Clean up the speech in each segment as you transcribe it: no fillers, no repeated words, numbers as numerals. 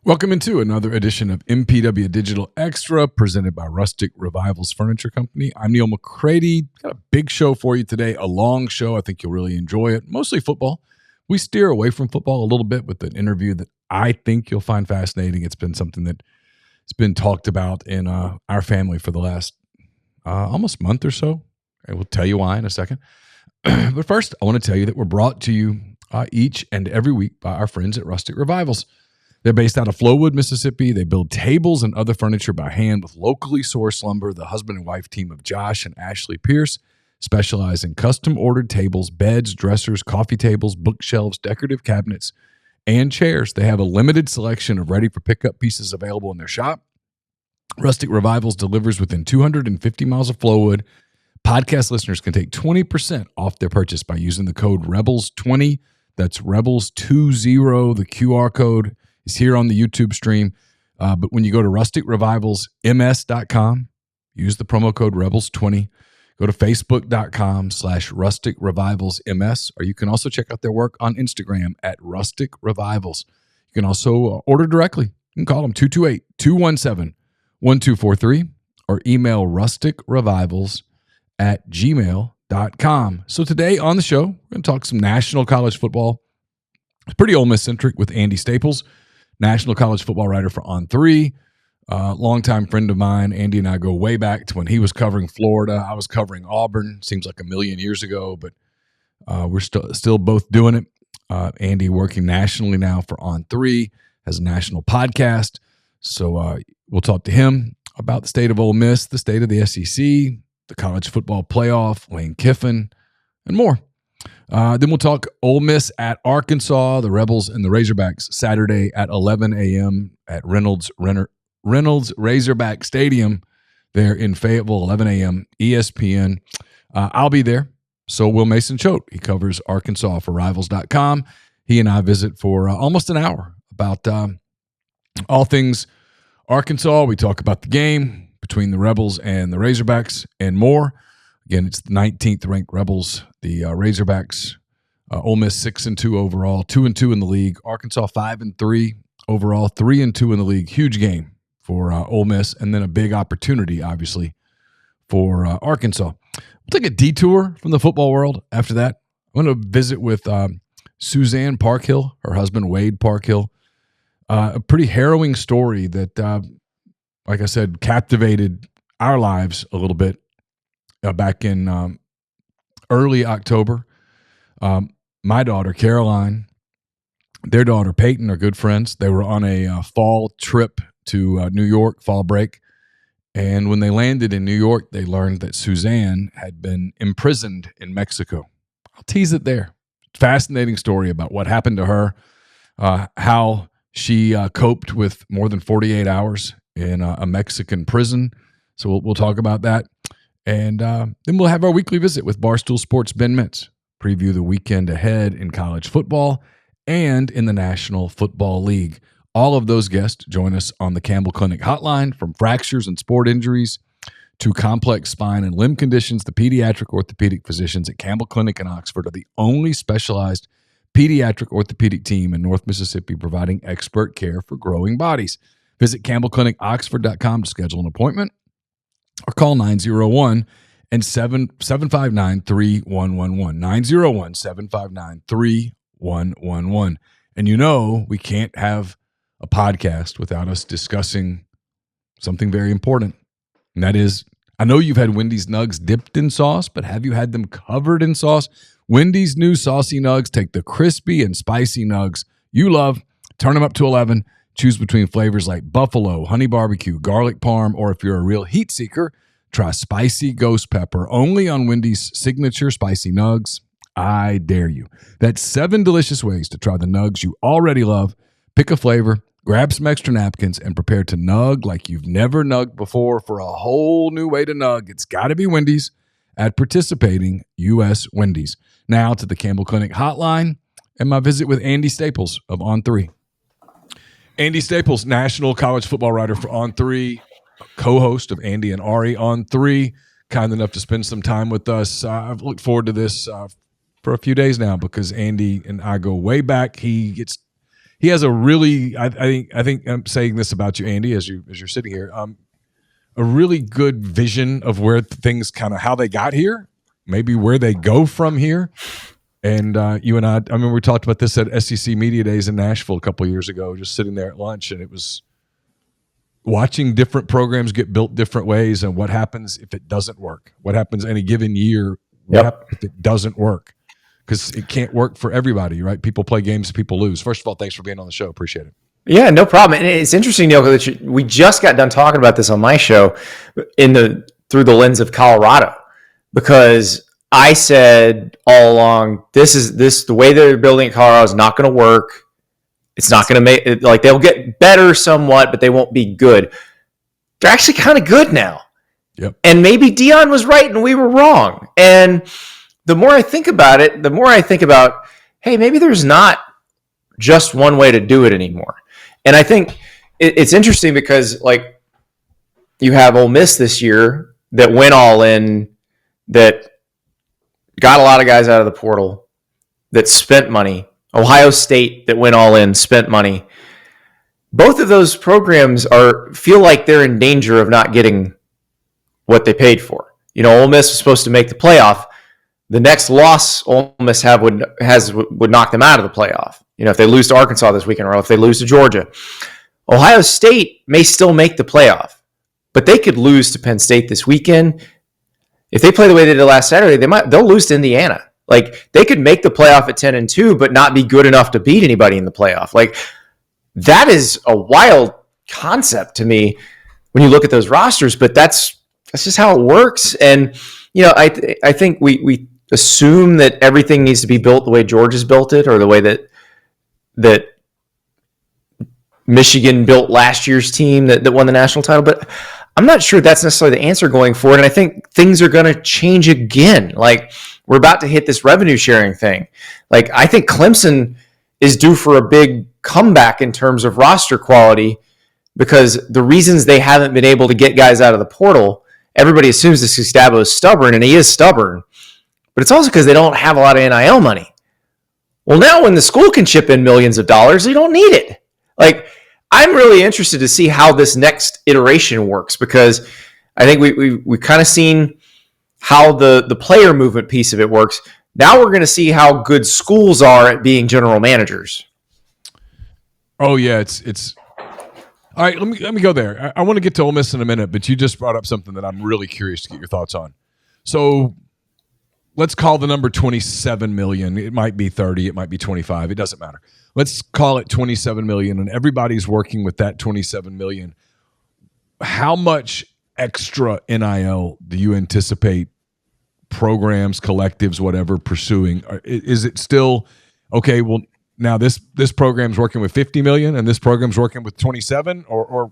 Welcome into another edition of MPW Digital Extra, presented by Rustic Revivals Furniture Company. I'm Neal McCready. Got a big show for you today, a long show. I think you'll really enjoy it. Mostly football. We steer away from football a little bit with an interview that I think you'll find fascinating. It's been something that has been talked about in our family for the last almost month or so. I will tell you why in a second. But first, I want to tell you that we're brought to you each and every week by our friends at Rustic Revivals. They're based out of Flowood, Mississippi. They build tables and other furniture by hand with locally sourced lumber. The husband and wife team of Josh and Ashley Pierce specialize in custom-ordered tables, beds, dressers, coffee tables, bookshelves, decorative cabinets, and chairs. They have a limited selection of ready-for-pickup pieces available in their shop. Rustic Revivals delivers within 250 miles of Flowood. Podcast listeners can take 20% off their purchase by using the code REBELS20. That's REBELS20. The QR code is here on the YouTube stream. But when you go to rusticrevivalsms.com, use the promo code REBELS20. Go to facebook.com/rusticrevivalsms, or you can also check out their work on Instagram at Rustic Revivals. You can also order directly. You can call them 228-217-1243 or email rusticrevivals@gmail.com. So today on the show, we're going to talk some national college football. It's pretty Ole Miss-centric with Andy Staples, national college football writer for On3, longtime friend of mine. Andy and I go way back to when he was covering Florida. I was covering Auburn. Seems like a million years ago, but we're still both doing it. Andy working nationally now for On3, has a national podcast. So we'll talk to him about the state of Ole Miss, the state of the SEC, the college football playoff, Lane Kiffin, and more. Then we'll talk Ole Miss at Arkansas, the Rebels and the Razorbacks, Saturday at 11 a.m. at Reynolds Razorback Stadium there in Fayetteville, 11 a.m. ESPN. I'll be there. So will Mason Choate. He covers Arkansas for Rivals.com. He and I visit for almost an hour about all things Arkansas. We talk about the game between the Rebels and the Razorbacks and more. Again, it's the 19th ranked Rebels, the Razorbacks. Ole Miss 6-2 overall, 2-2 in the league. Arkansas 5-3 overall, 3-2 in the league. Huge game for Ole Miss, and then a big opportunity, obviously, for Arkansas. We'll take a detour from the football world after that. I'm going to visit with Suzanne Parkhill, her husband Wade Parkhill. A pretty harrowing story that, like I said, captivated our lives a little bit. Back in early October, my daughter, Caroline, their daughter, Peyton, are good friends. They were on a fall trip to New York, fall break. And when they landed in New York, they learned that Suzanne had been imprisoned in Mexico. I'll tease it there. Fascinating story about what happened to her, how she coped with more than 48 hours in a Mexican prison. So we'll talk about that. And then we'll have our weekly visit with Barstool Sports Ben Mintz, preview the weekend ahead in college football and in the National Football League. All of those guests join us on the Campbell Clinic hotline, from fractures and sport injuries to complex spine and limb conditions. The pediatric orthopedic physicians at Campbell Clinic in Oxford are the only specialized pediatric orthopedic team in North Mississippi providing expert care for growing bodies. Visit CampbellClinicOxford.com to schedule an appointment, or call 901-759-3111, 901-759-3111. And you know we can't have a podcast without us discussing something very important. And that is, I know you've had Wendy's Nugs dipped in sauce, but have you had them covered in sauce? Wendy's new saucy nugs take the crispy and spicy nugs you love, turn them up to 11, choose between flavors like buffalo, honey barbecue, garlic parm, or if you're a real heat seeker, try spicy ghost pepper, only on Wendy's signature spicy nugs. I dare you. That's 7 delicious ways to try the nugs you already love. Pick a flavor, grab some extra napkins, and prepare to nug like you've never nugged before for a whole new way to nug. It's got to be Wendy's at participating U.S. Wendy's. Now to the Campbell Clinic hotline and my visit with Andy Staples of On3. Andy Staples, national college football writer for On3, co-host of Andy and Ari On3, kind enough to spend some time with us. I've looked forward to this for a few days now because Andy and I go way back. He he has a really, I think I'm saying this about you, Andy, as you're sitting here, a really good vision of where things kind of how they got here, maybe where they go from here. And you and I mean, we talked about this at SEC Media Days in Nashville a couple of years ago, just sitting there at lunch, and it was watching different programs get built different ways and what happens if it doesn't work. What happens any given year if it doesn't work? Because it can't work for everybody, right? People play games, people lose. First of all, thanks for being on the show. Appreciate it. Yeah, no problem. And it's interesting, Neal, that we just got done talking about this on my show through the lens of Colorado, because I said all along, the way they're building in Colorado is not going to work. It's not going to make it, like, they'll get better somewhat, but they won't be good. They're actually kind of good now. Yep. And maybe Dion was right and we were wrong. And the more I think about it, the more I think about, hey, maybe there's not just one way to do it anymore. And I think it's interesting because, like, you have Ole Miss this year that went all in, that got a lot of guys out of the portal, that spent money. Ohio State that went all in, spent money. Both of those programs feel like they're in danger of not getting what they paid for. You know, Ole Miss was supposed to make the playoff. The next loss Ole Miss would knock them out of the playoff. You know, if they lose to Arkansas this weekend, or if they lose to Georgia. Ohio State may still make the playoff, but they could lose to Penn State this weekend. If they play the way they did last Saturday, they'll lose to Indiana. Like, they could make the playoff at 10-2, but not be good enough to beat anybody in the playoff. Like, that is a wild concept to me when you look at those rosters, but that's just how it works. And, you know, I think we assume that everything needs to be built the way Georgia's built it, or the way that Michigan built last year's team that won the national title. But I'm not sure that's necessarily the answer going forward. And I think things are going to change again. Like, we're about to hit this revenue sharing thing. Like, I think Clemson is due for a big comeback in terms of roster quality, because the reasons they haven't been able to get guys out of the portal, everybody assumes this Gustavo is stubborn, and he is stubborn, but it's also because they don't have a lot of NIL money. Well, now when the school can chip in millions of dollars, they don't need it. Like, I'm really interested to see how this next iteration works, because I think we've kind of seen how the player movement piece of it works. Now we're going to see how good schools are at being general managers. Oh yeah, it's all right. Let me go there. I want to get to Ole Miss in a minute, but you just brought up something that I'm really curious to get your thoughts on. So let's call the number 27 million. It might be 30, it might be 25. It doesn't matter. Let's call it 27 million, and everybody's working with that 27 million. How much extra NIL do you anticipate programs, collectives, whatever, pursuing? Is it still okay? Well, now this program's working with 50 million, and this program's working with 27, or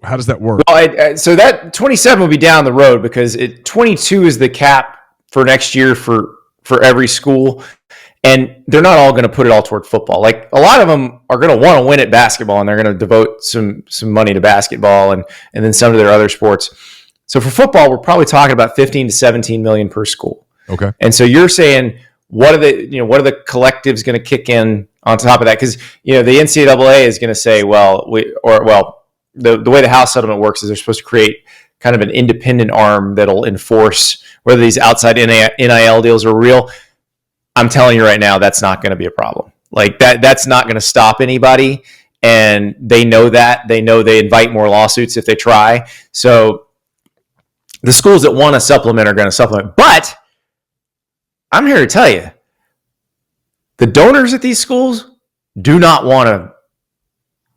how does that work? Well, so that 27 will be down the road, because 22 is the cap for next year for every school, and they're not all going to put it all toward football. Like, a lot of them are going to want to win at basketball, and they're going to devote some money to basketball and then some to their other sports. So for football, we're probably talking about 15 to 17 million per school. Okay. And so you're saying, what are the collectives going to kick in on top of that? Because, you know, the NCAA is going to say, the way the House settlement works is they're supposed to create kind of an independent arm that'll enforce whether these outside NIL deals are real. I'm telling you right now, that's not going to be a problem. Like, that's not going to stop anybody. And they know that. They know they invite more lawsuits if they try. So the schools that want to supplement are going to supplement. But I'm here to tell you, the donors at these schools do not want to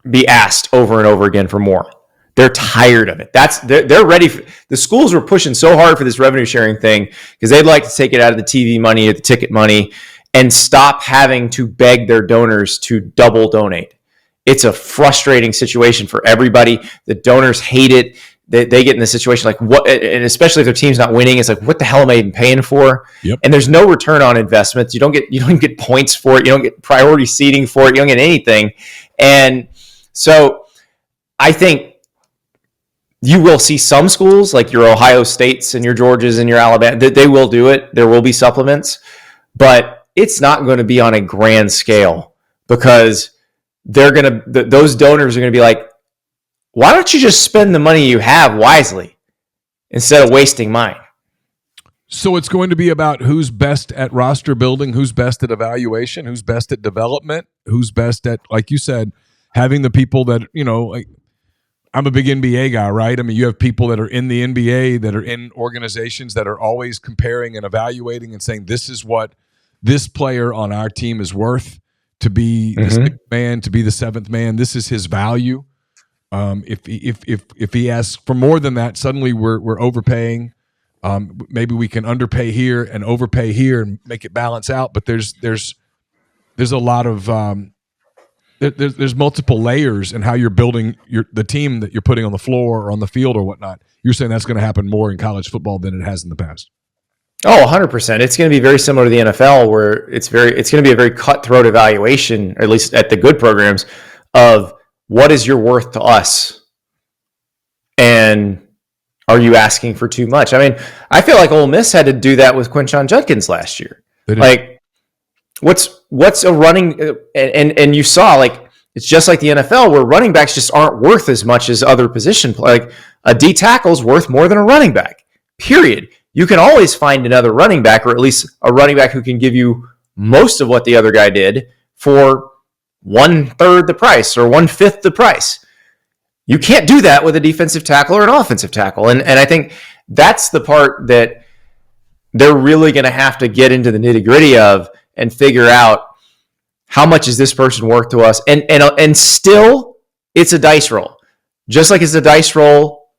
be asked over and over again for more. They're tired of it. They're ready. The schools were pushing so hard for this revenue sharing thing because they'd like to take it out of the TV money or the ticket money and stop having to beg their donors to double donate. It's a frustrating situation for everybody. The donors hate it. They get in this situation like, what, and especially if their team's not winning, it's like, what the hell am I even paying for? Yep. And there's no return on investments. You don't get points for it. You don't get priority seating for it. You don't get anything. And so I think you will see some schools like your Ohio States and your Georgias and your Alabama, they will do it. There will be supplements, but it's not going to be on a grand scale because those donors are going to be like, why don't you just spend the money you have wisely instead of wasting mine? So it's going to be about who's best at roster building, who's best at evaluation, who's best at development, who's best at, like you said, having the people that, like, I'm a big NBA guy, right? I mean, you have people that are in the NBA, that are in organizations that are always comparing and evaluating and saying, this is what this player on our team is worth to be the sixth man, to be the seventh man. This is his value. If he asks for more than that, suddenly we're overpaying. Maybe we can underpay here and overpay here and make it balance out. But there's a lot of there's multiple layers in how you're building the team that you're putting on the floor or on the field or whatnot. You're saying that's going to happen more in college football than it has in the past. Oh, 100%. It's going to be very similar to the NFL, where it's going to be a very cutthroat evaluation, or at least at the good programs, of what is your worth to us, and are you asking for too much? I mean, I feel like Ole Miss had to do that with Quinshon Judkins last year. Like, what's a running and you saw, like, it's just like the NFL, where running backs just aren't worth as much as other position. Like, a D tackle's worth more than a running back. Period. You can always find another running back, or at least a running back who can give you most of what the other guy did for 1/3 the price or 1/5 the price. You can't do that with a defensive tackle or an offensive tackle. And I think that's the part that they're really going to have to get into the nitty-gritty of and figure out, how much is this person worth to us? And still, it's a dice roll. Just like it's a dice roll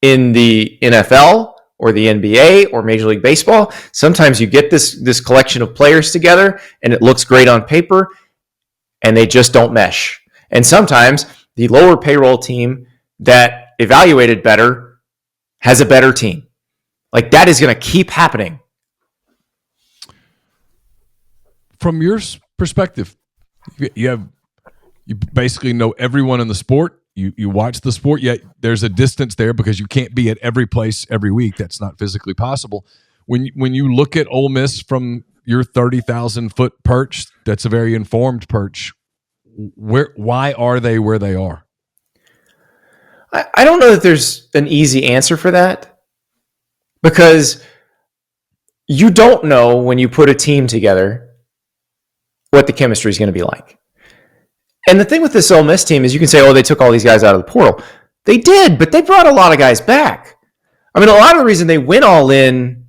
in the NFL or the NBA or Major League Baseball. Sometimes you get this collection of players together and it looks great on paper and they just don't mesh. And sometimes the lower payroll team that evaluated better has a better team. Like, that is going to keep happening. From your perspective, you basically know everyone in the sport. You watch the sport, yet there's a distance there because you can't be at every place every week. That's not physically possible. When you look at Ole Miss from your 30,000-foot perch, that's a very informed perch. Why are they where they are? I don't know that there's an easy answer for that, because you don't know when you put a team together what the chemistry is going to be like. And the thing with this Ole Miss team is, you can say, oh, they took all these guys out of the portal. They did, but they brought a lot of guys back. I mean, a lot of the reason they went all in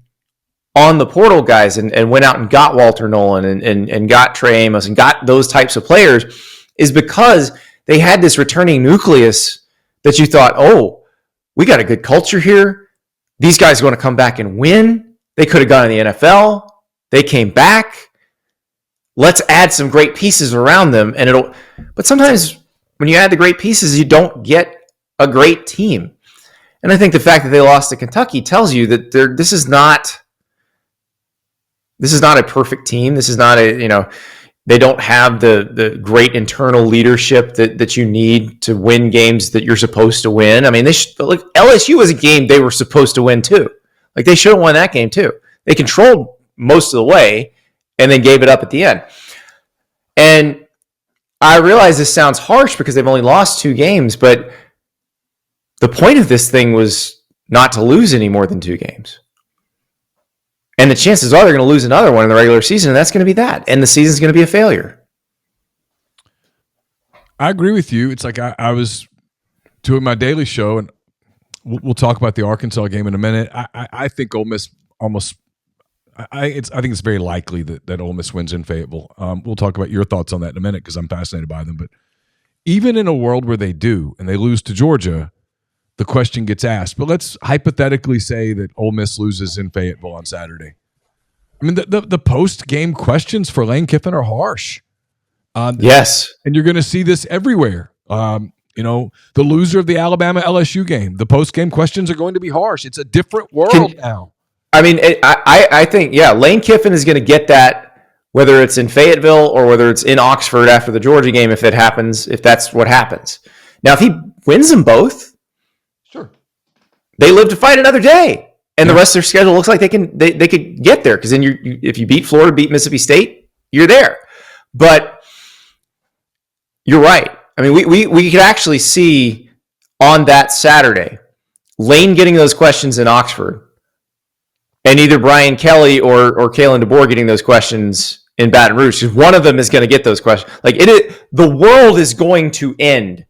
on the portal guys and went out and got Walter Nolan and got Trey Amos and got those types of players is because they had this returning nucleus that you thought, oh, we got a good culture here. These guys are going to come back and win. They could have gone in the NFL. They came back. Let's add some great pieces around them. But sometimes when you add the great pieces, you don't get a great team. And I think the fact that they lost to Kentucky tells you that this is not a perfect team. This is not they don't have the great internal leadership that you need to win games that you're supposed to win. I mean, LSU was a game they were supposed to win too. Like, they should have won that game too. They controlled most of the way and then gave it up at the end. And I realize this sounds harsh because they've only lost 2 games, but the point of this thing was not to lose any more than 2 games. And the chances are they're going to lose another one in the regular season, and that's going to be that. And the season's going to be a failure. I agree with you. It's like I was doing my daily show, and we'll talk about the Arkansas game in a minute. I think Ole Miss almost – I think it's very likely that Ole Miss wins in Fayetteville. We'll talk about your thoughts on that in a minute because I'm fascinated by them. But even in a world where they do and they lose to Georgia, the question gets asked. But let's hypothetically say that Ole Miss loses in Fayetteville on Saturday. I mean, the post-game questions for Lane Kiffin are harsh. Yes. And you're going to see this everywhere. The loser of the Alabama-LSU game, the post-game questions are going to be harsh. It's a different world now. I mean, I think, Lane Kiffin is going to get that, whether it's in Fayetteville or whether it's in Oxford after the Georgia game, if that's what happens. Now, if he wins them both, sure, they live to fight another day, and the rest of their schedule looks like they could get there, because then if you beat Florida, beat Mississippi State, you're there. But You're right. I mean, we could actually see on that Saturday, Lane getting those questions in Oxford, and either Brian Kelly or Kalen DeBoer getting those questions in Baton Rouge, because one of them is going to get those questions. Like the world is going to end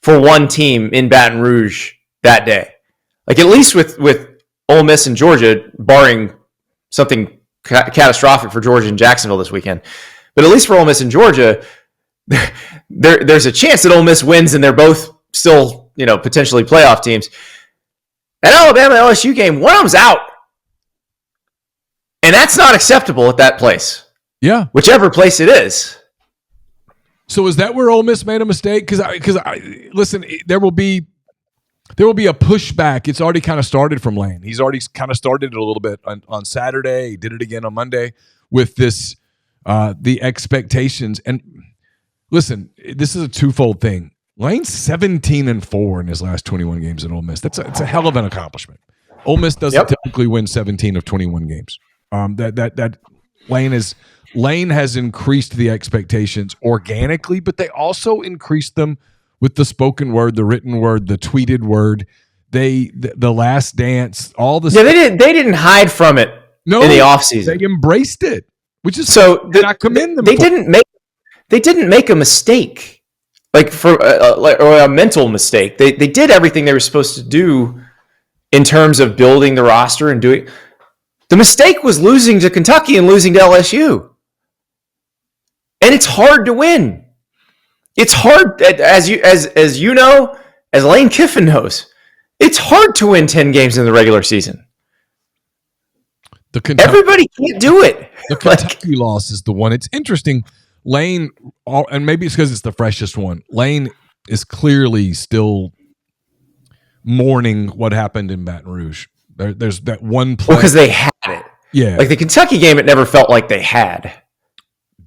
for one team in Baton Rouge that day. Like at least with Ole Miss and Georgia, barring something catastrophic for Georgia and Jacksonville this weekend, but at least for Ole Miss and Georgia, there's a chance that Ole Miss wins and they're both still, potentially playoff teams. That Alabama LSU game, one of them's out. And that's not acceptable at that place. Yeah. Whichever place it is. So is that where Ole Miss made a mistake? Because listen, there will be a pushback. It's already kind of started from Lane. He's already kind of started it a little bit on Saturday. He did it again on Monday with this, the expectations. And listen, this is a twofold thing. Lane's 17-4 in his last 21 games at Ole Miss. It's a hell of an accomplishment. Ole Miss doesn't typically win 17 of 21 games. That Lane has increased the expectations organically, but they also increased them with the spoken word, the written word, the tweeted word. The Last Dance, all the stuff. They didn't hide from it in the offseason. They embraced it, which is so. I commend them. They didn't make a mistake, like or a mental mistake. They did everything they were supposed to do in terms of building the roster and doing. The mistake was losing to Kentucky and losing to LSU. And it's hard to win. It's hard, as you know, as Lane Kiffin knows, it's hard to win 10 games in the regular season. Everybody can't do it. The Kentucky loss is the one. It's interesting. Lane, and maybe it's because it's the freshest one, Lane is clearly still mourning what happened in Baton Rouge. There's that one play. Because they had it. Yeah. Like the Kentucky game, it never felt like they had.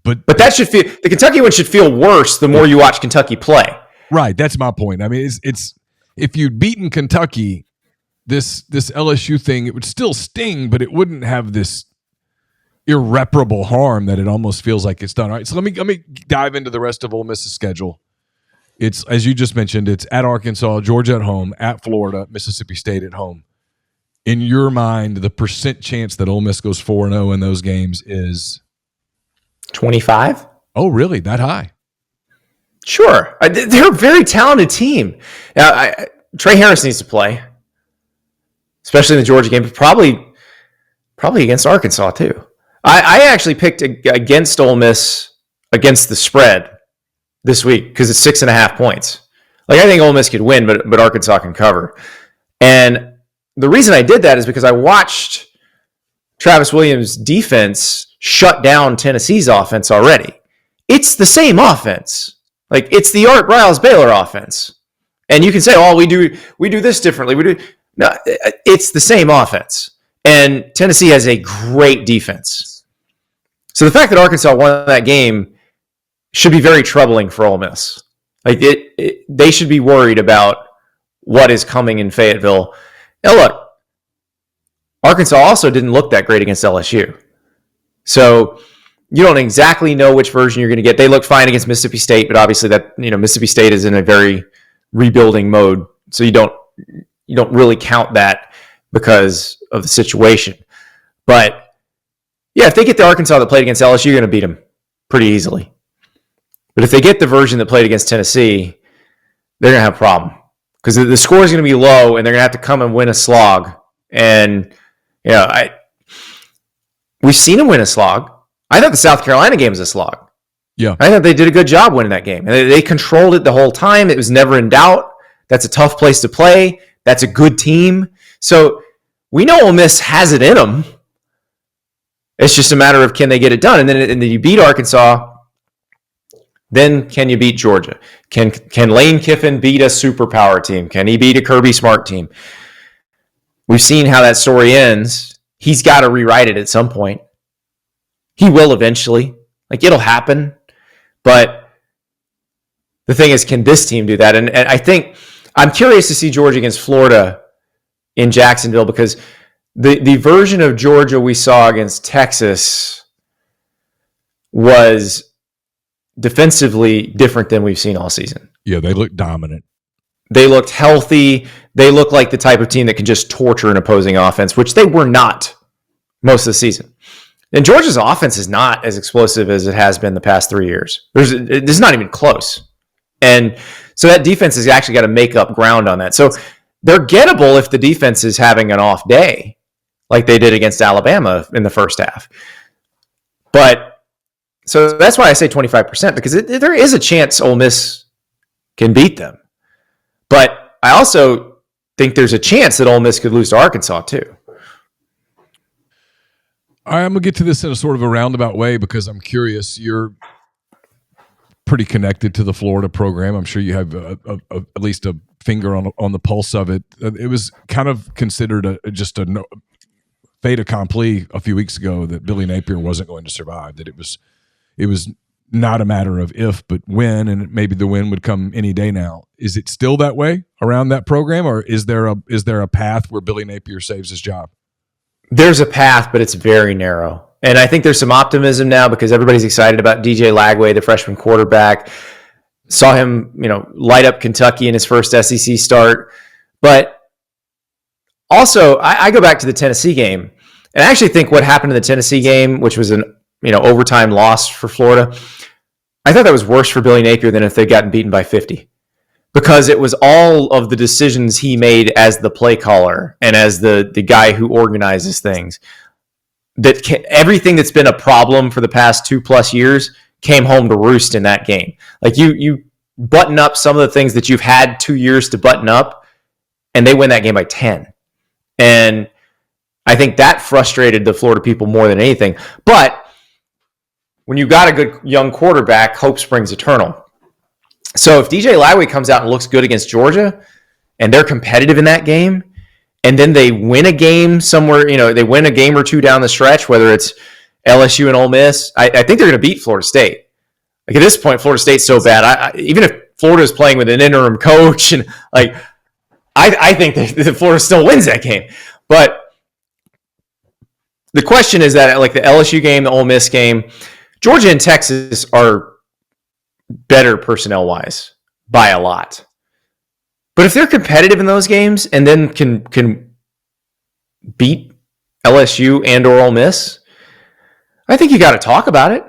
But that should feel, the Kentucky one should feel worse the more you watch Kentucky play. Right. That's my point. I mean, it's if you'd beaten Kentucky, this LSU thing, it would still sting, but it wouldn't have this irreparable harm that it almost feels like it's done. All right. So let me dive into the rest of Ole Miss's schedule. It's, as you just mentioned, it's at Arkansas, Georgia at home, at Florida, Mississippi State at home. In your mind, the percent chance that Ole Miss goes 4-0 in those games is 25. Oh, really? That high? Sure. They're a very talented team. Now, Trey Harris needs to play, especially in the Georgia game, but probably against Arkansas too. I actually picked against Ole Miss against the spread this week because it's 6.5 points. Like I think Ole Miss could win, but Arkansas can cover. And the reason I did that is because I watched Travis Williams' defense shut down Tennessee's offense already. It's the same offense. Like it's the Art Briles Baylor offense. And you can say, "Oh, we do this differently." No, it's the same offense. And Tennessee has a great defense. So the fact that Arkansas won that game should be very troubling for Ole Miss. Like they should be worried about what is coming in Fayetteville. Now look, Arkansas also didn't look that great against LSU. So you don't exactly know which version you're going to get. They looked fine against Mississippi State, but obviously that, Mississippi State is in a very rebuilding mode. So you don't really count that because of the situation. But yeah, if they get the Arkansas that played against LSU, you're going to beat them pretty easily. But if they get the version that played against Tennessee, they're going to have a problem because the score is going to be low and they're going to have to come and win a slog. And, we've seen them win a slog. I thought the South Carolina game was a slog. Yeah. I thought they did a good job winning that game. And they controlled it the whole time. It was never in doubt. That's a tough place to play. That's a good team. So we know Ole Miss has it in them. It's just a matter of can they get it done. And then you beat Arkansas. Then can you beat Georgia? Can Lane Kiffin beat a superpower team? Can he beat a Kirby Smart team? We've seen how that story ends. He's got to rewrite it at some point. He will eventually. Like, it'll happen. But the thing is, can this team do that? And I think I'm curious to see Georgia against Florida in Jacksonville because the version of Georgia we saw against Texas was defensively different than we've seen all season. Yeah, they look dominant. They looked healthy. They look like the type of team that can just torture an opposing offense, which they were not most of the season. And Georgia's offense is not as explosive as it has been the past 3 years. It's not even close. And so that defense has actually got to make up ground on that. So they're gettable if the defense is having an off day, like they did against Alabama in the first half. But so that's why I say 25%, because there is a chance Ole Miss can beat them. But I also think there's a chance that Ole Miss could lose to Arkansas too. All right, I'm going to get to this in a sort of a roundabout way because I'm curious. You're pretty connected to the Florida program. I'm sure you have at least a finger on the pulse of it. It was kind of considered just a fait accompli a few weeks ago that Billy Napier wasn't going to survive, that it was not a matter of if, but when, and maybe the win would come any day now. Is it still that way around that program, or is there a path where Billy Napier saves his job? There's a path, but it's very narrow. And I think there's some optimism now because everybody's excited about DJ Lagway, the freshman quarterback. Saw him, light up Kentucky in his first SEC start. But also, I go back to the Tennessee game, and I actually think what happened in the Tennessee game, which was an overtime loss for Florida, I thought that was worse for Billy Napier than if they'd gotten beaten by 50. Because it was all of the decisions he made as the play caller and as the guy who organizes things. Everything that's been a problem for the past 2+ years came home to roost in that game. Like you button up some of the things that you've had 2 years to button up, and they win that game by 10. And I think that frustrated the Florida people more than anything. But when you got a good young quarterback, hope springs eternal. So if DJ Lagway comes out and looks good against Georgia, and they're competitive in that game, and then they win a game somewhere, they win a game or two down the stretch, whether it's LSU and Ole Miss, I think they're going to beat Florida State. Like at this point, Florida State's so bad. Even if Florida's playing with an interim coach, and I think that Florida still wins that game. But the question is that like the LSU game, the Ole Miss game, Georgia and Texas are better personnel-wise by a lot. But if they're competitive in those games and then can beat LSU and or Ole Miss, I think you got to talk about it.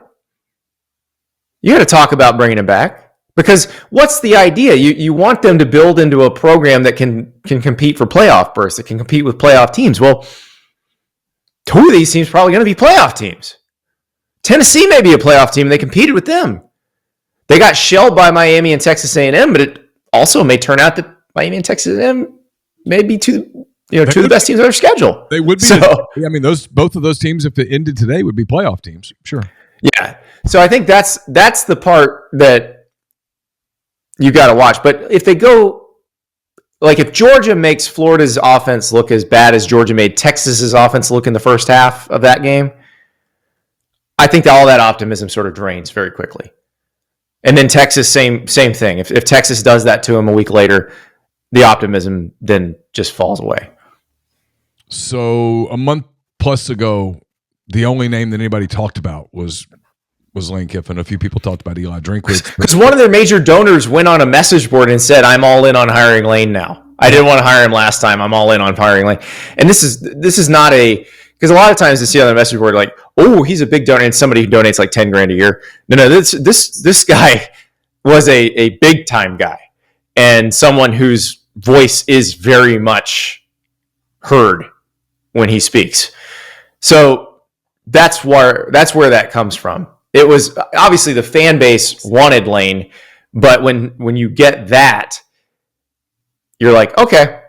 You got to talk about bringing it back. Because what's the idea? You want them to build into a program that can compete for playoff berths, that can compete with playoff teams. Well, two of these teams are probably going to be playoff teams. Tennessee may be a playoff team, and they competed with them. They got shelled by Miami and Texas A&M, but it also may turn out that Miami and Texas A&M may be two of the best teams on their schedule. They would be. Both of those teams, if it ended today, would be playoff teams. Sure. Yeah. So I think that's the part that you got to watch. But if they go, like if Georgia makes Florida's offense look as bad as Georgia made Texas's offense look in the first half of that game, I think that all that optimism sort of drains very quickly. And then Texas, same thing. If Texas does that to them a week later, the optimism then just falls away. So a month plus ago, the only name that anybody talked about was Lane Kiffin. A few people talked about Eli Drinkwitz. Because one of their major donors went on a message board and said, "I'm all in on hiring Lane now. I didn't want to hire him last time. I'm all in on hiring Lane." And this is not because a lot of times you see on the message board like, "Oh, he's a big donor," and somebody who donates like $10,000 a year. No, this guy was a big time guy and someone whose voice is very much heard when he speaks. So that's where that comes from. It was obviously the fan base wanted Lane, but when you get that, you're like, okay.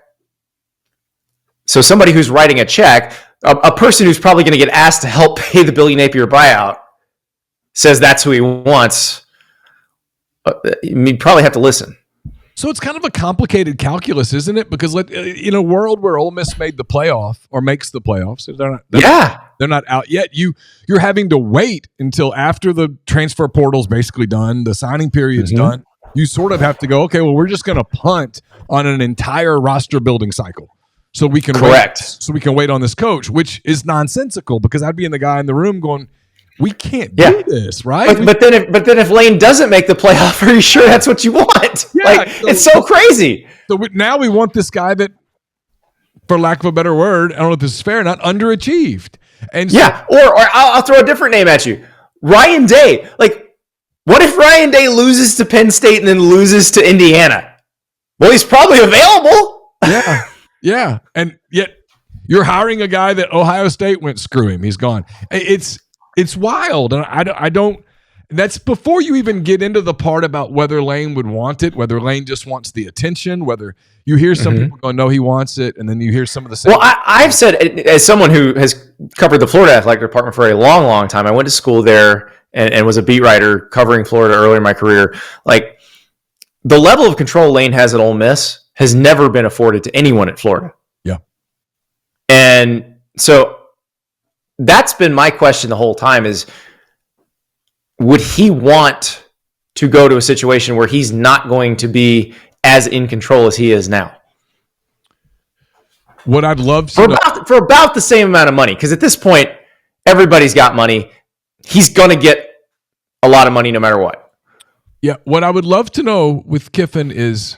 So somebody who's writing a check, a person who's probably going to get asked to help pay the Billy Napier buyout, says that's who he wants. You probably have to listen. So it's kind of a complicated calculus, isn't it? Because in a world where Ole Miss made the playoff or makes the playoffs, they're not out yet. You're having to wait until after the transfer portal's basically done, the signing period's done. You sort of have to go, okay, well, we're just going to punt on an entire roster building cycle, so we can wait on this coach, which is nonsensical because I'd be in the guy in the room going, we can't do this, right? But then if Lane doesn't make the playoff, are you sure that's what you want? Yeah, it's so crazy. So now we want this guy that, for lack of a better word, I don't know if this is fair or not, underachieved. And so, or I'll throw a different name at you. Ryan Day. Like, what if Ryan Day loses to Penn State and then loses to Indiana? Well, he's probably available. Yeah. And yet you're hiring a guy that Ohio State went, screw him, he's gone. It's wild. And I don't, that's before you even get into the part about whether Lane would want it, whether Lane just wants the attention, whether you hear some people go, no, he wants it. And then you hear some of the same. Well, I've said, as someone who has covered the Florida athletic department for a long, long time, I went to school there and was a beat writer covering Florida earlier in my career. Like, the level of control Lane has at Ole Miss has never been afforded to anyone at Florida. Yeah. And so that's been my question the whole time is, would he want to go to a situation where he's not going to be as in control as he is now? What I'd love to for about the same amount of money, because at this point, everybody's got money. He's going to get a lot of money no matter what. Yeah, what I would love to know with Kiffin is,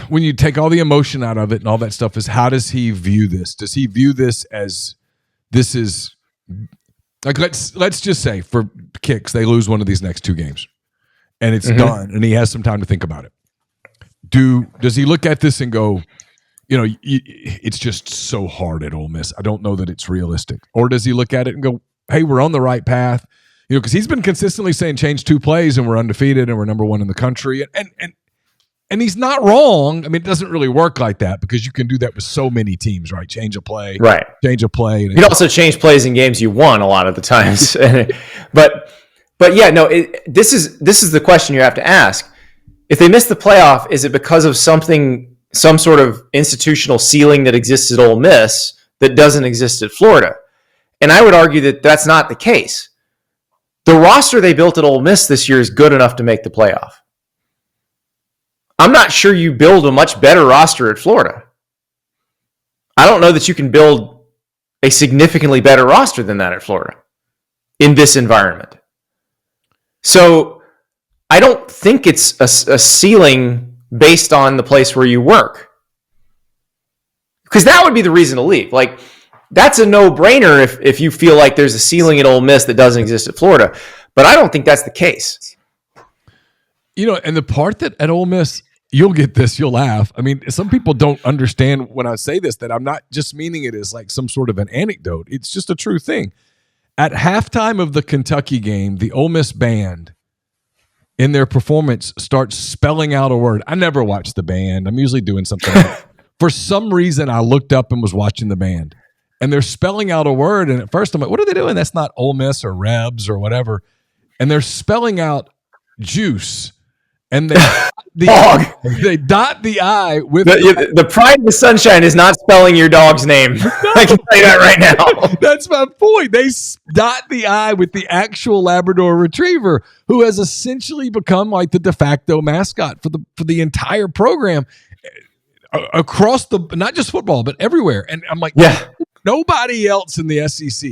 when you take all the emotion out of it and all that stuff, is how does he view this? Does he view this as this is like, let's just say for kicks, they lose one of these next two games and it's done and he has some time to think about it. Does he look at this and go, it's just so hard at Ole Miss, I don't know that it's realistic? Or does he look at it and go, hey, we're on the right path? Because he's been consistently saying change 2 plays and we're undefeated and we're number 1 in the country. And he's not wrong. I mean, it doesn't really work like that because you can do that with so many teams, right? Change a play. Right. Change a play. You can also change plays in games you won a lot of the times. but yeah, no, this is the question you have to ask. If they miss the playoff, is it because of some sort of institutional ceiling that exists at Ole Miss that doesn't exist at Florida? And I would argue that that's not the case. The roster they built at Ole Miss this year is good enough to make the playoff. I'm not sure you build a much better roster at Florida. I don't know that you can build a significantly better roster than that at Florida in this environment. So I don't think it's a ceiling based on the place where you work. Because that would be the reason to leave. Like, that's a no-brainer if you feel like there's a ceiling at Ole Miss that doesn't exist at Florida. But I don't think that's the case. And the part that at Ole Miss, you'll get this, you'll laugh. I mean, some people don't understand when I say this, that I'm not just meaning it as like some sort of an anecdote. It's just a true thing. At halftime of the Kentucky game, the Ole Miss band in their performance starts spelling out a word. I never watch the band. I'm usually doing something else. For some reason, I looked up and was watching the band. And they're spelling out a word. And at first I'm like, what are they doing? That's not Ole Miss or Rebs or whatever. And they're spelling out juice. And they dot the I with the pride of the sunshine is not spelling your dog's name. I can tell you that right now. That's my point. They dot the I with the actual Labrador Retriever, who has essentially become like the de facto mascot for the entire program across not just football, but everywhere. And I'm like, nobody else in the SEC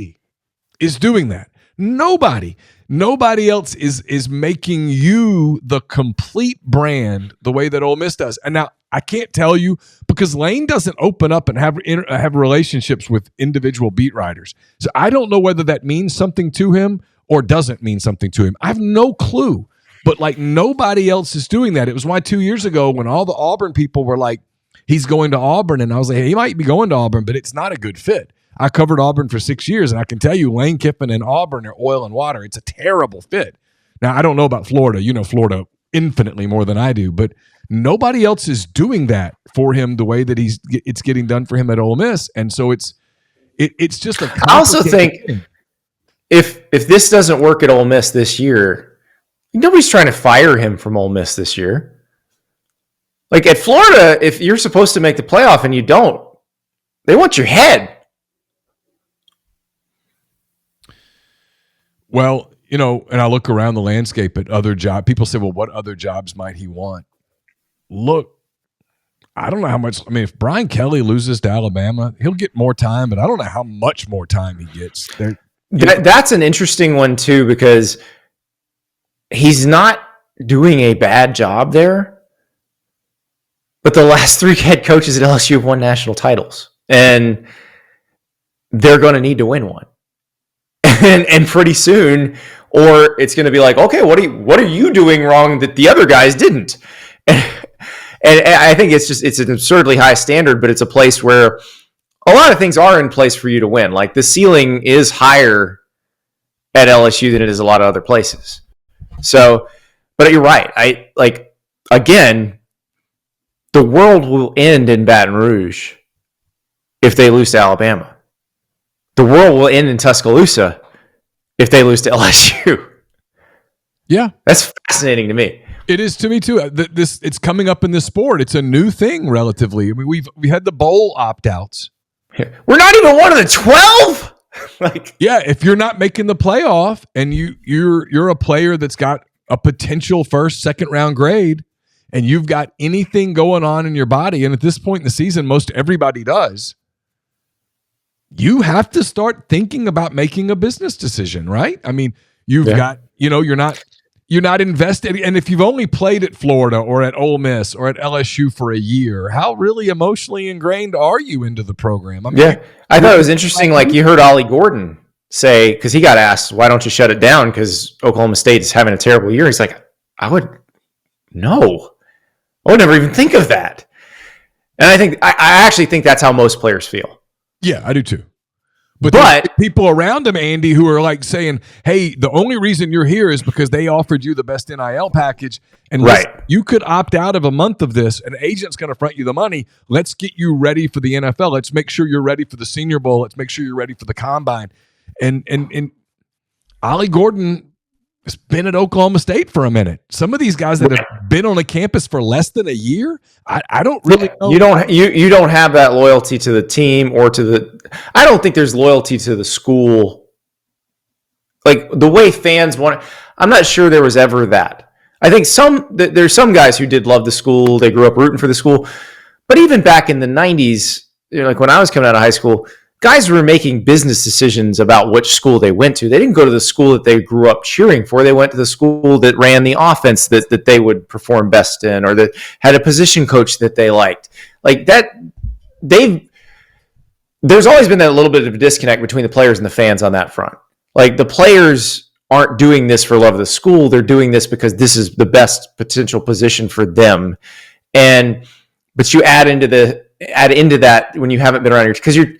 is doing that. Nobody else is making you the complete brand the way that Ole Miss does. And now I can't tell you because Lane doesn't open up and have relationships with individual beat writers. So I don't know whether that means something to him or doesn't mean something to him. I have no clue. But like nobody else is doing that. It was why 2 years ago when all the Auburn people were like, he's going to Auburn. And I was like, hey, he might be going to Auburn, but it's not a good fit. I covered Auburn for 6 years, and I can tell you Lane Kiffin and Auburn are oil and water. It's a terrible fit. Now, I don't know about Florida. You know Florida infinitely more than I do, but nobody else is doing that for him the way that it's getting done for him at Ole Miss. And so it's just a I also think if this doesn't work at Ole Miss this year, nobody's trying to fire him from Ole Miss this year. Like at Florida, if you're supposed to make the playoff and you don't, they want your head. Well, and I look around the landscape at other jobs. People say, well, what other jobs might he want? Look, I don't know how much. I mean, if Brian Kelly loses to Alabama, he'll get more time, but I don't know how much more time he gets. That's an interesting one too, because he's not doing a bad job there, but the last 3 head coaches at LSU have won national titles, and they're going to need to win one, and pretty soon, or it's going to be like, okay, what are you doing wrong that the other guys didn't? And I think it's an absurdly high standard, but it's a place where a lot of things are in place for you to win. Like the ceiling is higher at LSU than it is a lot of other places. So, but you're right. Again, the world will end in Baton Rouge if they lose to Alabama. The world will end in Tuscaloosa if they lose to LSU. Yeah. That's fascinating to me. It is to me too. It's coming up in this sport. It's a new thing relatively. I mean, we had the bowl opt-outs. We're not even one of the 12. If you're not making the playoff and you're a player that's got a potential first, second round grade, and you've got anything going on in your body, and at this point in the season, most everybody does, you have to start thinking about making a business decision, right? I mean, you've got, you're not invested. And if you've only played at Florida or at Ole Miss or at LSU for a year, how really emotionally ingrained are you into the program? I mean, I thought it was interesting. Like you heard Ollie Gordon say, because he got asked, why don't you shut it down? Because Oklahoma State is having a terrible year. He's like, I would never even think of that. And I actually think that's how most players feel. Yeah, I do too. But people around him, Andy, who are like saying, hey, the only reason you're here is because they offered you the best NIL package. And you could opt out of a month of this. An agent's going to front you the money. Let's get you ready for the NFL. Let's make sure you're ready for the Senior Bowl. Let's make sure you're ready for the Combine. And Ollie Gordon has been at Oklahoma State for a minute. Some of these guys that have been on a campus for less than a year, I don't really know. You don't have that loyalty to the team or to the. I don't think there's loyalty to the school, like the way fans want. I'm not sure there was ever that. I think there's some guys who did love the school. They grew up rooting for the school, but even back in the '90s, like when I was coming out of high school, guys were making business decisions about which school they went to. They didn't go to the school that they grew up cheering for. They went to the school that ran the offense that they would perform best in, or that had a position coach that they liked. Like that, there's always been that little bit of a disconnect between the players and the fans on that front. Like the players aren't doing this for love of the school. They're doing this because this is the best potential position for them. But you add into that when you haven't been around your, because you're,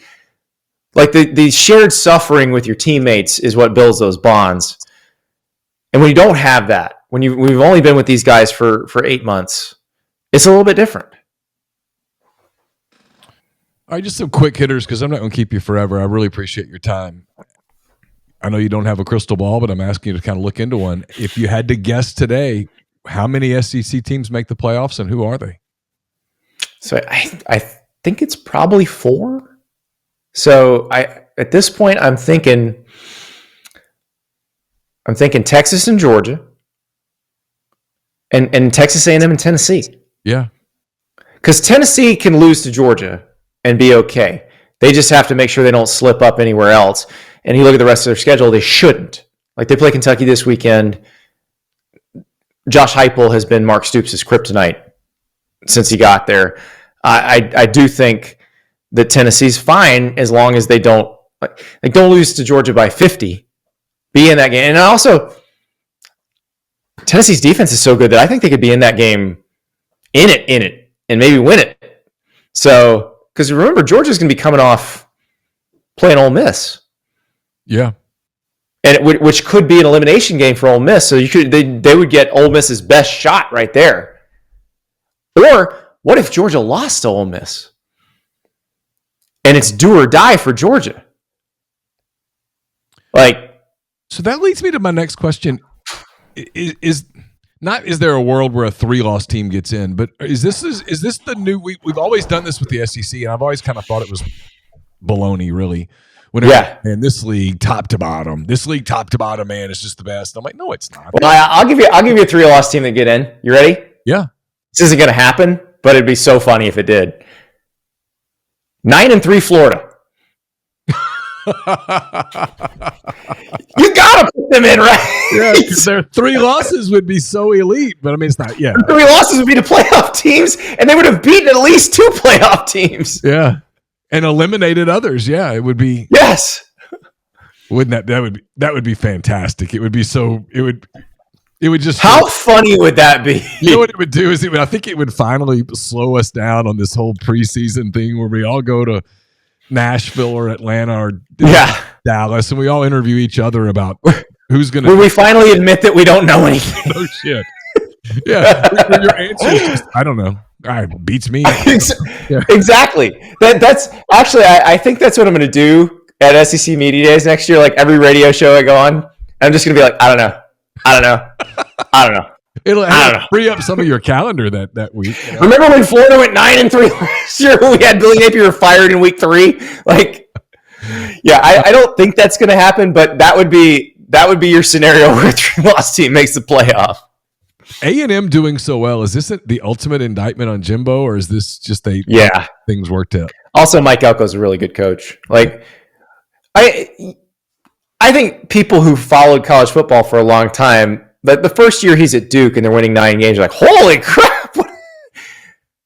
like the shared suffering with your teammates is what builds those bonds. And when you don't have that, when we've only been with these guys for 8 months, it's a little bit different. All right, just some quick hitters because I'm not going to keep you forever. I really appreciate your time. I know you don't have a crystal ball, but I'm asking you to kind of look into one. If you had to guess today, how many SEC teams make the playoffs and who are they? So I think it's probably 4. So at this point, I'm thinking Texas and Georgia, and Texas A&M and Tennessee. Yeah, because Tennessee can lose to Georgia and be okay. They just have to make sure they don't slip up anywhere else. And you look at the rest of their schedule; they shouldn't. Like they play Kentucky this weekend. Josh Heupel has been Mark Stoops' kryptonite since he got there. I do think that Tennessee's fine as long as they don't don't lose to Georgia by 50. Be in that game. And also, Tennessee's defense is so good that I think they could be in that game in it, and maybe win it. So, because remember, Georgia's going to be coming off playing Ole Miss. Yeah. And which could be an elimination game for Ole Miss. So they would get Ole Miss's best shot right there. Or what if Georgia lost to Ole Miss? And it's do or die for Georgia. So that leads me to my next question. Is there a world where a 3-loss team gets in, but is this the new, we've always done this with the SEC, and I've always kind of thought it was baloney, really. Man, this league top to bottom, man, is just the best. I'm like, no, it's not. Well, I'll give you a 3-loss team that get in. You ready? Yeah. This isn't going to happen, but it'd be so funny if it did. 9-3 Florida. You got to put them in, right? Yeah, because their 3 losses would be so elite. But I mean, it's not. Yeah, 3 losses would be to playoff teams, and they would have beaten at least 2 playoff teams. Yeah, and eliminated others. Yeah, it would be. Yes. Wouldn't that would be fantastic? It would be so. It would just. How funny would that be? You know what it would do is I think it would finally slow us down on this whole preseason thing where we all go to Nashville or Atlanta or Dallas and we all interview each other about who's going to. Will we finally admit that we don't know anything? No shit. Yeah, your answer is just I don't know. All right, beats me. Yeah. Exactly. That's actually I think that's what I'm going to do at SEC Media Days next year. Like every radio show I go on, I'm just going to be like, I don't know. It'll free up some of your calendar that week. You know? Remember when Florida went 9-3 last year? We had Billy Napier fired in week 3. Like, yeah, I don't think that's going to happen, but that would be your scenario where a 3-loss team makes the playoff. A&M doing so well, is this the ultimate indictment on Jimbo, or is this just things worked out? Also, Mike Elko's a really good coach. Like, I think people who followed college football for a long time, but the first year he's at Duke and they're winning 9 games, you're like, holy crap,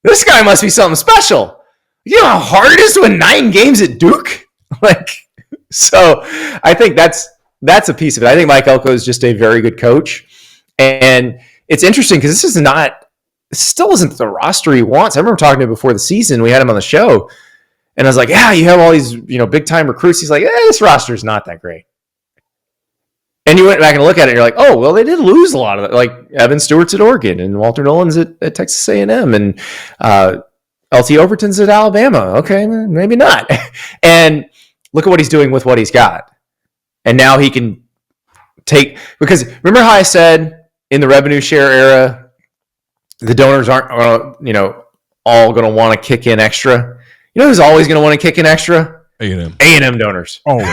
this guy must be something special. You know how hard it is to win 9 games at Duke? Like, so I think that's a piece of it. I think Mike Elko is just a very good coach. And it's interesting because this still isn't the roster he wants. I remember talking to him before the season. We had him on the show. And I was like, yeah, you have all these, big time recruits. He's like, this roster is not that great. And you went back and look at it, and you're like, oh, well, they did lose a lot of it. Like Evan Stewart's at Oregon, and Walter Nolan's at Texas A&M, and LT Overton's at Alabama. Okay, maybe not. And look at what he's doing with what he's got. And now he can because remember how I said in the revenue share era, the donors aren't, all going to want to kick in extra. You know who's always going to want to kick in extra? A&M donors. Always.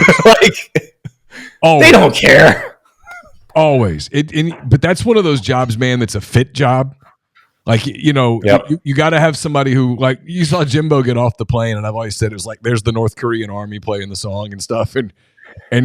They don't care. Always. But that's one of those jobs, man, that's a fit job. Like, you got to have somebody who, like, you saw Jimbo get off the plane, and I've always said it was like, there's the North Korean army playing the song and stuff. And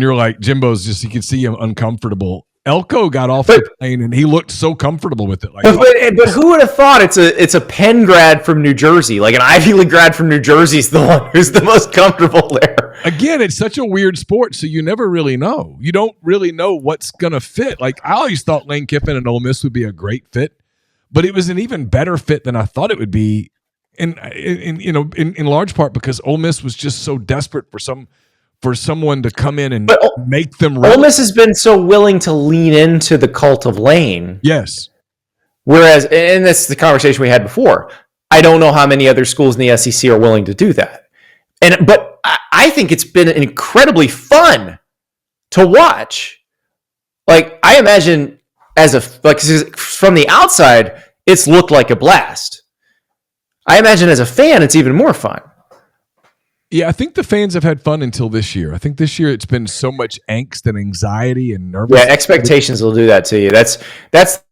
you're like, Jimbo's just, you can see him uncomfortable. Elko got off the plane, and he looked so comfortable with it. Like, but who would have thought it's a Penn grad from New Jersey, like an Ivy League grad from New Jersey is the one who's the most comfortable there. Again, it's such a weird sport, so you never really know. You don't really know what's going to fit. Like, I always thought Lane Kiffin and Ole Miss would be a great fit, but it was an even better fit than I thought it would be, in large part because Ole Miss was just so desperate for someone to come in and make them ready. Ole Miss has been so willing to lean into the cult of Lane. Yes. Whereas, and that's the conversation we had before, I don't know how many other schools in the SEC are willing to do that. But I think it's been incredibly fun to watch. Like, I imagine from the outside, it's looked like a blast. I imagine as a fan, it's even more fun. Yeah, I think the fans have had fun until this year. I think this year it's been so much angst and anxiety and nervousness. Yeah, expectations will do that to you. That's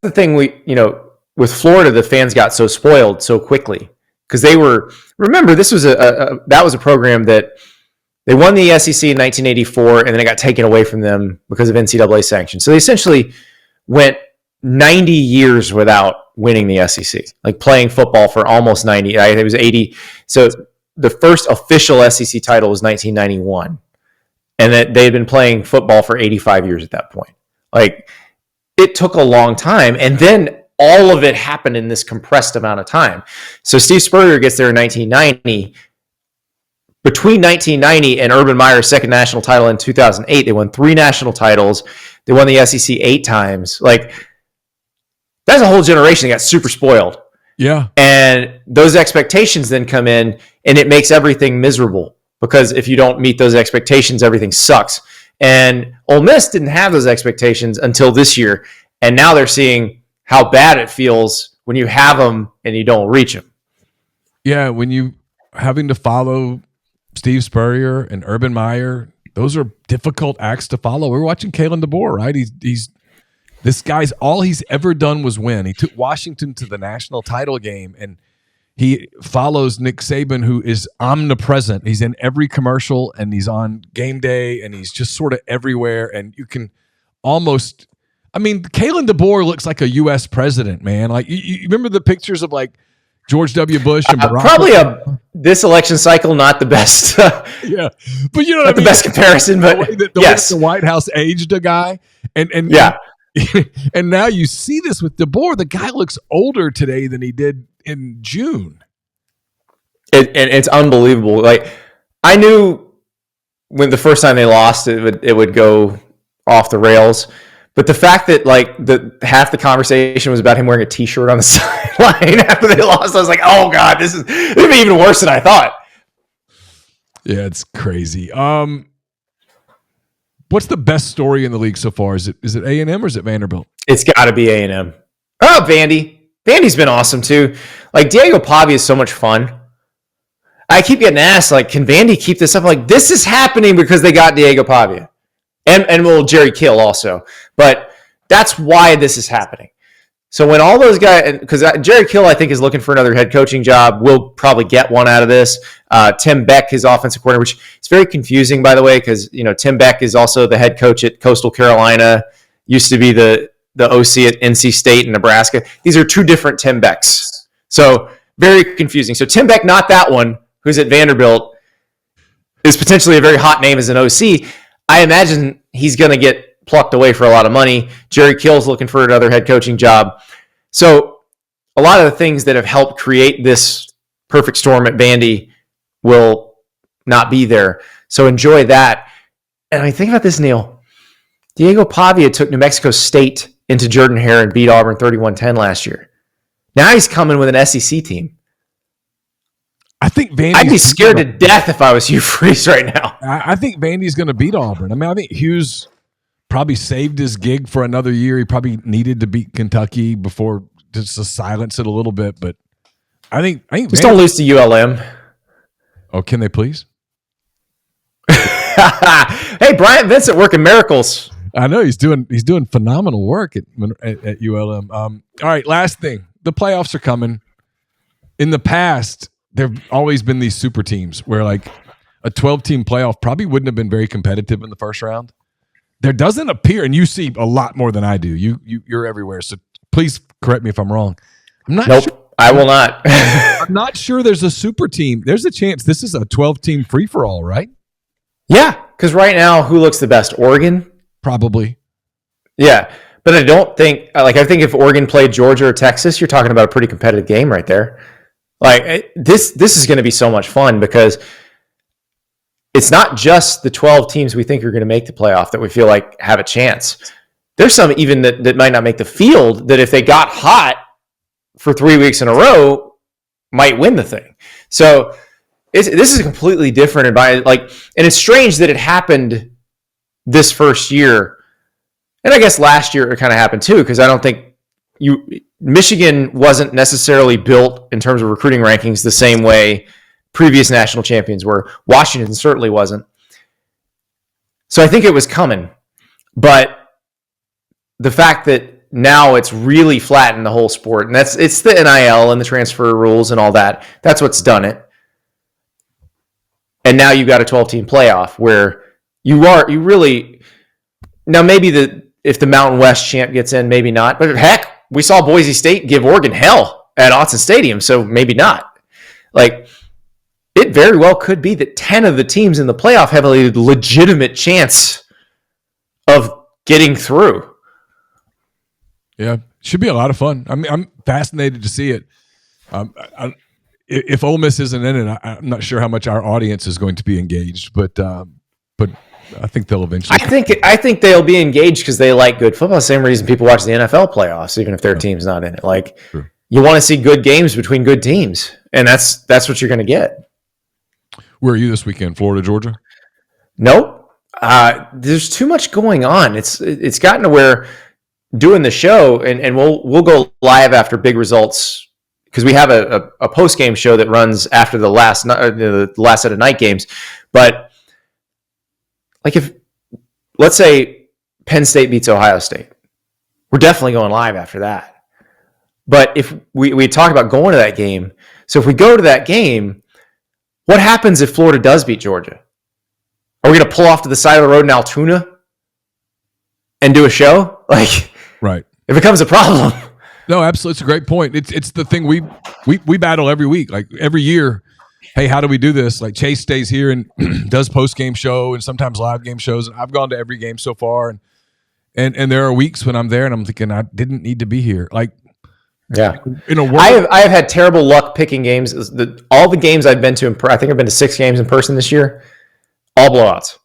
the thing with Florida, the fans got so spoiled so quickly because remember, this was that was a program that they won the SEC in 1984 and then it got taken away from them because of NCAA sanctions. So they essentially went 90 years without winning the SEC, like playing football for almost 90. I think it was 80. So the first official SEC title was 1991, and that they had been playing football for 85 years at that point. Like, it took a long time, and then all of it happened in this compressed amount of time. So Steve Spurrier gets there in 1990. Between 1990 and Urban Meyer's second national title in 2008, they won 3 national titles. They won the SEC 8 times. Like, that's a whole generation that got super spoiled. Yeah. And those expectations then come in, and it makes everything miserable because if you don't meet those expectations, everything sucks. And Ole Miss didn't have those expectations until this year. And now they're seeing how bad it feels when you have them and you don't reach them. Yeah. When you having to follow Steve Spurrier and Urban Meyer, those are difficult acts to follow. We're watching Kalen DeBoer, right? This guy's all he's ever done was win. He took Washington to the national title game, and he follows Nick Saban, who is omnipresent. He's in every commercial, and he's on game day, and he's just sort of everywhere. And you can almost, I mean, Kalen DeBoer looks like a U.S. president, man. Like you remember the pictures of like George W. Bush and Barack. Probably this election cycle, not the best. Yeah, but you know, not the best comparison. But the way yes, the White House aged a guy, and yeah, and now you see this with DeBoer. The guy looks older today than he did in June. And it's unbelievable. Like I knew when the first time they lost, it would go off the rails. But the fact that like half the conversation was about him wearing a T-shirt on the sideline after they lost, I was like, "Oh God, this is even worse than I thought." Yeah, it's crazy. What's the best story in the league so far? Is it A&M or is it Vanderbilt? It's got to be A&M. Oh, Vandy. Vandy's been awesome too. Like Diego Pavia is so much fun. I keep getting asked, like, can Vandy keep this up? Like, this is happening because they got Diego Pavia. And well, Jerry Kill also. But that's why this is happening. So when all those guys, because Jerry Kill, I think, is looking for another head coaching job. We'll probably get one out of this. Tim Beck, his offensive coordinator, which is very confusing, by the way, because Tim Beck is also the head coach at Coastal Carolina, used to be the OC at NC State and Nebraska. These are two different Tim Becks. So very confusing. So Tim Beck, not that one, who's at Vanderbilt, is potentially a very hot name as an OC. I imagine he's going to get plucked away for a lot of money. Jerry Kill's looking for another head coaching job. So a lot of the things that have helped create this perfect storm at Vandy will not be there. So enjoy that. And I think about this, Neal. Diego Pavia took New Mexico State into Jordan-Hare and beat Auburn 31-10 last year. Now he's coming with an SEC team. I think Vandy's I'd be scared to death if I was Hugh Freeze right now. I think Vandy's going to beat Auburn. I mean, I think Hughes probably saved his gig for another year. He probably needed to beat Kentucky before just to silence it a little bit. But I think just don't lose to ULM. Oh, can they please? Hey, Bryant Vincent working miracles. I know he's doing phenomenal work at ULM. All right, last thing. The playoffs are coming. In the past, there have always been these super teams where like a 12-team playoff probably wouldn't have been very competitive in the first round. There doesn't appear, and you see a lot more than I do. You're everywhere, so please correct me if I'm wrong. I'm not Nope, sure. I will not. I'm not sure there's a super team. There's a chance this is a 12-team free-for-all, right? Yeah, because right now, who looks the best? Oregon? Probably. Yeah, but I don't think, I think if Oregon played Georgia or Texas, you're talking about a pretty competitive game right there. Like this is going to be so much fun because it's not just the 12 teams we think are going to make the playoff that we feel like have a chance. There's some even that might not make the field that if they got hot for 3 weeks in a row might win the thing. So this is completely different. And it's strange that it happened this first year. And I guess last year it kind of happened too, because I don't think Michigan wasn't necessarily built in terms of recruiting rankings the same way previous national champions were. Washington certainly wasn't. So I think it was coming. But the fact that now it's really flattened the whole sport, and it's the NIL and the transfer rules and all that. That's what's done it. And now you've got a 12-team playoff where you really now maybe if the Mountain West champ gets in, maybe not. But heck, we saw Boise State give Oregon hell at Autzen Stadium, so maybe not. Like, it very well could be that 10 of the teams in the playoff have a legitimate chance of getting through. Yeah, should be a lot of fun. I mean, I'm fascinated to see it. If Ole Miss isn't in it, I'm not sure how much our audience is going to be engaged, but I think they'll eventually. I think they'll be engaged because they like good football. Same reason people watch the NFL playoffs, even if their team's not in it. Like, sure. You want to see good games between good teams, and that's what you're going to get. Where are you this weekend? Florida, Georgia? Nope. There's too much going on. It's gotten to where doing the show, and we'll go live after big results because we have a post game show that runs after the last set of night games. But like, if let's say Penn State beats Ohio State, we're definitely going live after that. But if we talk about going to that game, So if we go to that game, what happens if Florida does beat Georgia? Are we going to pull off to the side of the road in Altoona and do a show? Like, right. It becomes a problem. No, absolutely. It's a great point. It's the thing we battle every week. Like every year, hey, how do we do this? Like Chase stays here and does post-game show and sometimes live game shows. And I've gone to every game so far. And there are weeks when I'm there and I'm thinking I didn't need to be here. Like, yeah. In a world, I have had terrible luck picking games. All the games I've been to, I think I've been to 6 games in person this year, all blowouts.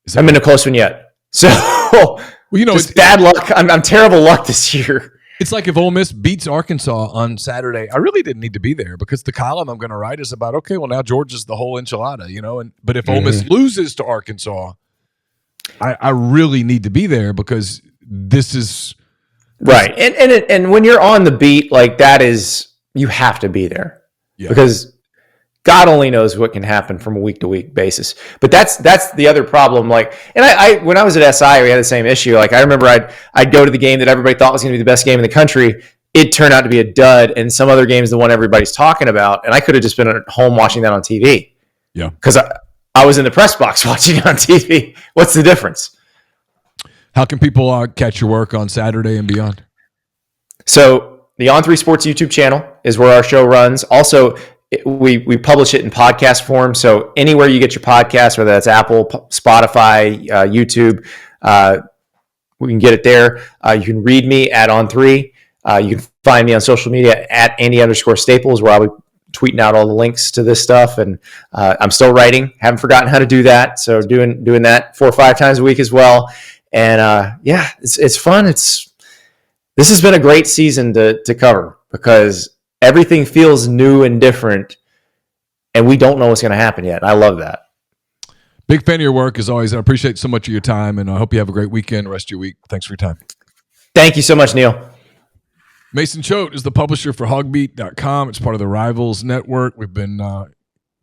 I haven't been to a close one yet. So, just bad luck. I'm terrible luck this year. It's like if Ole Miss beats Arkansas on Saturday, I really didn't need to be there because the column I'm going to write is about, okay, well, now Georgia's the whole enchilada, but if Ole Miss loses to Arkansas, I really need to be there because this is right. And when you're on the beat, like that is, you have to be there because God only knows what can happen from a week to week basis. But that's the other problem. Like, and I when I was at SI, we had the same issue. Like, I remember I'd go to the game that everybody thought was going to be the best game in the country. It turned out to be a dud, and some other game's the one everybody's talking about. And I could have just been at home watching that on TV. Yeah, because I was in the press box watching it on TV. What's the difference? How can people catch your work on Saturday and beyond? So the On3 Sports YouTube channel is where our show runs. Also, we publish it in podcast form. So anywhere you get your podcast, whether that's Apple, Spotify, YouTube, we can get it there. You can read me at On3. You can find me on social media at Andy_Staples, where I'll be tweeting out all the links to this stuff. And I'm still writing. Haven't forgotten how to do that. So doing that 4 or 5 times a week as well. And it's fun. This has been a great season to cover because everything feels new and different, and we don't know what's going to happen yet. I love that. Big fan of your work as always. I appreciate so much of your time, and I hope you have a great weekend, rest of your week. Thanks for your time. Thank you so much, Neal. Mason Choate is the publisher for hogbeat.com. It's part of the Rivals Network. We've been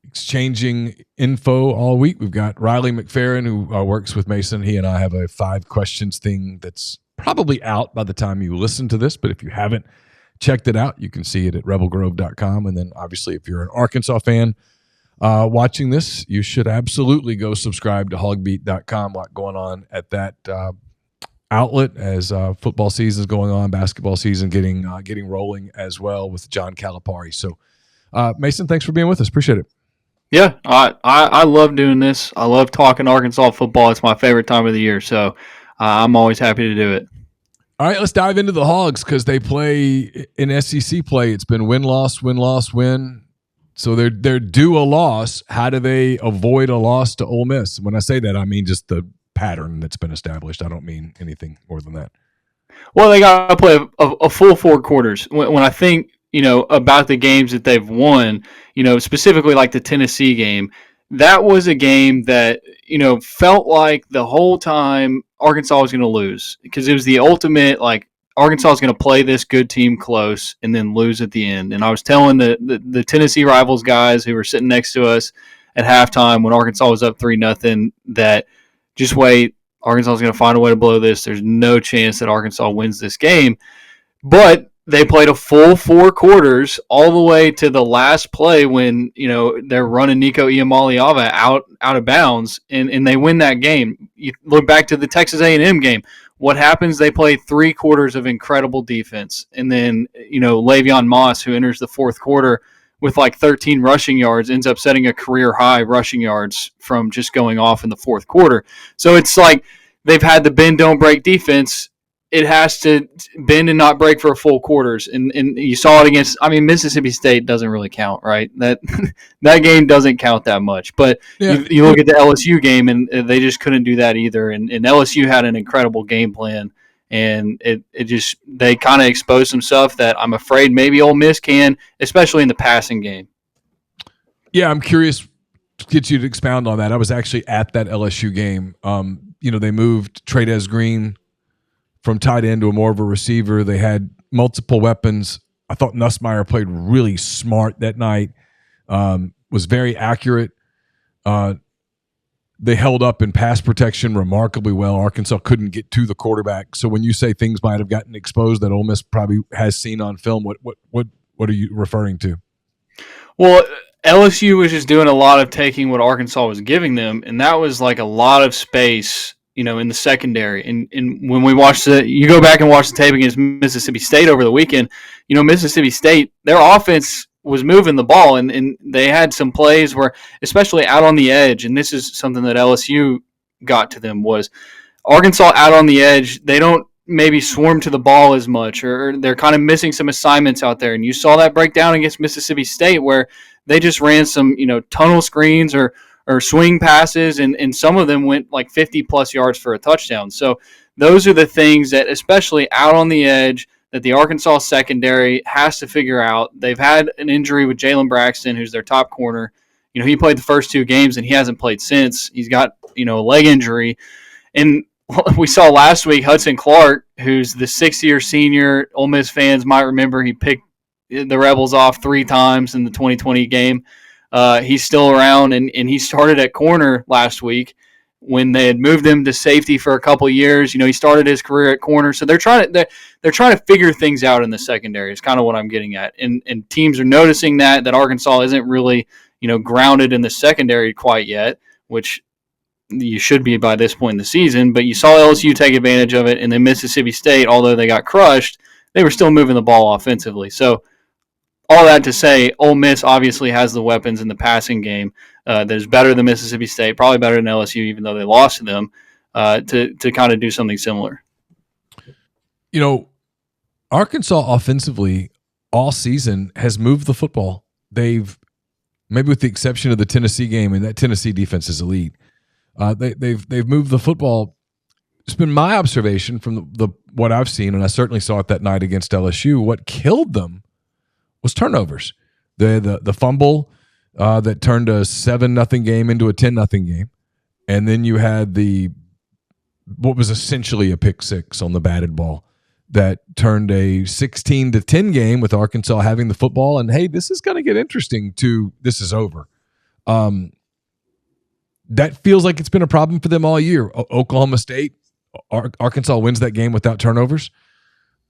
exchanging info all week. We've got Riley McFerrin, who works with Mason. He and I have a 5 questions thing that's probably out by the time you listen to this, but if you haven't checked it out, you can see it at rebelgrove.com. And then obviously if you're an Arkansas fan watching this, you should absolutely go subscribe to hogbeat.com. A lot going on at that outlet as football season is going on, basketball season getting rolling as well with John Calipari. So Mason, thanks for being with us. Appreciate it. Yeah, I love doing this. I love talking Arkansas football. It's my favorite time of the year. So I'm always happy to do it. All right, let's dive into the Hogs because they play in SEC play. It's been win-loss, win-loss, win. So they're due a loss. How do they avoid a loss to Ole Miss? When I say that, I mean just the pattern that's been established. I don't mean anything more than that. Well, they got to play a full 4 quarters. When I think, about the games that they've won, specifically like the Tennessee game, that was a game that, felt like the whole time Arkansas was going to lose because it was the ultimate, like, Arkansas is going to play this good team close and then lose at the end. And I was telling the Tennessee Rivals guys who were sitting next to us at halftime when Arkansas was up 3-0 that just wait, Arkansas is going to find a way to blow this. There's no chance that Arkansas wins this game. But they played a full 4 quarters all the way to the last play when, they're running Nico Iamaleava out of bounds and they win that game. You look back to the Texas A&M game. What happens? They play 3 quarters of incredible defense. And then, Le'Veon Moss, who enters the 4th quarter with like 13 rushing yards, ends up setting a career high rushing yards from just going off in the 4th quarter. So it's like they've had the bend, don't break defense. It has to bend and not break for full quarters. And you saw it against, Mississippi State doesn't really count, right? That game doesn't count that much. But you look at the LSU game, and they just couldn't do that either. And LSU had an incredible game plan. And they kind of exposed some stuff that I'm afraid maybe Ole Miss can, especially in the passing game. Yeah, I'm curious to get you to expound on that. I was actually at that LSU game. They moved Trey'Dez Green from tight end to more of a receiver. They had multiple weapons. I thought Nussmeier played really smart that night, was very accurate. They held up in pass protection remarkably well. Arkansas couldn't get to the quarterback. So when you say things might have gotten exposed that Ole Miss probably has seen on film, what are you referring to? Well, LSU was just doing a lot of taking what Arkansas was giving them, and that was like a lot of space, in the secondary. And when we watched you go back and watch the tape against Mississippi State over the weekend, Mississippi State, their offense was moving the ball, and they had some plays where, especially out on the edge, and this is something that LSU got to them, was Arkansas out on the edge. They don't maybe swarm to the ball as much, or they're kind of missing some assignments out there. And you saw that breakdown against Mississippi State where they just ran some, tunnel screens or swing passes, and some of them went like 50-plus yards for a touchdown. So those are the things that, especially out on the edge, that the Arkansas secondary has to figure out. They've had an injury with Jalen Braxton, who's their top corner. He played the first 2 games, and he hasn't played since. He's got, a leg injury. And we saw last week Hudson Clark, who's the 6-year senior. Ole Miss fans might remember he picked the Rebels off 3 times in the 2020 game. He's still around, and he started at corner last week when they had moved him to safety for a couple of years. He started his career at corner. So they're trying to figure things out in the secondary is kind of what I'm getting at. And teams are noticing that Arkansas isn't really, grounded in the secondary quite yet, which you should be by this point in the season, but you saw LSU take advantage of it, and then Mississippi State, although they got crushed, they were still moving the ball offensively. So all that to say, Ole Miss obviously has the weapons in the passing game that is better than Mississippi State, probably better than LSU, even though they lost to them, to kind of do something similar. Arkansas offensively all season has moved the football. They've, maybe with the exception of the Tennessee game, and that Tennessee defense is elite, they've moved the football. It's been my observation from the what I've seen, and I certainly saw it that night against LSU. What killed them was turnovers. The fumble that turned a 7-0 game into a 10-0 game, and then you had what was essentially a pick six on the batted ball that turned a 16-10 game with Arkansas having the football. And hey, this is going to get interesting. This is over. That feels like it's been a problem for them all year. Oklahoma State, Arkansas wins that game without turnovers.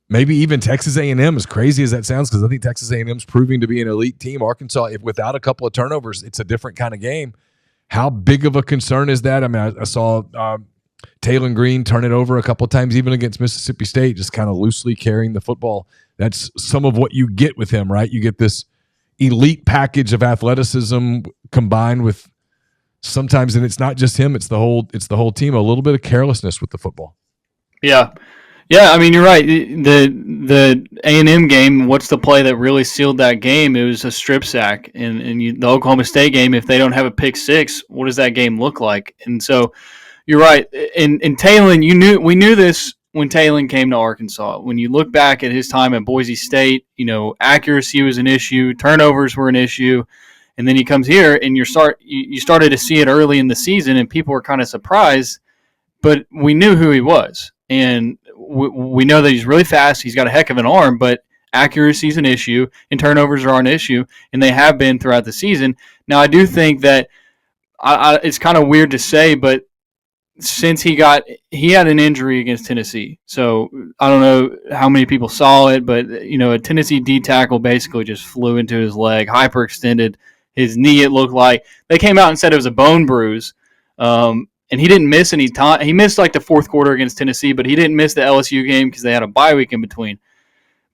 Maybe even Texas A&M, as crazy as that sounds, because I think Texas A&M is proving to be an elite team. Arkansas, if without a couple of turnovers, it's a different kind of game. How big of a concern is that? I mean, I saw Taylor Green turn it over a couple of times, even against Mississippi State, just kind of loosely carrying the football. That's some of what you get with him, right? You get this elite package of athleticism combined with sometimes, and it's not just him, it's the whole team, a little bit of carelessness with the football. Yeah. I mean, you're right. The A&M game, what's the play that really sealed that game? It was a strip sack. And the Oklahoma State game, if they don't have a pick six, what does that game look like? And so you're right. And Talon, we knew this when Talon came to Arkansas. When you look back at his time at Boise State, accuracy was an issue, turnovers were an issue. And then he comes here, and you started to see it early in the season, and people were kind of surprised. But we knew who he was, and we know that he's really fast. He's got a heck of an arm, but accuracy is an issue, and turnovers are an issue, and they have been throughout the season. Now, I do think that it's kind of weird to say, but since he had an injury against Tennessee, so I don't know how many people saw it, but a Tennessee D tackle basically just flew into his leg, hyperextended his knee. It looked like they came out and said it was a bone bruise. And he didn't miss any time. He missed like the fourth quarter against Tennessee, but he didn't miss the LSU game because they had a bye week in between.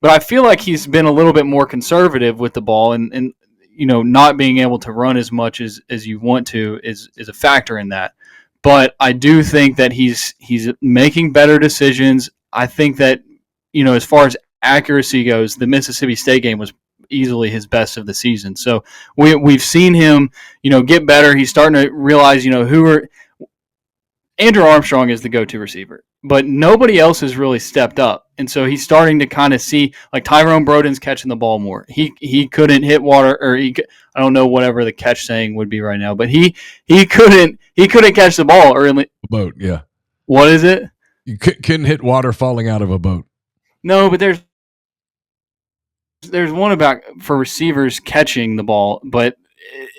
But I feel like he's been a little bit more conservative with the ball, and not being able to run as much as you want to is a factor in that. But I do think that he's making better decisions. I think that as far as accuracy goes, the Mississippi State game was easily his best of the season. So we've seen him get better. He's starting to realize Andrew Armstrong is the go-to receiver, but nobody else has really stepped up. And so he's starting to kind of see, like Tyrone Broden's catching the ball more. He couldn't hit water, or I don't know whatever the catch saying would be right now, but he couldn't catch the ball early. Boat, yeah. What is it? You couldn't hit water falling out of a boat. No, but there's one about for receivers catching the ball, but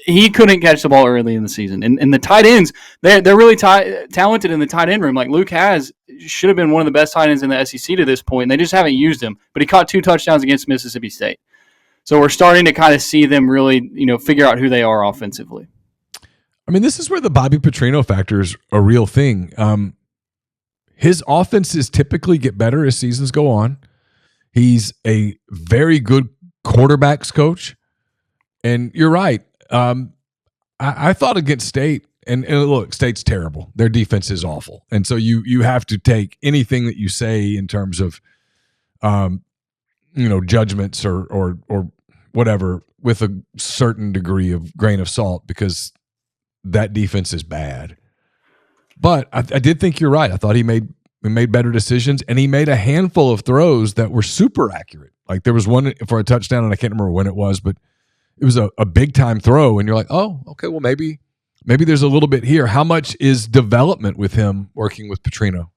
he couldn't catch the ball early in the season. And the tight ends, they're really talented in the tight end room. Like Luke should have been one of the best tight ends in the SEC to this point, and they just haven't used him. But he caught 2 touchdowns against Mississippi State. So we're starting to kind of see them really, figure out who they are offensively. I mean, this is where the Bobby Petrino factor is a real thing. His offenses typically get better as seasons go on. He's a very good quarterbacks coach. And you're right. I thought against State, and look, State's terrible. Their defense is awful. And so you have to take anything that you say in terms of judgments or whatever with a certain degree of grain of salt, because that defense is bad. But I did think you're right. I thought he made better decisions, and he made a handful of throws that were super accurate. Like there was one for a touchdown, and I can't remember when it was, but it was a big time throw, and you're like, oh, okay, well maybe there's a little bit here. How much is development with him working with Petrino?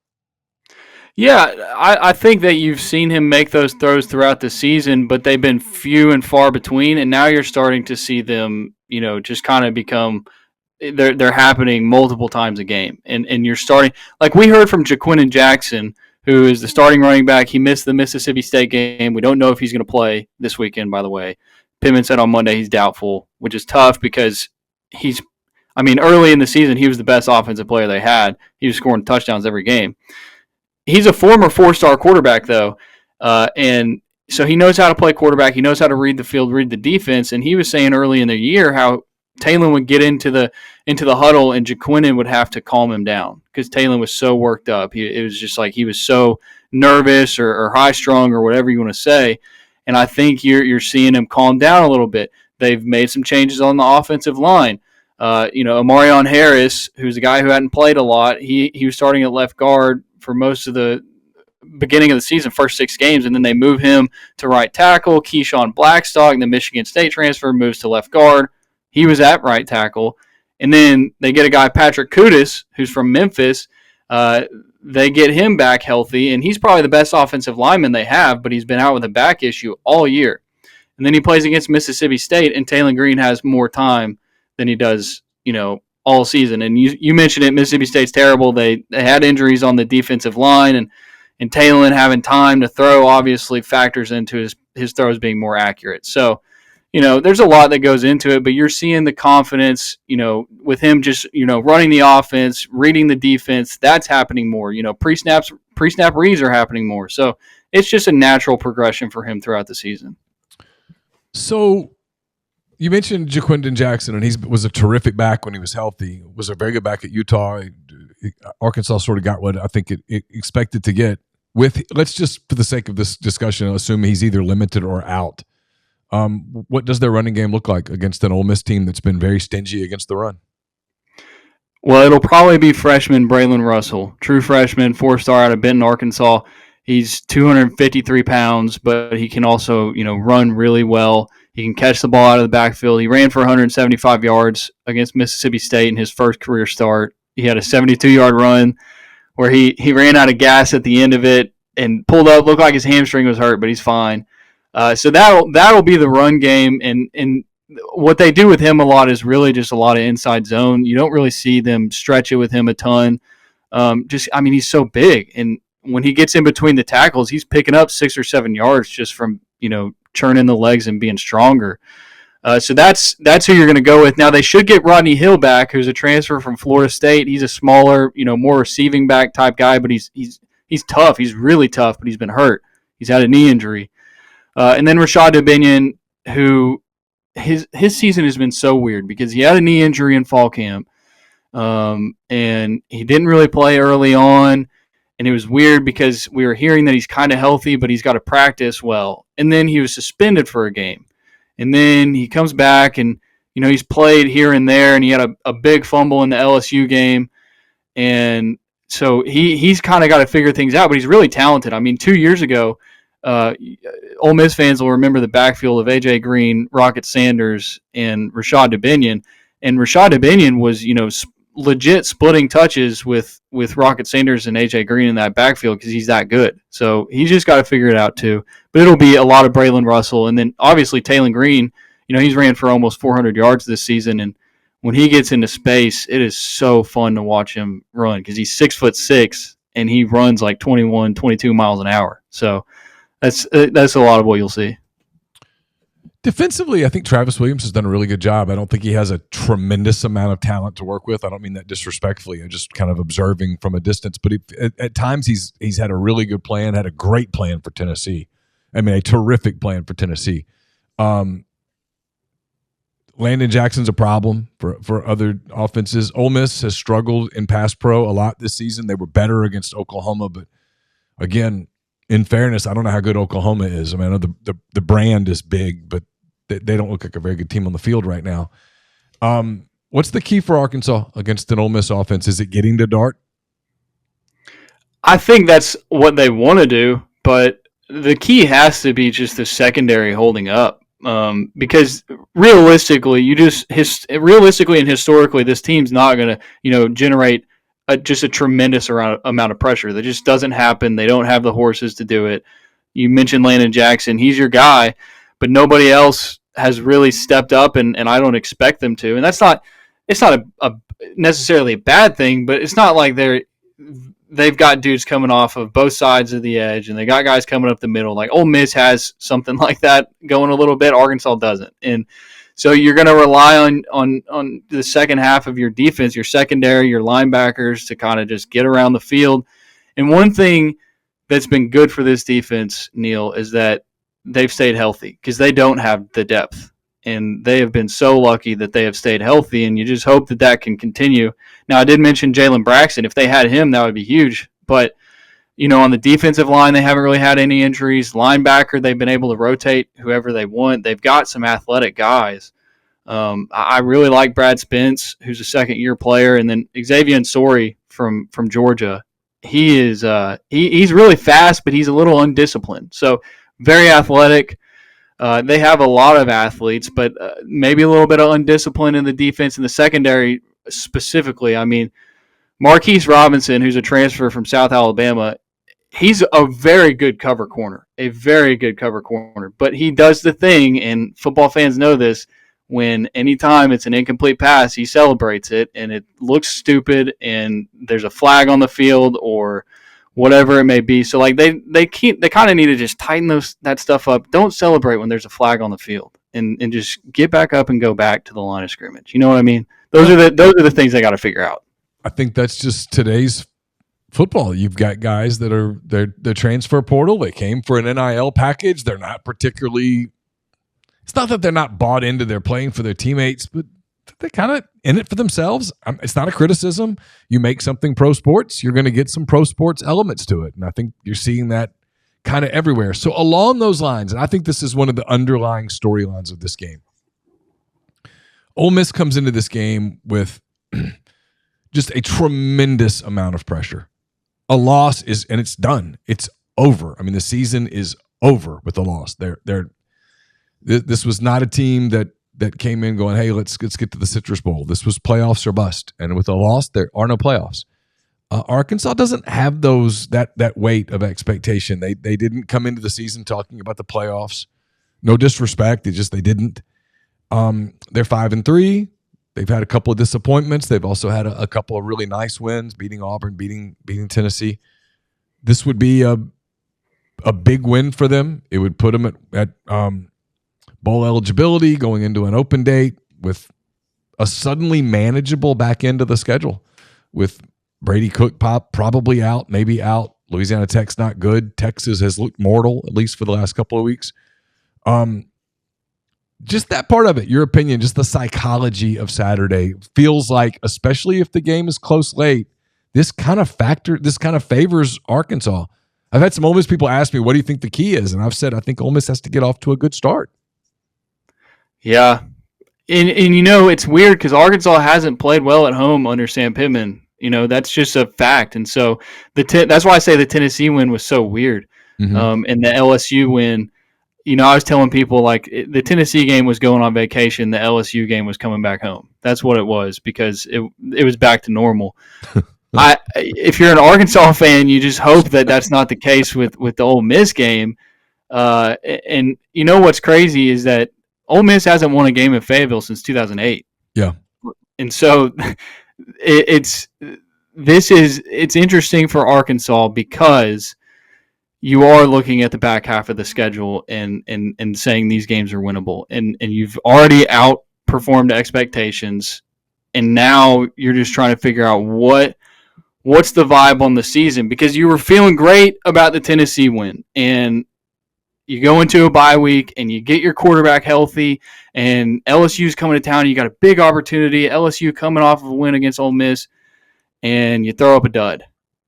Yeah, I think that you've seen him make those throws throughout the season, but they've been few and far between, and now you're starting to see them, just kind of become they're happening multiple times a game. And you're starting, like we heard from Jaquinton Jackson, who is the starting running back. He missed the Mississippi State game. We don't know if he's going to play this weekend, by the way. Pittman said on Monday he's doubtful, which is tough because early in the season, he was the best offensive player they had. He was scoring touchdowns every game. He's a former 4-star quarterback, though, and so he knows how to play quarterback. He knows how to read the field, read the defense, and he was saying early in the year how Taylor would get into the huddle and Jaquinton would have to calm him down because Taylor was so worked up. It was just like he was so nervous or high-strung or whatever you want to say, and I think you're seeing him calm down a little bit. They've made some changes on the offensive line. Amarion Harris, who's a guy who hadn't played a lot, he was starting at left guard for most of the beginning of the season, first 6 games, and then they move him to right tackle. Keyshawn Blackstock, the Michigan State transfer, moves to left guard. He was at right tackle. And then they get a guy, Patrick Kudus, who's from Memphis. They get him back healthy, and he's probably the best offensive lineman they have, but he's been out with a back issue all year. And then he plays against Mississippi State, and Taylor Green has more time than he does, all season. And you mentioned it, Mississippi State's terrible. They had injuries on the defensive line, and Taylor having time to throw obviously factors into his throws being more accurate. So, there's a lot that goes into it, but you're seeing the confidence, with him just, running the offense, reading the defense. That's happening more. Pre-snap reads are happening more. So it's just a natural progression for him throughout the season. So you mentioned Jaquinton Jackson, and he was a terrific back when he was healthy. Was a very good back at Utah. Arkansas sort of got what I think it expected to get. Let's just, for the sake of this discussion, assume he's either limited or out. What does their running game look like against an Ole Miss team that's been very stingy against the run? Well, it'll probably be freshman Braylon Russell, true freshman, 4-star out of Benton, Arkansas. He's 253 pounds, but he can also, run really well. He can catch the ball out of the backfield. He ran for 175 yards against Mississippi State in his first career start. He had a 72-yard run where he ran out of gas at the end of it and pulled up, looked like his hamstring was hurt, but he's fine. So that'll be the run game, and what they do with him a lot is really just a lot of inside zone. You don't really see them stretch it with him a ton. He's so big, and when he gets in between the tackles, he's picking up 6 or 7 yards just from churning the legs and being stronger. So that's who you're going to go with. Now they should get Rodney Hill back, who's a transfer from Florida State. He's a smaller, more receiving back type guy, but he's tough. He's really tough, but he's been hurt. He's had a knee injury. And then Rashad Dubinion, who his season has been so weird because he had a knee injury in fall camp, and he didn't really play early on, and it was weird because we were hearing that he's kind of healthy, but he's got to practice well. And then he was suspended for a game, and then he comes back, and he's played here and there, and he had a big fumble in the LSU game, and so he's kind of got to figure things out. But he's really talented. 2 years ago. Ole Miss fans will remember the backfield of A.J. Green, Rocket Sanders, and Rashad Dubinion. And Rashad Dubinion was, legit splitting touches with Rocket Sanders and A.J. Green in that backfield because he's that good. So he's just got to figure it out too. But it'll be a lot of Braylon Russell. And then obviously Taylor Green, he's ran for almost 400 yards this season. And when he gets into space, it is so fun to watch him run because he's 6'6" and he runs like 21, 22 miles an hour. So that's a lot of what you'll see. Defensively, I think Travis Williams has done a really good job. I don't think he has a tremendous amount of talent to work with. I don't mean that disrespectfully. I'm just kind of observing from a distance. But at times he's had a really good plan, had a great plan for Tennessee. I mean, a terrific plan for Tennessee. Landon Jackson's a problem for other offenses. Ole Miss has struggled in pass pro a lot this season. They were better against Oklahoma, but again, in fairness, I don't know how good Oklahoma is. I mean, I know the brand is big, but they don't look like a very good team on the field right now. What's the key for Arkansas against an Ole Miss offense? Is it getting to Dart? I think that's what they want to do, but the key has to be just the secondary holding up. Because realistically and historically, this team's not going to, generate just a tremendous amount of pressure. That just doesn't happen. They don't have the horses to do it. You mentioned Landon Jackson. He's your guy, but nobody else has really stepped up, and I don't expect them to. And it's not a necessarily a bad thing, but it's not like they've got dudes coming off of both sides of the edge, and they got guys coming up the middle. Like Ole Miss has something like that going a little bit. Arkansas doesn't. And so you're going to rely on the second half of your defense, your secondary, your linebackers to kind of just get around the field. And one thing that's been good for this defense, Neal, is that they've stayed healthy because they don't have the depth. And they have been so lucky that they have stayed healthy, and you just hope that can continue. Now, I did mention Jalen Braxton. If they had him, that would be huge. But, on the defensive line, they haven't really had any injuries. Linebacker, they've been able to rotate whoever they want. They've got some athletic guys. I really like Brad Spence, who's a second-year player, and then Xavier Nsori from Georgia. He is he's really fast, but he's a little undisciplined. So very athletic. They have a lot of athletes, but maybe a little bit of undiscipline in the defense and the secondary specifically. I mean, Marquise Robinson, who's a transfer from South Alabama, he's a very good cover corner, but he does the thing, and football fans know this, when anytime it's an incomplete pass, he celebrates it, and it looks stupid, and there's a flag on the field or whatever it may be. So like they kind of need to just tighten that stuff up. Don't celebrate when there's a flag on the field, and just get back up and go back to the line of scrimmage. You know what I mean? Those are the things they got to figure out. I think that's just today's football. You've got guys that are they're transfer portal. They came for an NIL package. They're not particularly. It's not that they're not bought into. They're playing for their teammates, but they're kind of in it for themselves. It's not a criticism. You make something pro sports, you're going to get some pro sports elements to it. And I think you're seeing that kind of everywhere. So along those lines, and I think this is one of the underlying storylines of this game, Ole Miss comes into this game with just a tremendous amount of pressure. A loss and it's done. It's over. I mean, the season is over with a loss. This was not a team that came in going, hey, let's get to the Citrus Bowl. This was playoffs or bust. And with a loss, there are no playoffs. Arkansas doesn't have that weight of expectation. They didn't come into the season talking about the playoffs. No disrespect. They didn't. They're 5-3. They've had a couple of disappointments. They've also had a couple of really nice wins, beating Auburn, beating Tennessee. This would be a big win for them. It would put them at bowl eligibility, going into an open date with a suddenly manageable back end of the schedule, with Brady Cook probably out, maybe out. Louisiana Tech's not good. Texas has looked mortal, at least for the last couple of weeks. Just that part of it, your opinion, just the psychology of Saturday feels like, especially if the game is close late, this kind of favors Arkansas. I've had some Ole Miss people ask me, what do you think the key is? And I've said, I think Ole Miss has to get off to a good start. Yeah. And it's weird because Arkansas hasn't played well at home under Sam Pittman. That's just a fact. And so that's why I say the Tennessee win was so weird. Mm-hmm. And the LSU win, I was telling people like the Tennessee game was going on vacation. The LSU game was coming back home. That's what it was, because it was back to normal. If you're an Arkansas fan, you just hope that that's not the case with the Ole Miss game. And what's crazy is that Ole Miss hasn't won a game in Fayetteville since 2008. Yeah. And so it's interesting for Arkansas because you are looking at the back half of the schedule and saying these games are winnable. And you've already outperformed expectations, and now you're just trying to figure out what's the vibe on the season, because you were feeling great about the Tennessee win, and you go into a bye week and you get your quarterback healthy, and LSU's coming to town, and you got a big opportunity. LSU coming off of a win against Ole Miss, and you throw up a dud.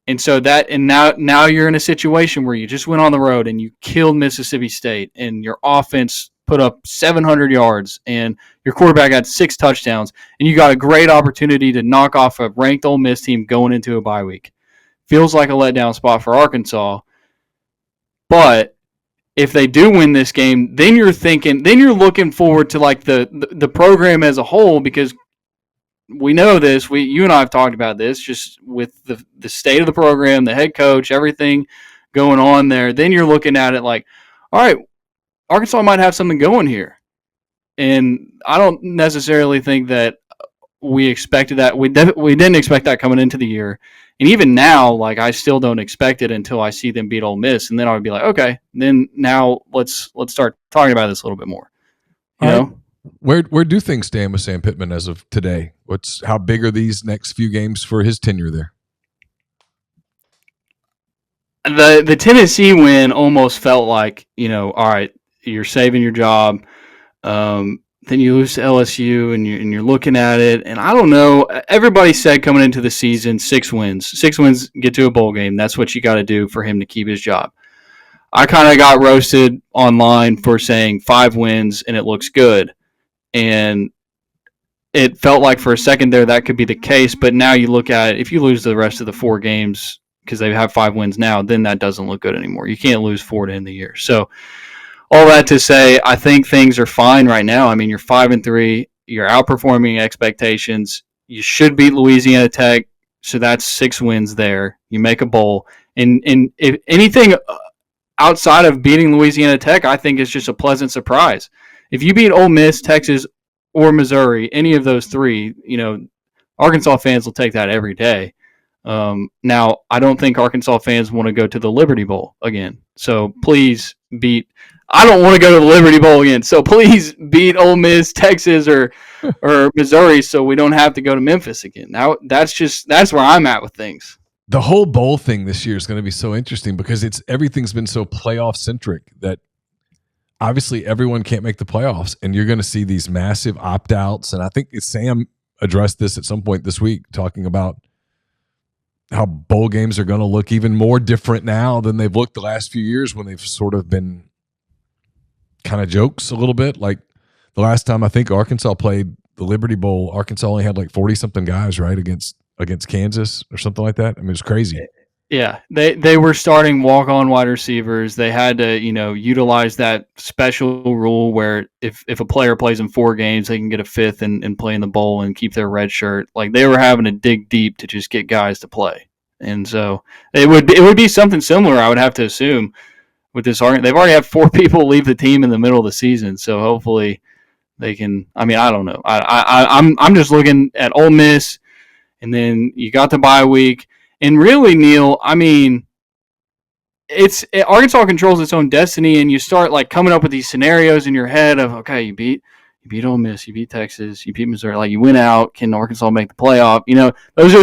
And so now you're in a situation where you just went on the road and you killed Mississippi State, and your offense put up 700 yards and your quarterback had 6 touchdowns, and you got a great opportunity to knock off a ranked Ole Miss team going into a bye week. Feels like a letdown spot for Arkansas. But if they do win this game, then you're looking forward to like the program as a whole, because we know this. You and I have talked about this, just with the state of the program, the head coach, everything going on there. Then you're looking at it like, all right, Arkansas might have something going here. And I don't necessarily think that we expected that. We didn't expect that coming into the year. And even now, like, I still don't expect it until I see them beat Ole Miss. And then I would be like, okay, then now let's start talking about this a little bit more. You know? Where do things stand with Sam Pittman as of today? How big are these next few games for his tenure there? The Tennessee win almost felt like, all right, you're saving your job. Then you lose to LSU, and you're looking at it, and I don't know. Everybody said coming into the season, 6 wins. 6 wins get to a bowl game. That's what you got to do for him to keep his job. I kind of got roasted online for saying 5 wins and it looks good. And it felt like for a second there that could be the case, but now you look at it, if you lose the rest of the 4 games because they have 5 wins now, then that doesn't look good anymore. You can't lose 4 to end the year. So all that to say, I think things are fine right now. I mean, you're 5-3, you're outperforming expectations. You should beat Louisiana Tech, so that's 6 wins there. You make a bowl, and if anything outside of beating Louisiana Tech, I think it's just a pleasant surprise. If you beat Ole Miss, Texas, or Missouri, any of those 3, Arkansas fans will take that every day. Now, I don't think Arkansas fans want to go to the Liberty Bowl again. So please beat. I don't want to go to the Liberty Bowl again. So please beat Ole Miss, Texas, or Missouri, so we don't have to go to Memphis again. Now that's where I'm at with things. The whole bowl thing this year is going to be so interesting because everything's been so playoff centric that obviously everyone can't make the playoffs, and you're going to see these massive opt-outs. And I think Sam addressed this at some point this week, talking about how bowl games are going to look even more different now than they've looked the last few years, when they've sort of been kind of jokes a little bit. Like the last time I think Arkansas played the Liberty Bowl, Arkansas only had like 40-something guys, right, against Kansas or something like that. I mean, it was crazy. Yeah, they were starting walk-on wide receivers. They had to, utilize that special rule where if a player plays in 4 games, they can get a 5th and play in the bowl and keep their red shirt. Like, they were having to dig deep to just get guys to play. And so it would be something similar, I would have to assume, with this argument. They've already had 4 people leave the team in the middle of the season, so hopefully they can. I mean, I don't know. I'm just looking at Ole Miss, and then you got the bye week. And really, Neal, I mean, Arkansas controls its own destiny, and you start like coming up with these scenarios in your head of, okay, you beat Ole Miss, you beat Texas, you beat Missouri, like you win out. Can Arkansas make the playoff? Those are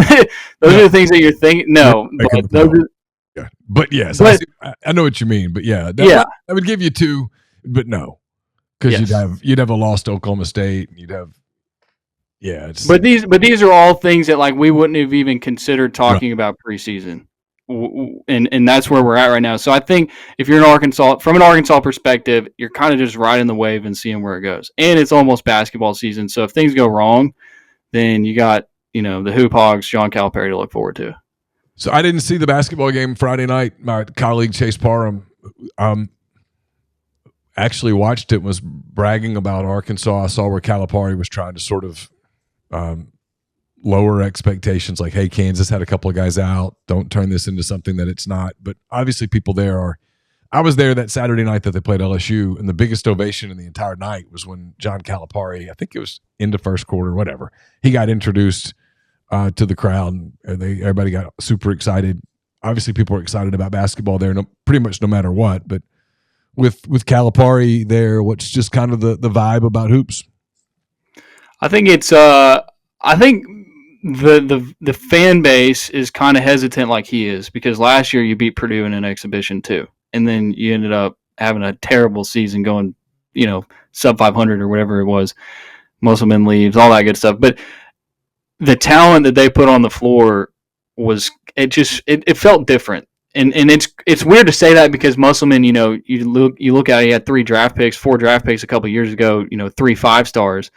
the things that you're thinking. No, but those are, yeah, but yes, I know what you mean. But yeah, that would give you 2, but no, because you'd have a lost Oklahoma State, and you'd have. Yeah, but these are all things that like we wouldn't have even considered talking about preseason, and that's where we're at right now. So I think if you're from an Arkansas perspective, you're kind of just riding the wave and seeing where it goes. And it's almost basketball season, so if things go wrong, then you got the Hoop Hogs, John Calipari to look forward to. So I didn't see the basketball game Friday night. My colleague Chase Parham actually watched it, was bragging about Arkansas. I saw where Calipari was trying to sort of lower expectations, like, hey, Kansas had a couple of guys out. Don't turn this into something that it's not. But obviously people there are – I was there that Saturday night that they played LSU, and the biggest ovation in the entire night was when John Calipari, I think it was into first quarter, whatever, he got introduced to the crowd. And everybody got super excited. obviously people are excited about basketball there, pretty much no matter what. But with Calipari there, what's just kind of the vibe about hoops? I think it's I think the fan base is kind of hesitant like he is, because last year you beat Purdue in an exhibition too, and then you ended up having a terrible season, going sub 500 or whatever it was. Musselman leaves, all that good stuff. But the talent that they put on the floor it felt different. And it's weird to say that, because Musselman, you look at it, he had 4 draft picks a couple of years ago, 3 5-stars,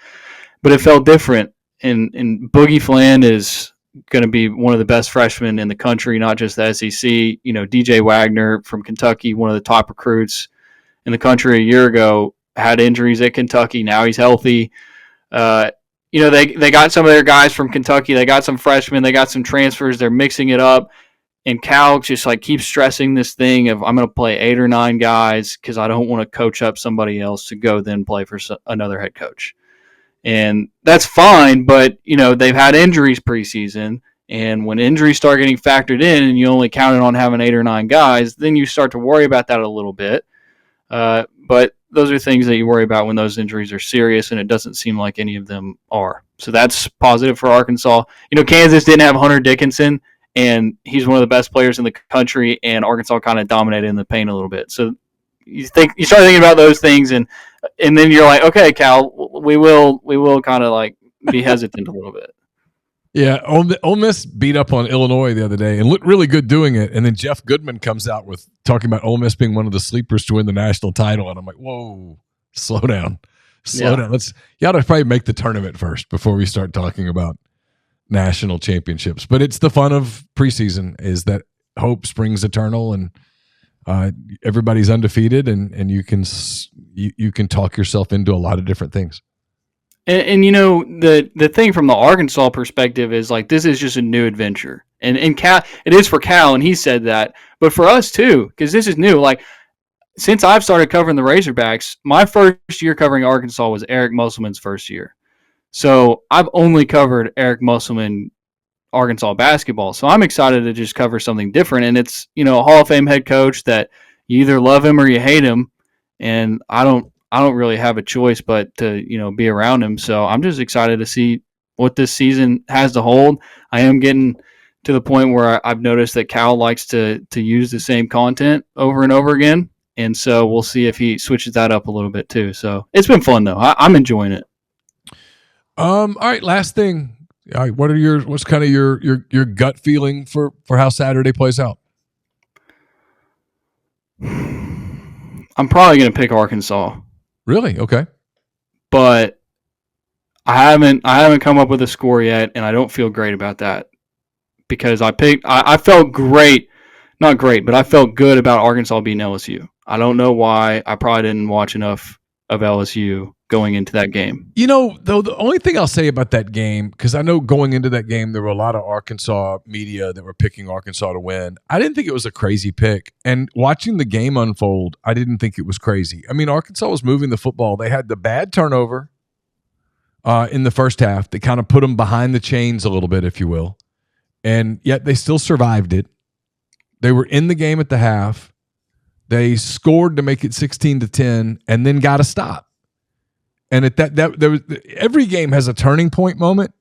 but it felt different. And Boogie Fland is going to be one of the best freshmen in the country, not just the SEC. DJ Wagner from Kentucky, one of the top recruits in the country a year ago, had injuries at Kentucky. Now he's healthy. They got some of their guys from Kentucky. They got some freshmen. They got some transfers. They're mixing it up. And Cal just keeps stressing this thing of, I'm going to play 8 or 9 guys because I don't want to coach up somebody else to go then play for another head coach. And that's fine, but, they've had injuries preseason. And when injuries start getting factored in and you only counted on having 8 or 9 guys, then you start to worry about that a little bit. But those are things that you worry about when those injuries are serious, and it doesn't seem like any of them are. So that's positive for Arkansas. Kansas didn't have Hunter Dickinson, and he's one of the best players in the country, and Arkansas kind of dominated in the paint a little bit. So you start thinking about those things, and then you're like, okay, Cal, we will kind of be hesitant a little bit. Yeah, Ole Miss beat up on Illinois the other day and looked really good doing it. And then Jeff Goodman comes out with talking about Ole Miss being one of the sleepers to win the national title. And I'm like, whoa, slow down. Slow down. You ought to probably make the tournament first before we start talking about national championships. But it's the fun of preseason, is that hope springs eternal, and everybody's undefeated, and you can talk yourself into a lot of different things. And the thing from the Arkansas perspective is this is just a new adventure, and Cal, it is for Cal, and he said that, but for us too, because this is new. Since I've started covering the Razorbacks, my first year covering Arkansas was Eric Musselman's first year, so I've only covered Eric Musselman Arkansas basketball. So I'm excited to just cover something different, and it's a Hall of Fame head coach that you either love him or you hate him, and I don't really have a choice but to, be around him. So I'm just excited to see what this season has to hold. I am getting to the point where I've noticed that Cal likes to use the same content over and over again. And so we'll see if he switches that up a little bit too. So it's been fun though. I'm enjoying it. All right. Last thing. All right. What's kind of your gut feeling for how Saturday plays out? I'm probably going to pick Arkansas. Really? Okay. But I haven't come up with a score yet, and I don't feel great about that, because I felt great, not great, but I felt good about Arkansas beating LSU. I don't know why. I probably didn't watch enough of LSU going into that game. Though, the only thing I'll say about that game, because I know going into that game there were a lot of Arkansas media that were picking Arkansas to win. I didn't think it was a crazy pick. And watching the game unfold, I didn't think it was crazy. I mean, Arkansas was moving the football. They had the bad turnover in the first half that kind of put them behind the chains a little bit, if you will. And yet they still survived it. They were in the game at the half. They scored to make it 16-10 and then got a stop. And at that there was, every game has a turning point moment.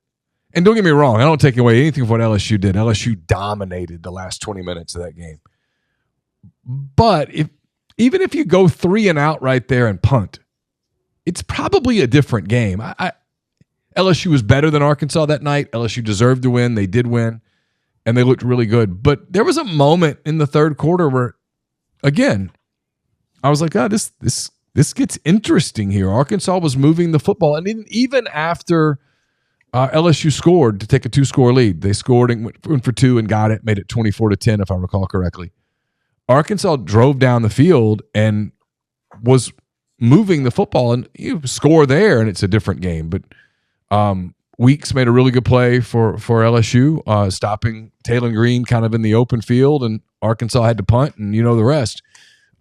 And don't get me wrong, I don't take away anything from what LSU did. LSU dominated the last 20 minutes of that game. But even if you go 3 and out right there and punt, it's probably a different game. LSU was better than Arkansas that night. LSU deserved to win. They did win, and they looked really good. But there was a moment in the third quarter where, again, I was like, this gets interesting here. Arkansas was moving the football, and even after LSU scored to take a 2-score lead, they scored and went for 2 and got it, made it 24-10, if I recall correctly. Arkansas drove down the field and was moving the football, and you score there, and it's a different game. But Weeks made a really good play for LSU, stopping Taylor Green kind of in the open field, and Arkansas had to punt, and you know the rest.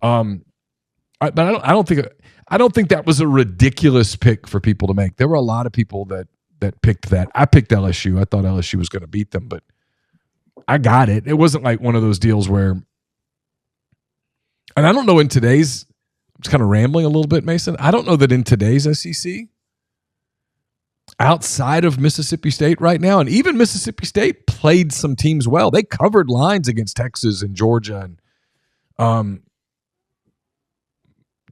But I don't think that was a ridiculous pick for people to make. There were a lot of people that picked that. I picked LSU. I thought LSU was going to beat them, but I got it. It wasn't like one of those deals where, and I don't know in today's, I'm just kind of rambling a little bit, Mason. I don't know that in today's SEC, outside of Mississippi State right now, and even Mississippi State played some teams well. They covered lines against Texas and Georgia and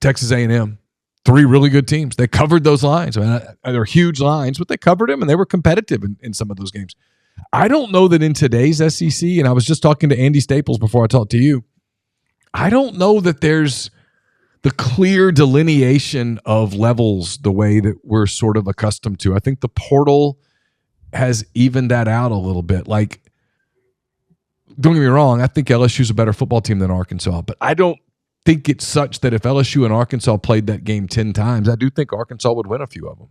Texas A&M. 3 really good teams. They covered those lines. I mean, they're huge lines, but they covered them, and they were competitive in some of those games. I don't know that in today's SEC, and I was just talking to Andy Staples before I talked to you, I don't know that there's the clear delineation of levels the way that we're sort of accustomed to. I think the portal has evened that out a little bit. Like, don't get me wrong, I think LSU's a better football team than Arkansas, but I don't think it's such that if LSU and Arkansas played that game 10 times, I do think Arkansas would win a few of them.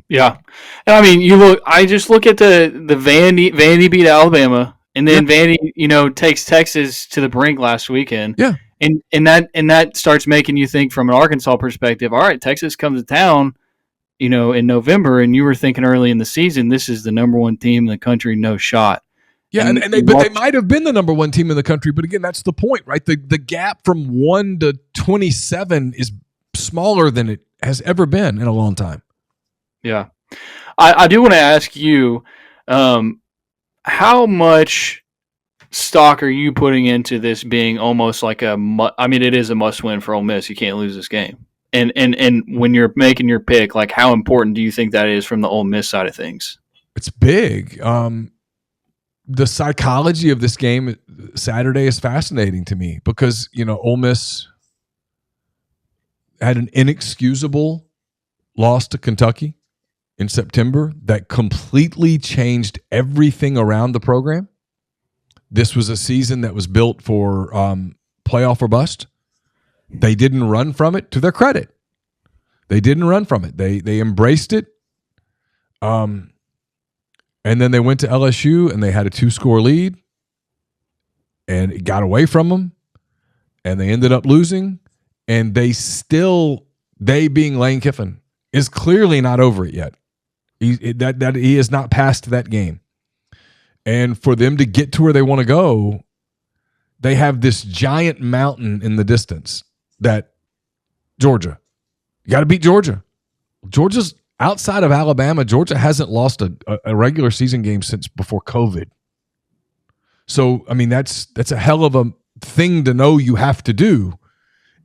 Yeah. And I mean, I just look at the Vandy beat Alabama, and then Vandy, takes Texas to the brink last weekend. Yeah. And that starts making you think from an Arkansas perspective, all right, Texas comes to town, in November, and you were thinking early in the season, this is the number 1 team in the country, no shot. Yeah, and they might have been the number 1 team in the country, but again, that's the point, right? The gap from 1 to 27 is smaller than it has ever been in a long time. Yeah. I do want to ask you, how much stock are you putting into this being almost like it is a must-win for Ole Miss. You can't lose this game. And when you're making your pick, like, how important do you think that is from the Ole Miss side of things? It's big. The psychology of this game Saturday is fascinating to me because, Ole Miss had an inexcusable loss to Kentucky in September that completely changed everything around the program. This was a season that was built for playoff or bust. They didn't run from it, to their credit. They didn't run from it. They embraced it. And then they went to LSU and they had a 2-score lead, and it got away from them, and they ended up losing. And they being Lane Kiffin, is clearly not over it yet. He has not passed that game. And for them to get to where they want to go, they have this giant mountain in the distance that Georgia. You got to beat Georgia. Georgia's outside of Alabama. Georgia hasn't lost a regular season game since before COVID. So, I mean, that's a hell of a thing to know you have to do.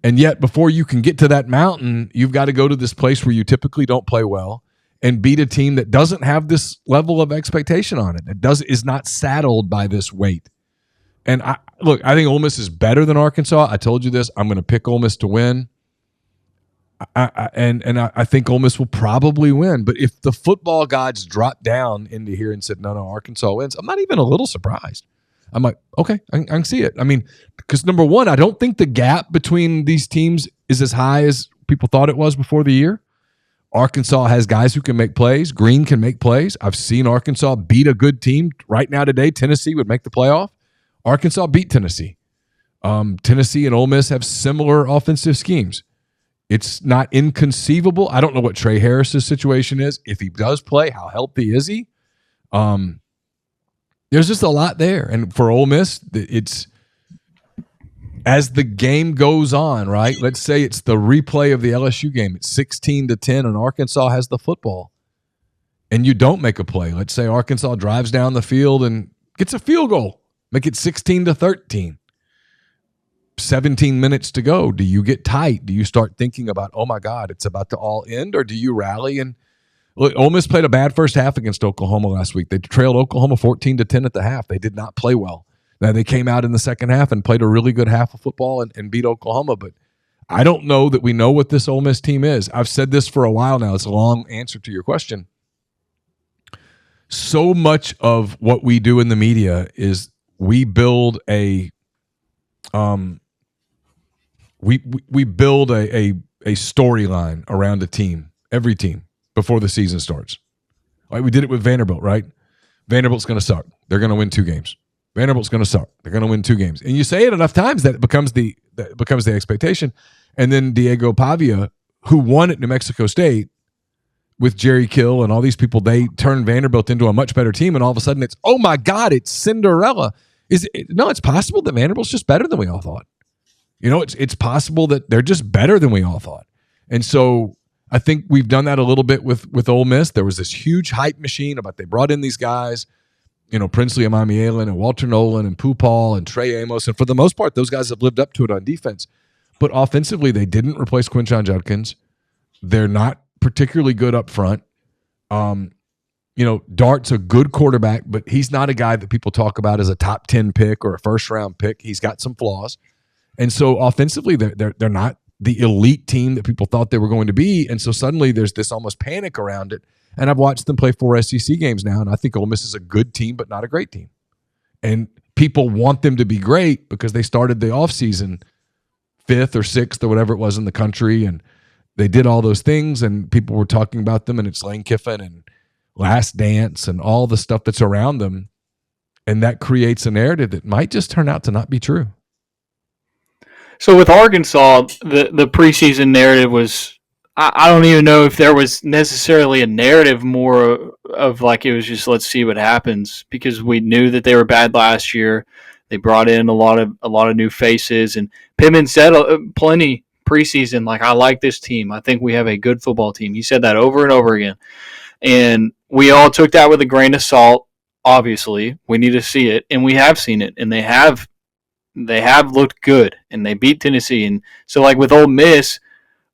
And yet, before you can get to that mountain, you've got to go to this place where you typically don't play well and beat a team that doesn't have this level of expectation on it. That is not saddled by this weight. And I think Ole Miss is better than Arkansas. I told you this. I'm going to pick Ole Miss to win. I think Ole Miss will probably win. But if the football gods dropped down into here and said, no, Arkansas wins, I'm not even a little surprised. I'm like, okay, I can see it. I mean, because number one, I don't think the gap between these teams is as high as people thought it was before the year. Arkansas has guys who can make plays. Green can make plays. I've seen Arkansas beat a good team. Right now today, Tennessee would make the playoff. Arkansas beat Tennessee. Tennessee and Ole Miss have similar offensive schemes. It's not inconceivable. I don't know what Trey Harris's situation is. If he does play, how healthy is he? There's just a lot there. And for Ole Miss, it's as the game goes on, right? Let's say it's the replay of the LSU game. It's 16-10 and Arkansas has the football. And you don't make a play. Let's say Arkansas drives down the field and gets a field goal. Make it 16-13. 17 minutes to go. Do you get tight? Do you start thinking about, oh my God, it's about to all end? Or do you rally? And look, Ole Miss played a bad first half against Oklahoma last week. They trailed Oklahoma 14-10 at the half. They did not play well. Now they came out in the second half and played a really good half of football and beat Oklahoma. But I don't know that we know what this Ole Miss team is. I've said this for a while now. It's a long answer to your question. So much of what we do in the media is we build a we build a storyline around a team, every team, before the season starts. Like we did it with Vanderbilt, right? Vanderbilt's going to suck. They're going to win 2 games. Vanderbilt's going to suck. They're going to win 2 games. And you say it enough times that it becomes the expectation. And then Diego Pavia, who won at New Mexico State, with Jerry Kill and all these people, they turned Vanderbilt into a much better team, and all of a sudden it's, oh my God, it's Cinderella. No, it's possible that Vanderbilt's just better than we all thought. It's possible that they're just better than we all thought. And so I think we've done that a little bit with Ole Miss. There was this huge hype machine about they brought in these guys, Princely Amamielen and Walter Nolan and Pooh Paul and Trey Amos. And for the most part, those guys have lived up to it on defense. But offensively, they didn't replace Quinshon Judkins. They're not particularly good up front. Dart's a good quarterback, but he's not a guy that people talk about as a top 10 pick or a first-round pick. He's got some flaws. And so offensively, they're not the elite team that people thought they were going to be. And so suddenly there's this almost panic around it. And I've watched them play 4 SEC games now, and I think Ole Miss is a good team, but not a great team. And people want them to be great because they started the offseason 5th or 6th or whatever it was in the country, and they did all those things, and people were talking about them, and it's Lane Kiffin and Last Dance and all the stuff that's around them. And that creates a narrative that might just turn out to not be true. So with Arkansas, the preseason narrative was, I don't even know if there was necessarily a narrative, more of like it was just let's see what happens, because we knew that they were bad last year. They brought in a lot of new faces, and Pittman said plenty preseason, like, I like this team. I think we have a good football team. He said that over and over again. And we all took that with a grain of salt. Obviously, we need to see it, and we have seen it, and they have looked good, and they beat Tennessee. And so, like with Ole Miss,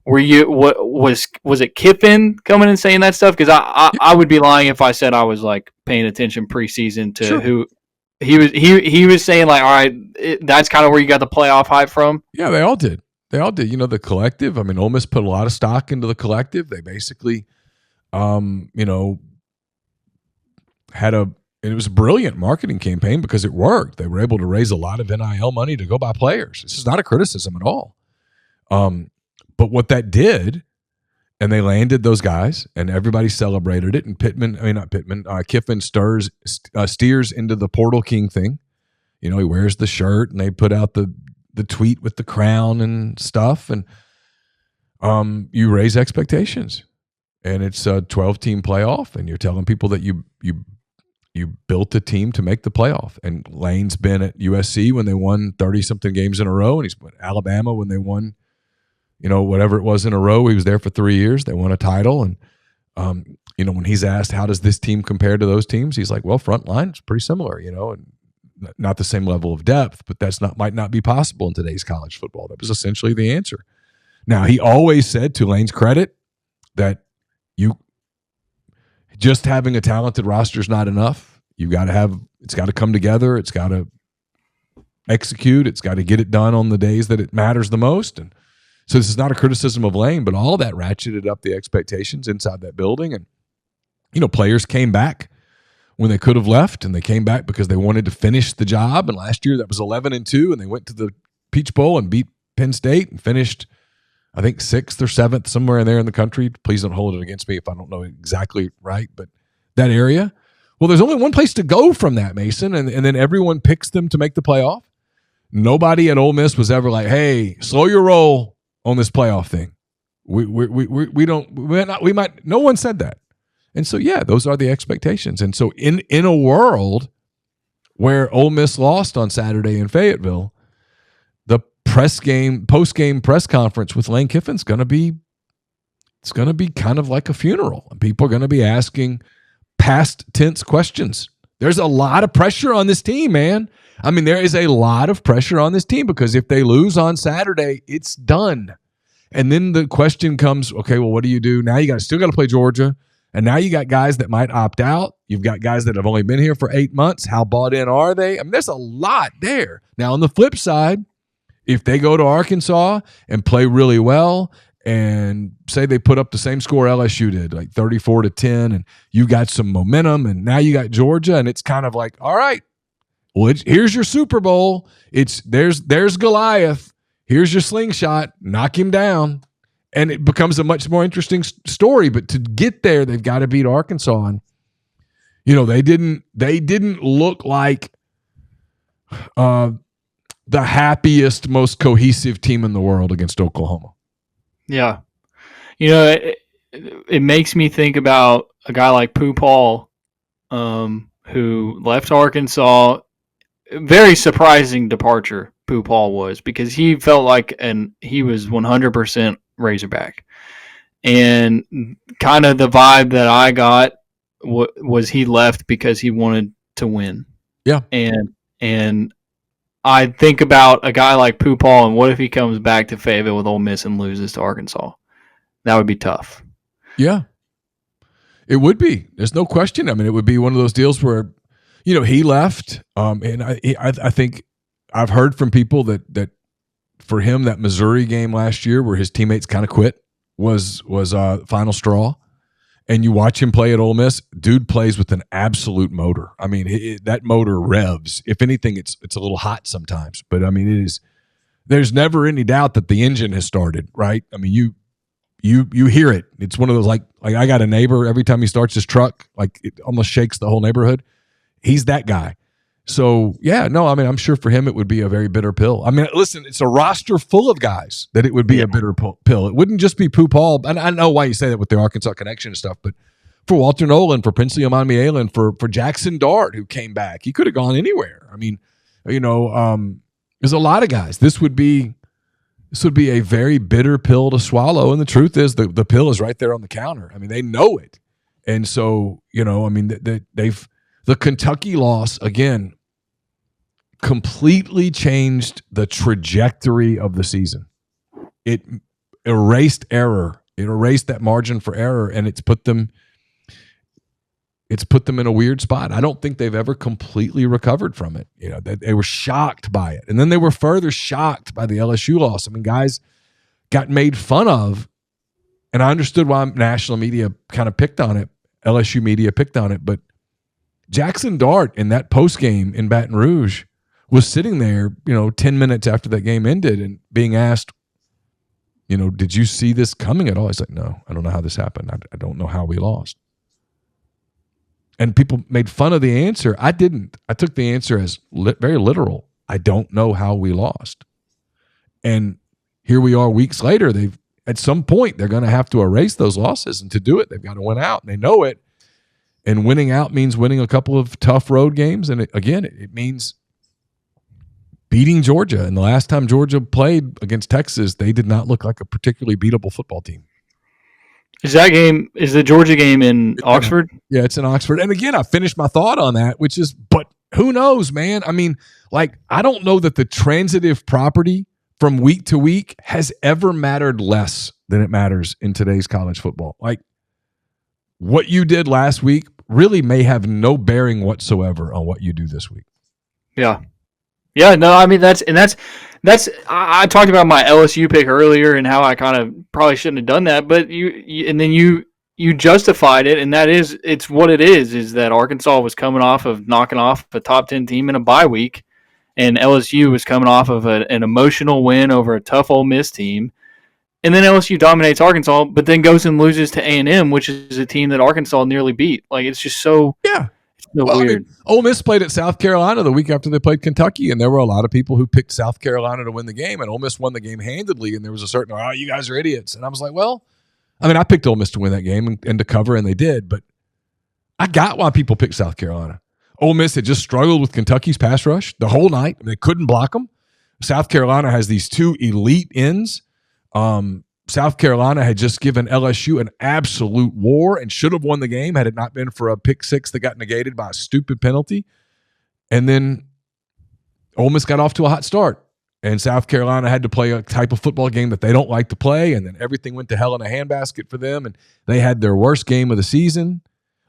was it Kiffin coming and saying that stuff? Because I would be lying if I said I was like paying attention preseason to sure. Who he was saying, like, all right, that's kind of where you got the playoff hype from. Yeah, they all did. The collective. I mean, Ole Miss put a lot of stock into the collective. They basically, it was a brilliant marketing campaign because it worked. They were able to raise a lot of NIL money to go buy players. This is not a criticism at all. But what that did, and they landed those guys, and everybody celebrated it. And Kiffin steers into the Portal King thing. He wears the shirt, and they put out the tweet with the crown and stuff. And you raise expectations. And it's a 12-team playoff, and you're telling people that you built a team to make the playoff. And Lane's been at USC when they won 30-something games in a row, and he's been at Alabama when they won, whatever it was in a row. He was there for 3 years. They won a title. And, when he's asked, how does this team compare to those teams? He's like, well, front line is pretty similar, and not the same level of depth, but might not be possible in today's college football. That was essentially the answer. Now, he always said, to Lane's credit, that just having a talented roster is not enough. It's got to come together. It's got to execute. It's got to get it done on the days that it matters the most. And so this is not a criticism of Lane, but all that ratcheted up the expectations inside that building. And, players came back when they could have left, and they came back because they wanted to finish the job. And last year that was 11-2, and they went to the Peach Bowl and beat Penn State and finished, I think, 6th or 7th, somewhere in there in the country. Please don't hold it against me if I don't know exactly right, but that area. Well, there's only one place to go from that, Mason, and then everyone picks them to make the playoff. Nobody at Ole Miss was ever like, hey, slow your roll on this playoff thing. No one said that. And so, yeah, those are the expectations. And so in a world where Ole Miss lost on Saturday in Fayetteville, the post-game press conference with Lane Kiffin's going to be kind of like a funeral. And people are going to be asking past tense questions. There's a lot of pressure on this team, man. I mean, there is a lot of pressure on this team because if they lose on Saturday, it's done. And then the question comes, okay, well, what do you do? Now you still got to play Georgia. And now you got guys that might opt out. You've got guys that have only been here for 8 months. How bought in are they? I mean, there's a lot there. Now, on the flip side, if they go to Arkansas and play really well and say they put up the same score LSU did, like 34-10, and you got some momentum, and now you got Georgia, and it's kind of like, all right, well, here's your Super Bowl. There's Goliath. Here's your slingshot. Knock him down. And it becomes a much more interesting story. But to get there, they've got to beat Arkansas. And, they didn't look like the happiest, most cohesive team in the world against Oklahoma. Yeah. it makes me think about a guy like Pooh Paul, who left Arkansas. Very surprising departure Pooh Paul was, because he felt like he was 100% Razorback. And kind of the vibe that I got was he left because he wanted to win. Yeah. And I think about a guy like Pooh Paul, and what if he comes back to Fayetteville with Ole Miss and loses to Arkansas? That would be tough. Yeah. It would be. There's no question. I mean, it would be one of those deals where, he left, and I think I've heard from people that for him, that Missouri game last year where his teammates kind of quit was final straw. And you watch him play at Ole Miss, dude plays with an absolute motor. I mean, that motor revs. If anything, it's a little hot sometimes. But, I mean, there's never any doubt that the engine has started, right? I mean, you hear it. It's one of those, like I got a neighbor, every time he starts his truck, like it almost shakes the whole neighborhood. He's that guy. So, yeah, no, I mean, I'm sure for him it would be a very bitter pill. I mean, listen, it's a roster full of guys that it would be a bitter pill. It wouldn't just be Pooh Paul. And I know why you say that with the Arkansas connection and stuff, but for Walter Nolan, for Princely Omamialen, for Jackson Dart, who came back, he could have gone anywhere. I mean, there's a lot of guys. This would be a very bitter pill to swallow. And the truth is the pill is right there on the counter. I mean, they know it. And so, the Kentucky loss, again, completely changed the trajectory of the season. It erased error. It erased that margin for error, and it's put them in a weird spot. I don't think they've ever completely recovered from it. They were shocked by it. And then they were further shocked by the LSU loss. I mean, guys got made fun of, and I understood why national media kind of picked on it. LSU media picked on it, but Jackson Dart in that postgame in Baton Rouge was sitting there, 10 minutes after that game ended and being asked, did you see this coming at all? He's like, no, I don't know how this happened. I don't know how we lost. And people made fun of the answer. I didn't. I took the answer as very literal. I don't know how we lost. And here we are weeks later. At some point, they're going to have to erase those losses. And to do it, they've got to win out. And they know it. And winning out means winning a couple of tough road games. And it means beating Georgia. And the last time Georgia played against Texas, they did not look like a particularly beatable football team. Is the Georgia game in Oxford? Yeah, it's in Oxford. And again, I finished my thought on that, which is, but who knows, man? I mean, I don't know that the transitive property from week to week has ever mattered less than it matters in today's college football. What you did last week really may have no bearing whatsoever on what you do this week. Yeah. Yeah, no, I mean, that's I talked about my LSU pick earlier and how I kind of probably shouldn't have done that, but you justified it, and it's what it is that Arkansas was coming off of knocking off a top 10 team in a bye week, and LSU was coming off of an emotional win over a tough Ole Miss team. And then LSU dominates Arkansas, but then goes and loses to A&M, which is a team that Arkansas nearly beat. It's just so weird. I mean, Ole Miss played at South Carolina the week after they played Kentucky, and there were a lot of people who picked South Carolina to win the game, and Ole Miss won the game handedly, and there was a certain, you guys are idiots. And I was like, well, I mean, I picked Ole Miss to win that game and to cover, and they did, but I got why people picked South Carolina. Ole Miss had just struggled with Kentucky's pass rush the whole night. They couldn't block them. South Carolina has these two elite ends. South Carolina had just given LSU an absolute war and should have won the game had it not been for a pick six that got negated by a stupid penalty. And then Ole Miss got off to a hot start, and South Carolina had to play a type of football game that they don't like to play, and then everything went to hell in a handbasket for them, and they had their worst game of the season.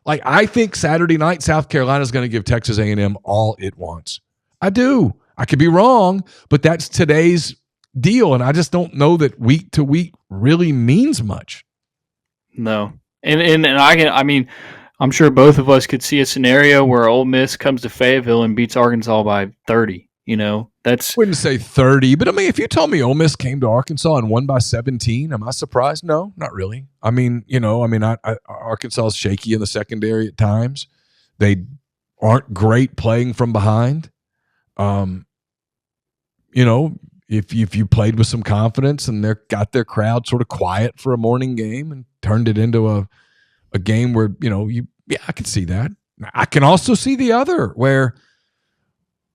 I think Saturday night South Carolina is going to give Texas A&M all it wants. I do. I could be wrong, but that's today's deal, and I just don't know that week to week really means much. No. And I'm sure both of us could see a scenario where Ole Miss comes to Fayetteville and beats Arkansas by 30. I wouldn't say 30, but I mean, if you told me Ole Miss came to Arkansas and won by 17, am I surprised? No, not really. Arkansas is shaky in the secondary at times. They aren't great playing from behind. if you played with some confidence and they got their crowd sort of quiet for a morning game and turned it into a game where, I can see that. I can also see the other where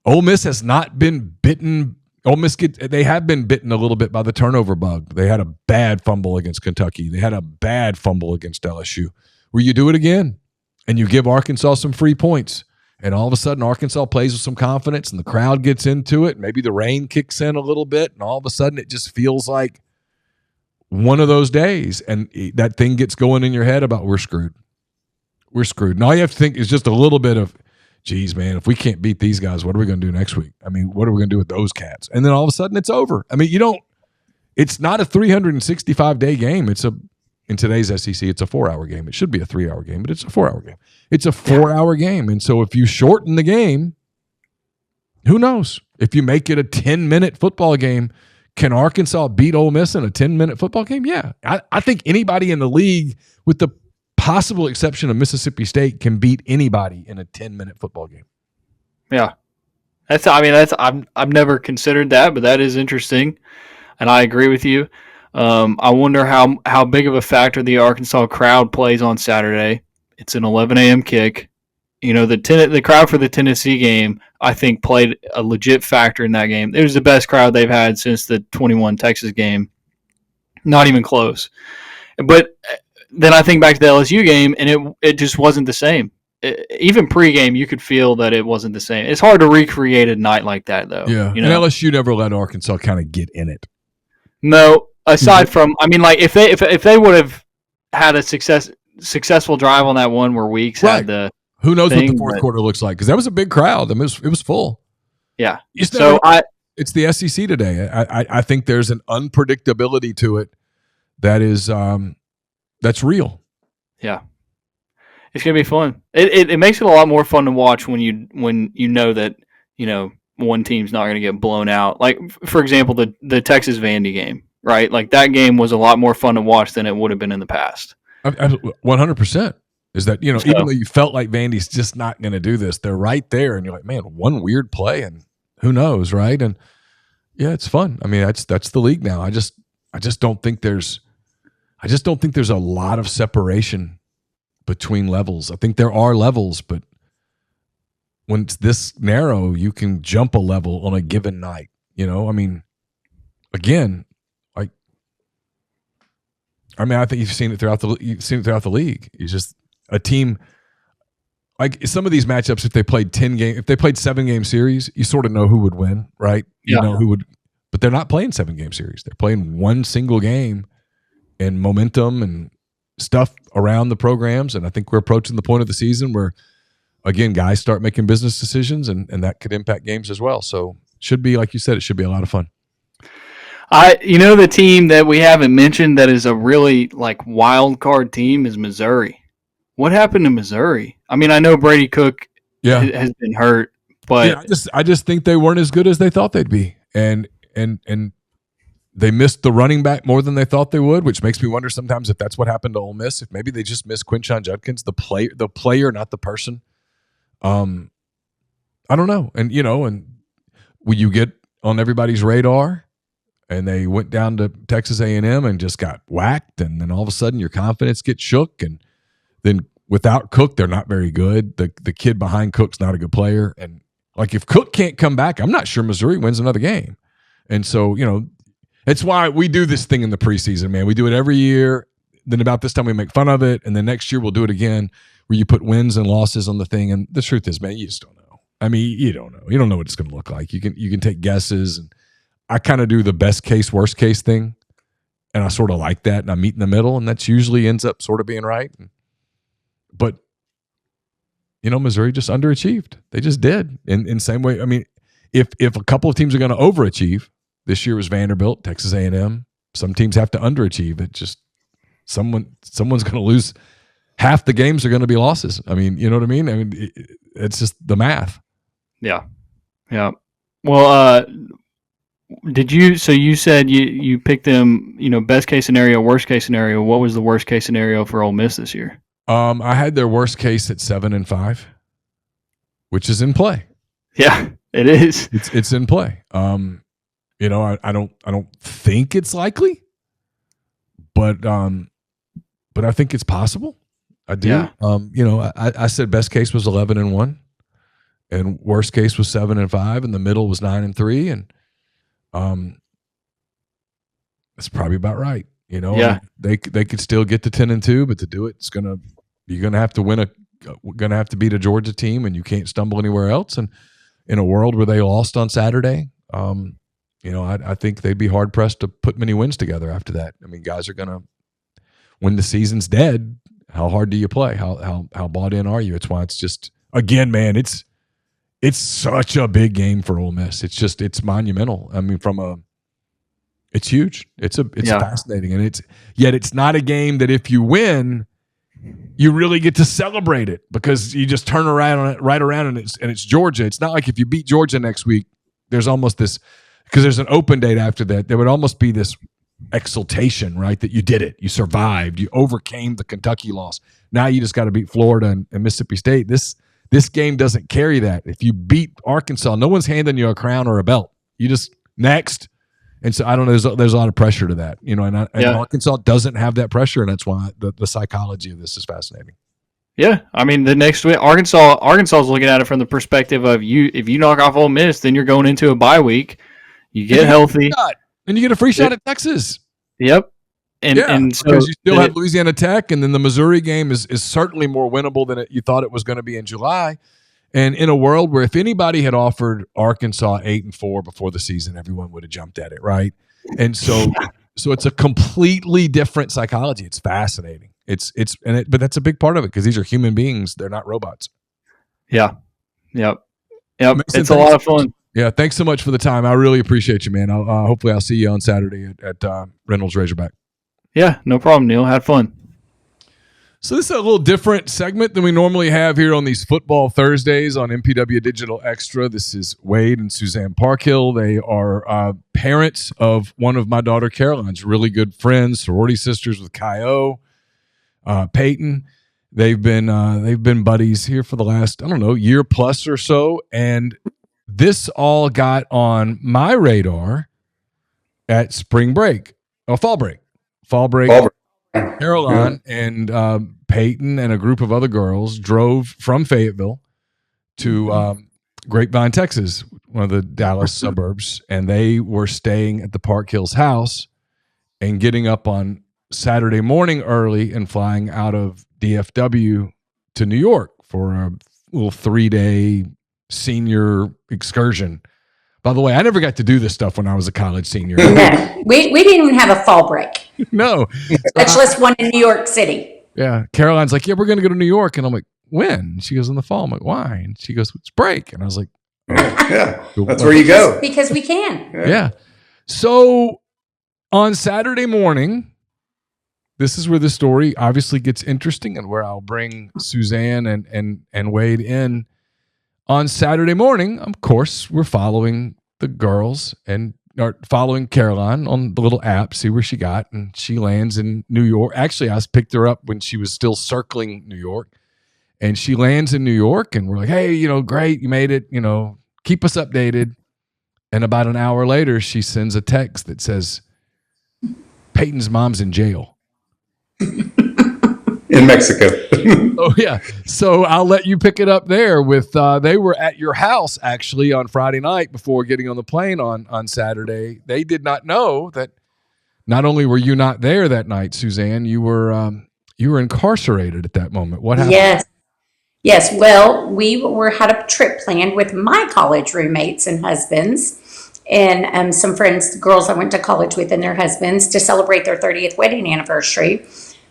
Ole Miss has not been bitten. They have been bitten a little bit by the turnover bug. They had a bad fumble against Kentucky. They had a bad fumble against LSU. Where you do it again and you give Arkansas some free points. And all of a sudden, Arkansas plays with some confidence and the crowd gets into it. Maybe the rain kicks in a little bit, and all of a sudden it just feels like one of those days. And that thing gets going in your head about we're screwed. We're screwed. And all you have to think is just a little bit of, geez, man, if we can't beat these guys, what are we going to do next week? I mean, what are we going to do with those cats? And then all of a sudden it's over. I mean, it's not a 365-day game. In today's SEC, it's a 4-hour game. It should be a 3-hour game, but it's a 4-hour game. It's a 4-hour game. And so if you shorten the game, who knows? If you make it a 10-minute football game, can Arkansas beat Ole Miss in a 10-minute football game? Yeah. I think anybody in the league, with the possible exception of Mississippi State, can beat anybody in a 10-minute football game. Yeah. I've never considered that, but that is interesting. And I agree with you. I wonder how big of a factor the Arkansas crowd plays on Saturday. It's an 11 a.m. kick. The crowd for the Tennessee game, I think, played a legit factor in that game. It was the best crowd they've had since the 21 Texas game. Not even close. But then I think back to the LSU game, and it just wasn't the same. Even pregame, you could feel that it wasn't the same. It's hard to recreate a night like that, though. Yeah, and LSU never let Arkansas kind of get in it. No. Aside from, if they would have had a successful drive on that one where Weeks had the who knows what the fourth quarter looks like, because that was a big crowd. I mean, it was full. Yeah. It's the SEC today. I think there's an unpredictability to it that is that's real. Yeah. It's gonna be fun. It makes it a lot more fun to watch when you know that one team's not gonna get blown out. Like, for example, the Texas Vandy game. Right, like that game was a lot more fun to watch than it would have been in the past. 100% is that even though you felt like Vandy's just not going to do this, they're right there, and you're like, man, one weird play, and who knows, right? And yeah, it's fun. I mean, that's the league now. I just don't think there's a lot of separation between levels. I think there are levels, but when it's this narrow, you can jump a level on a given night. I mean, again. I think you've seen it throughout the league. It's just a team like some of these matchups. If they played 7-game series, you sort of know who would win, right? You know who would, but they're not playing 7-game series. They're playing one single game, and momentum and stuff around the programs. And I think we're approaching the point of the season where, again, guys start making business decisions, and that could impact games as well. So it should be, like you said, it should be a lot of fun. The team that we haven't mentioned that is a really wild card team is Missouri. What happened to Missouri? I mean, I know Brady Cook has been hurt, but I just think they weren't as good as they thought they'd be, and they missed the running back more than they thought they would, which makes me wonder sometimes if that's what happened to Ole Miss. If maybe they just missed Quinshon Judkins, the player, not the person. I don't know, and will you get on everybody's radar? And they went down to Texas A&M and just got whacked, and then all of a sudden your confidence gets shook, and then without Cook, they're not very good. The kid behind Cook's not a good player, and if Cook can't come back, I'm not sure Missouri wins another game. And so it's why we do this thing in the preseason, man. We do it every year. Then about this time we make fun of it, and then next year we'll do it again, where you put wins and losses on the thing. And the truth is, man, you just don't know. I mean, you don't know. You don't know what it's going to look like. You can take guesses, and I kind of do the best case, worst case thing, and I sort of like that, and I meet in the middle, and that's usually ends up sort of being right. But Missouri just underachieved. They just did in same way. I mean, if a couple of teams are going to overachieve, this year was Vanderbilt, Texas A&M. Some teams have to underachieve. It just someone's going to lose. Half the games are going to be losses. I mean, you know what I mean? I mean, it's just the math. Yeah. Well, so you said you picked them, best case scenario, worst case scenario. What was the worst case scenario for Ole Miss this year? I had their worst case at 7-5, which is in play. Yeah, it is. It's in play. You know, I don't think it's likely, but I think it's possible. I do. Yeah. You know, I said best case was 11-1, and worst case was 7-5, and the middle was 9-3, and that's probably about right. You know, Yeah. they could still get to 10-2, but to do it, you're gonna have to gonna have to beat a Georgia team, and you can't stumble anywhere else. And in a world where they lost on Saturday, you know, I think they'd be hard pressed to put many wins together after that. I mean, guys are gonna, when the season's dead, how hard do you play? How bought in are you? It's why it's just, again, man, it's such a big game for Ole Miss. It's monumental. I mean, it's huge. It's fascinating, and it's not a game that if you win, you really get to celebrate it, because you just turn around and it's Georgia. It's not like if you beat Georgia next week, there's almost this, because there's an open date after that, there would almost be this exultation, right? That you did it, you survived, you overcame the Kentucky loss. Now you just got to beat Florida and Mississippi State. This game doesn't carry that. If you beat Arkansas, no one's handing you a crown or a belt. You just next. And so I don't know. There's a lot of pressure to that, you know. And Arkansas doesn't have that pressure, and that's why the psychology of this is fascinating. Yeah, I mean, the next week, Arkansas is looking at it from the perspective of if you knock off Ole Miss, then you're going into a bye week. You get healthy, and you get a free shot at Texas. Yep, and so because you still have Louisiana Tech, and then the Missouri game is certainly more winnable than you thought it was going to be in July. And in a world where if anybody had offered Arkansas 8-4 before the season, everyone would have jumped at it, right? And so it's a completely different psychology. It's fascinating. But that's a big part of it, because these are human beings; they're not robots. Yeah, yep. Mason, it's a lot of fun. Yeah, thanks so much for the time. I really appreciate you, man. Hopefully I'll see you on Saturday at Reynolds Razorback. Yeah, no problem, Neal. Had fun. So this is a little different segment than we normally have here on these Football Thursdays on MPW Digital Extra. This is Wade and Suzanne Park Hill. They are parents of one of my daughter Caroline's really good friends, sorority sisters with Kyo, Peyton. They've been buddies here for the last, I don't know, year plus or so, and this all got on my radar at spring break, fall break. Caroline and Peyton and a group of other girls drove from Fayetteville to Grapevine, Texas, one of the Dallas suburbs, and they were staying at the Park Hill's house and getting up on Saturday morning early and flying out of DFW to New York for a little 3-day senior excursion. By the way, I never got to do this stuff when I was a college senior. No, we didn't even have a fall break. No. Much less one in New York City. Yeah. Caroline's like, yeah, we're going to go to New York. And I'm like, when? And she goes, in the fall. I'm like, why? And she goes, it's break. And I was like, oh. Yeah, that's where you go. Because we can. Yeah. So on Saturday morning, this is where the story obviously gets interesting and where I'll bring Suzanne and Wade in. On Saturday morning, of course, we're following the girls and are following Caroline on the little app, see where she got, and she lands in New York. Actually, I picked her up when she was still circling New York, and she lands in New York, and we're like, hey, great, you made it, keep us updated. And about an hour later, she sends a text that says, Peyton's mom's in jail. In Mexico. Oh, yeah. So I'll let you pick it up there with they were at your house actually on Friday night before getting on the plane on Saturday. They did not know that not only were you not there that night, Suzanne, you were incarcerated at that moment. What happened? Yes. Well, we had a trip planned with my college roommates and husbands and some friends, girls I went to college with and their husbands, to celebrate their 30th wedding anniversary.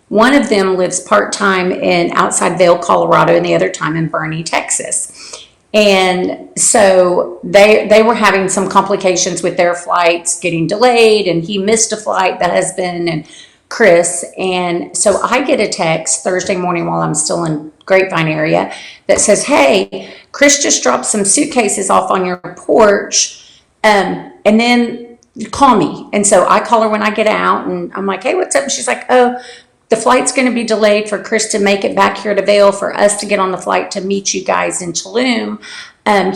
One of them lives part-time in outside Vail, Colorado, and the other time in Bernie, Texas. And so they were having some complications with their flights getting delayed, and he missed a flight, the husband and Chris. And so I get a text Thursday morning while I'm still in Grapevine area that says, hey, Chris just dropped some suitcases off on your porch, and then call me. And so I call her when I get out, and I'm like, hey, what's up? And she's like, oh, the flight's going to be delayed for Chris to make it back here to Vail for us to get on the flight to meet you guys in Tulum.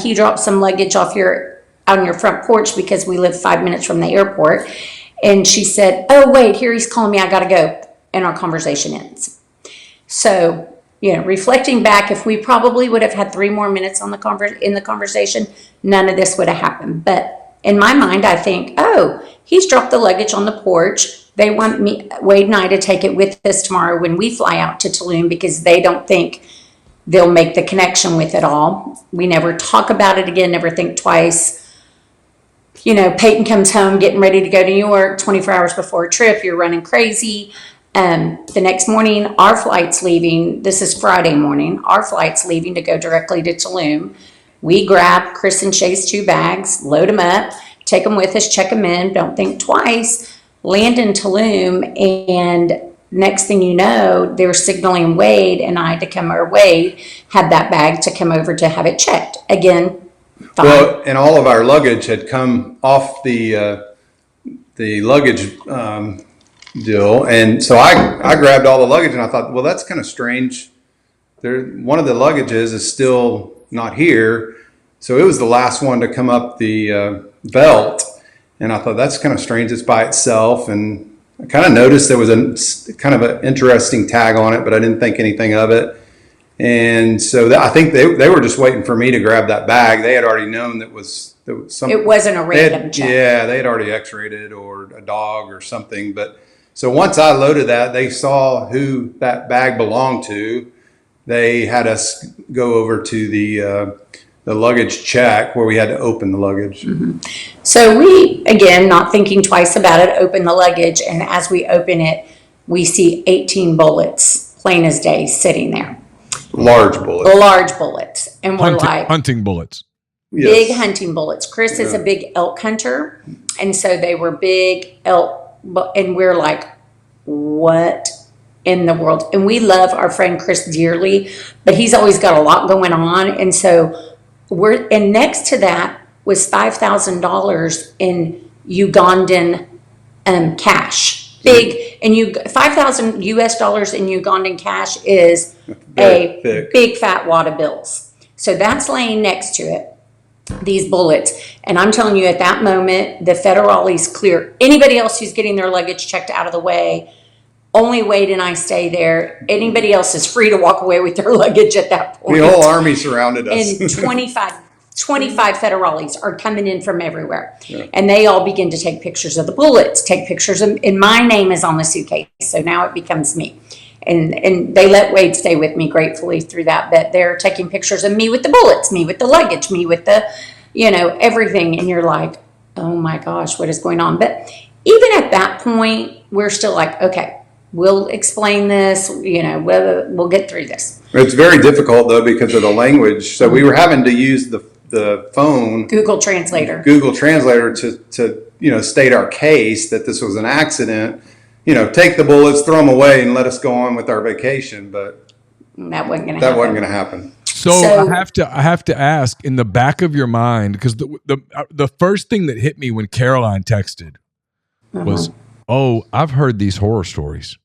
He dropped some luggage off your on your front porch because we live 5 minutes from the airport. And she said, oh, wait, here he's calling me. I got to go. And our conversation ends. So, reflecting back, if we probably would have had 3 more minutes on in the conversation, none of this would have happened. But in my mind, I think, oh, he's dropped the luggage on the porch. They want Wade and I to take it with us tomorrow when we fly out to Tulum because they don't think they'll make the connection with it all. We never talk about it again, never think twice. Peyton comes home getting ready to go to New York 24 hours before a trip. You're running crazy. The next morning, our flight's leaving. This is Friday morning. Our flight's leaving to go directly to Tulum. We grab Chris and Shay's 2 bags, load them up, take them with us, check them in, don't think twice, land in Tulum, and next thing you know, they're signaling Wade and I to come, or Wade had that bag to come over to have it checked. Again, fine. Well, and all of our luggage had come off the luggage deal, and so I grabbed all the luggage, and I thought, well, that's kind of strange. One of the luggages is still not here, so it was the last one to come up the belt, and I thought that's kind of strange. It's by itself, and I kind of noticed there was a kind of an interesting tag on it, but I didn't think anything of it. And so I think they were just waiting for me to grab that bag. They had already known there was something. It wasn't a random check. Yeah, they had already x-rayed it, or a dog or something. But so once I loaded that, they saw who that bag belonged to. They had us go over to the luggage check where we had to open the luggage. Mm-hmm. So we, again, not thinking twice about it, open the luggage. And as we open it, we see 18 bullets, plain as day, sitting there. Large bullets. And we're hunting bullets. Big hunting bullets. Chris is a big elk hunter. And so they were big elk. And we're like, what in the world? And we love our friend Chris dearly, but he's always got a lot going on. And so and next to that was $5,000 in Ugandan cash. Big, and $5,000 US in Ugandan cash is a big fat wad of bills. So that's laying next to it, these bullets. And I'm telling you, at that moment, the federales clear anybody else who's getting their luggage checked out of the way. Only Wade and I stay there. Anybody else is free to walk away with their luggage at that point. The whole army surrounded us. And 25 federales are coming in from everywhere. Yeah. And they all begin to take pictures of the bullets, take pictures of, and my name is on the suitcase. So now it becomes me. And they let Wade stay with me gratefully through that. But they're taking pictures of me with the bullets, me with the luggage, me with the, everything. And you're like, oh my gosh, what is going on? But even at that point, we're still like, okay, we'll explain this, we'll get through this. It's very difficult, though, because of the language. So we were having to use the phone. Google Translator to state our case that this was an accident. Take the bullets, throw them away, and let us go on with our vacation. But that wasn't going to happen. So I have to ask, in the back of your mind, because the first thing that hit me when Caroline texted was, oh, I've heard these horror stories.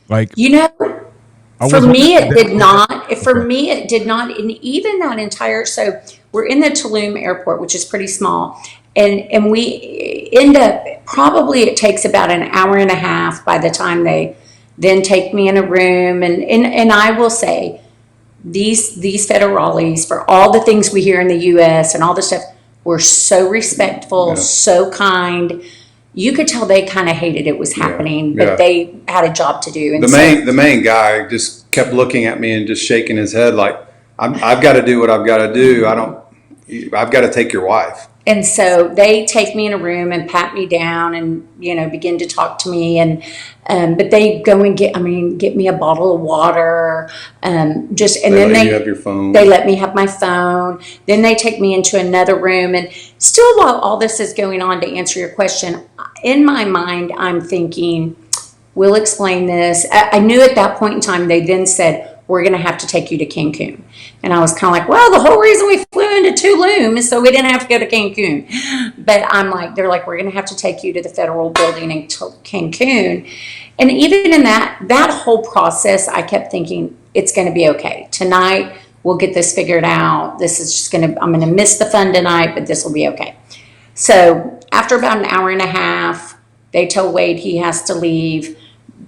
Like, for me, it did not. For me, it did not. And even that entire, so we're in the Tulum airport, which is pretty small. And we end up, probably it takes about an hour and a half by the time they then take me in a room. And I will say, these federales, for all the things we hear in the U.S. and all the stuff, were so respectful, so kind. You could tell they kind of hated it was happening, but they had a job to do. And the main guy just kept looking at me and just shaking his head like, I've got to do what I've got to do. I've got to take your wife. And so they take me in a room and pat me down and, begin to talk to me. And, but they go and get me a bottle of water. Then you have your phone. They let me have my phone. Then they take me into another room. And still, while all this is going on, to answer your question, in my mind, I'm thinking, we'll explain this. I knew at that point in time, they then said, we're going to have to take you to Cancun. And I was kind of like, well, the whole reason we flew into Tulum is so we didn't have to go to Cancun. But I'm like, they're like, we're going to have to take you to the federal building in Cancun. And even in that whole process, I kept thinking, it's going to be okay. Tonight, we'll get this figured out. This is just I'm going to miss the fun tonight, but this will be okay. So after about an hour and a half, they tell Wade he has to leave,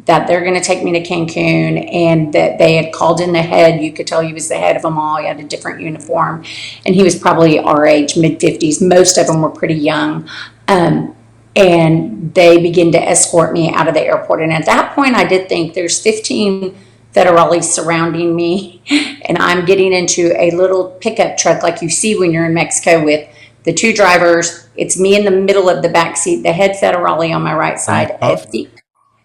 that they're going to take me to Cancun, and that they had called in the head. You could tell he was the head of them all. He had a different uniform, and he was probably our age, mid-50s. Most of them were pretty young. And they begin to escort me out of the airport. And at that point, I did think there's 15 federales surrounding me, and I'm getting into a little pickup truck like you see when you're in Mexico with the two drivers. It's me in the middle of the back seat, the head federale on my right side.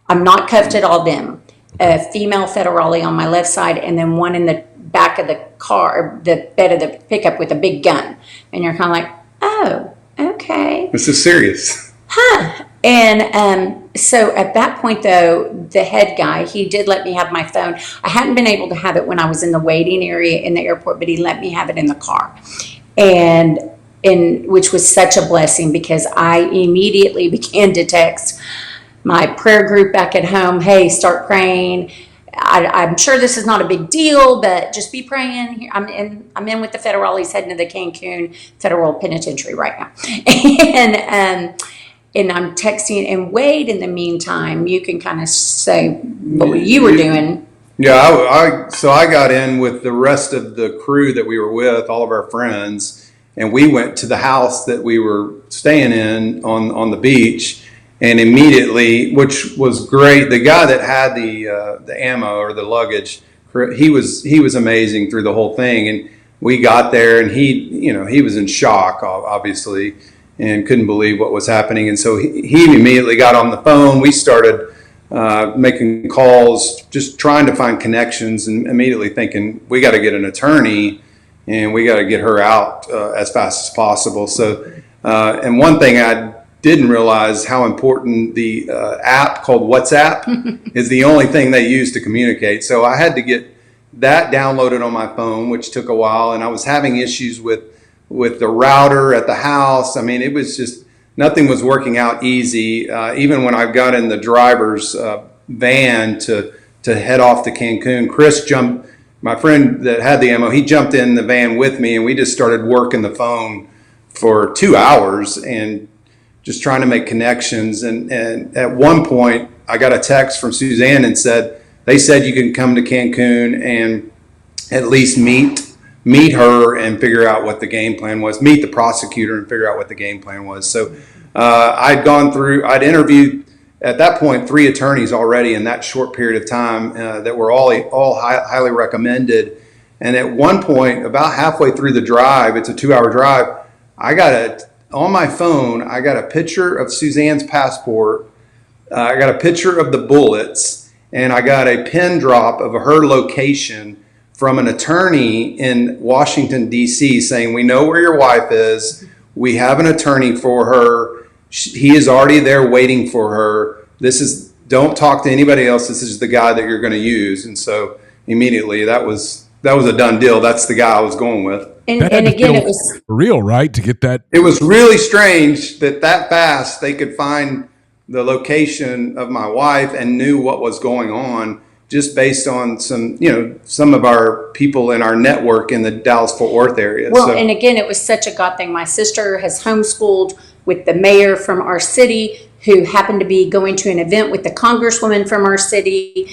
I'm not cuffed at all them. A female federale on my left side, and then one in the back of the car, the bed of the pickup with a big gun. And you're kind of like, oh, okay. This is serious. Huh. And so at that point, though, the head guy, he did let me have my phone. I hadn't been able to have it when I was in the waiting area in the airport, but he let me have it in the car. And which was such a blessing, because I immediately began to text my prayer group back at home, hey, start praying. I'm sure this is not a big deal, but just be praying. I'm in with the federales heading to the Cancun Federal Penitentiary right now. And I'm texting, and Wade, in the meantime, you can kind of say what you were doing. Yeah, so I got in with the rest of the crew that we were with, all of our friends, and we went to the house that we were staying in on the beach. And immediately, which was great, the guy that had the ammo or the luggage, he was amazing through the whole thing. And we got there, and he was in shock, obviously, and couldn't believe what was happening. And so he immediately got on the phone. We started making calls, just trying to find connections, and immediately thinking, we got to get an attorney, and we got to get her out as fast as possible. So, and one thing I didn't realize how important the app called WhatsApp is the only thing they use to communicate. So I had to get that downloaded on my phone, which took a while, and I was having issues with the router at the house. I mean, it was just, nothing was working out easy. Even when I got in the driver's van to head off to Cancun, Chris jumped, my friend that had the ammo, he jumped in the van with me, and we just started working the phone for 2 hours and just trying to make connections. And at one point, I got a text from Suzanne and they said you can come to Cancun and at least meet her and figure out what the game plan was, meet the prosecutor and figure out what the game plan was. So I'd interviewed at that point 3 attorneys already in that short period of time that were all highly recommended. And at one point, about halfway through the drive, it's a 2-hour drive, on my phone, I got a picture of Suzanne's passport, I got a picture of the bullets, and I got a pin drop of her location from an attorney in Washington, D.C. saying, we know where your wife is, we have an attorney for her, he is already there waiting for her, don't talk to anybody else, this is the guy that you're going to use. And so immediately that was a done deal. That's the guy I was going with. And again, it was real, right? To get that. It was really strange that fast they could find the location of my wife and knew what was going on just based on some of our people in our network in the Dallas-Fort Worth area. Well, and again, it was such a God thing. My sister has homeschooled with the mayor from our city, who happened to be going to an event with the congresswoman from our city,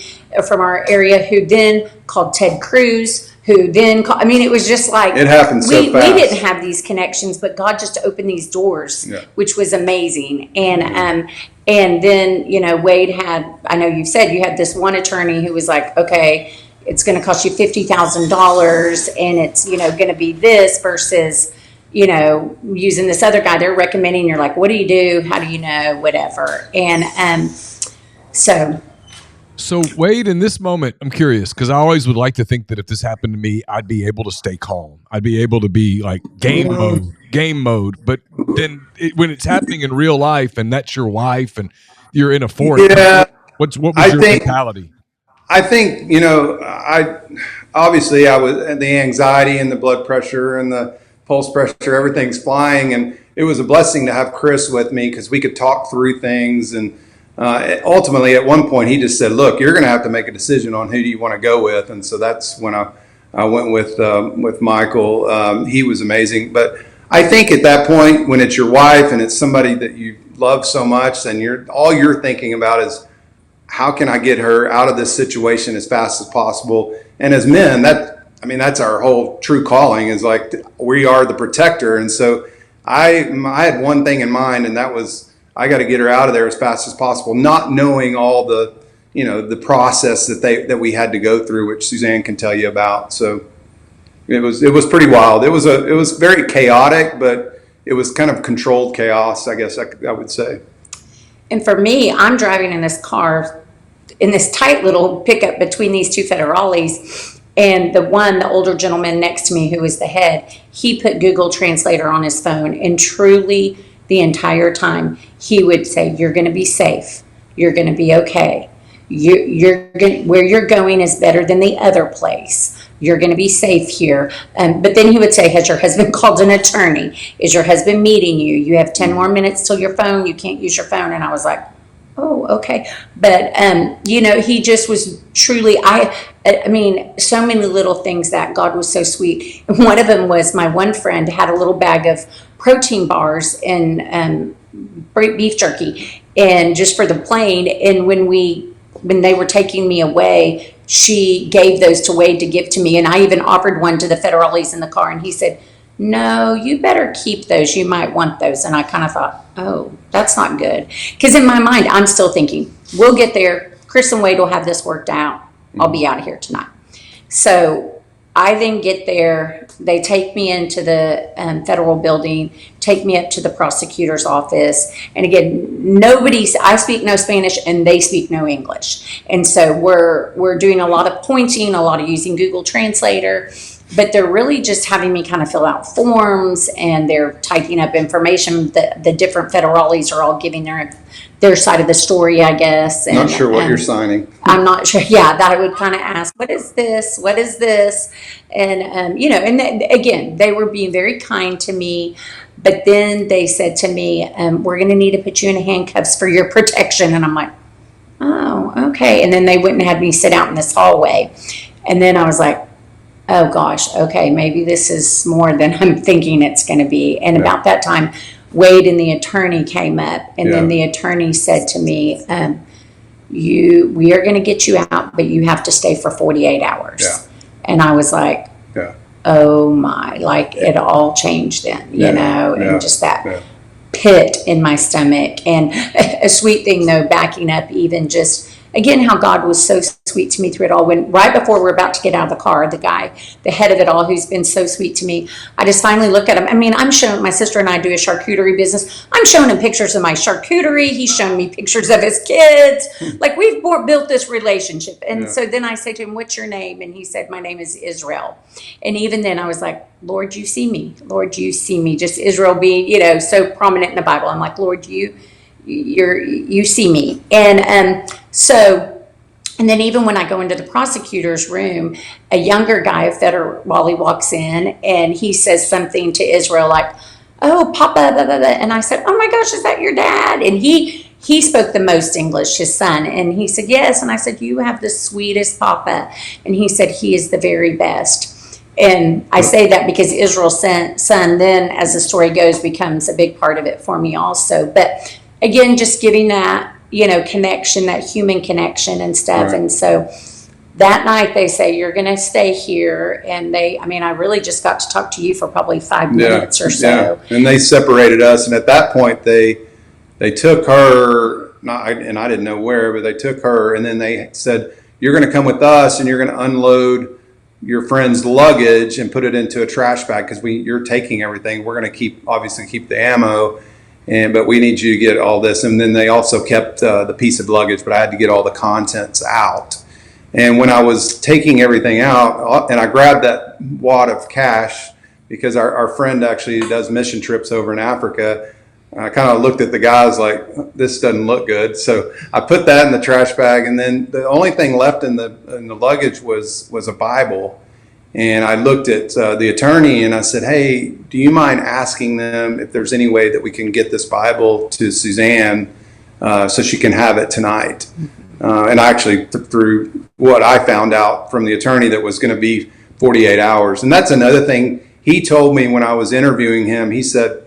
from our area, who then called Ted Cruz, who then called, it was just like, it happened so fast. We didn't have these connections, but God just opened these doors, which was amazing. And then, Wade had, I know you've said you had this one attorney who was like, okay, it's going to cost you $50,000 and it's, going to be this versus, using this other guy they're recommending. You're like, what do you do? How do you know? Whatever. And So Wade, in this moment, I'm curious, because I always would like to think that if this happened to me, I'd be able to stay calm. I'd be able to be like game mode. But then when it's happening in real life and that's your wife and you're in a forest, what was your mentality? I think, I was the anxiety and the blood pressure and the pulse pressure, everything's flying. And it was a blessing to have Chris with me because we could talk through things. And ultimately, at one point, he just said, look, you're going to have to make a decision on who do you want to go with. And so that's when I went with Michael. He was amazing. But I think at that point, when it's your wife and it's somebody that you love so much, then all you're thinking about is, how can I get her out of this situation as fast as possible? And as men, that's our whole true calling, is like, we are the protector. And so I had one thing in mind, and that was, I got to get her out of there as fast as possible, not knowing all the, the process that we had to go through, which Suzanne can tell you about. So it was pretty wild. It was very chaotic, but it was kind of controlled chaos, I guess I would say. And for me, I'm driving in this car, in this tight little pickup between these two federales, and the older gentleman next to me, who was the head, he put Google Translator on his phone, and truly the entire time he would say, "You're going to be safe. You're going to be okay. Where you're going is better than the other place. You're going to be safe here." But then he would say, "Has your husband called an attorney? Is your husband meeting you? You have 10 more minutes till your phone. You can't use your phone." And I was like, oh, okay. But, he just was truly, I mean, so many little things that God was so sweet. And one of them was, my one friend had a little bag of protein bars and beef jerky, and just for the plane. And when they were taking me away, she gave those to Wade to give to me. And I even offered one to the federales in the car. And he said, "No, you better keep those. You might want those." And I kind of thought, oh, that's not good. Because in my mind, I'm still thinking, we'll get there. Chris and Wade will have this worked out. I'll be out of here tonight. So I then get there. They take me into the federal building, take me up to the prosecutor's office. And again, I speak no Spanish and they speak no English. And so we're doing a lot of pointing, a lot of using Google Translator. But they're really just having me kind of fill out forms, and they're typing up information. The different federales are all giving their side of the story, I guess. And, not sure what you're signing. I'm not sure. Yeah, that I would kind of ask, what is this? What is this? And, and then, again, they were being very kind to me. But then they said to me, "We're going to need to put you in handcuffs for your protection." And I'm like, oh, okay. And then they went and had me sit out in this hallway. And then I was like, oh gosh, okay, maybe this is more than I'm thinking it's going to be. And about that time, Wade and the attorney came up, and then the attorney said to me, we are going to get you out, but you have to stay for 48 hours. Yeah. And I was like, oh my, like it all changed then, and just that pit in my stomach. And a sweet thing though, backing up, even just, again, how God was so sweet to me through it all. When right before we're about to get out of the car, the guy, the head of it all, who's been so sweet to me, I just finally look at him. I mean, I'm showing, my sister and I do a charcuterie business. I'm showing him pictures of my charcuterie. He's showing me pictures of his kids. Like, we've built this relationship. And so then I say to him, "What's your name?" And he said, "My name is Israel." And even then I was like, "Lord, you see me. Lord, you see me." Just Israel being, so prominent in the Bible. I'm like, "Lord, you see me." And and then even when I go into the prosecutor's room, a younger guy, a federale, walks in, and he says something to Israel like, "Oh, Papa," blah, blah, blah. And I said, "Oh my gosh, is that your dad?" And he spoke the most English, his son. And he said, "Yes." And I said, "You have the sweetest Papa." And he said, "He is the very best." And I say that because Israel's son then, as the story goes, becomes a big part of it for me also. But again, just giving that, connection, that human connection and stuff. Right. And so that night they say, "You're going to stay here." And I really just got to talk to you for probably 5 minutes or so. Yeah. And they separated us. And at that point, they took her, and I didn't know where, but they took her, and then they said, "You're going to come with us, and you're going to unload your friend's luggage and put it into a trash bag, because you're taking everything. We're going to obviously keep the ammo. But we need you to get all this." And then they also kept the piece of luggage, but I had to get all the contents out. And when I was taking everything out, and I grabbed that wad of cash, because our friend actually does mission trips over in Africa, I kind of looked at the guys like, this doesn't look good. So I put that in the trash bag, and then the only thing left in the luggage was a Bible. And I looked at the attorney and I said, "Hey, do you mind asking them if there's any way that we can get this Bible to Suzanne so she can have it tonight?" And I actually, through what I found out from the attorney, that was going to be 48 hours. And that's another thing. he told me when I was interviewing him, he said,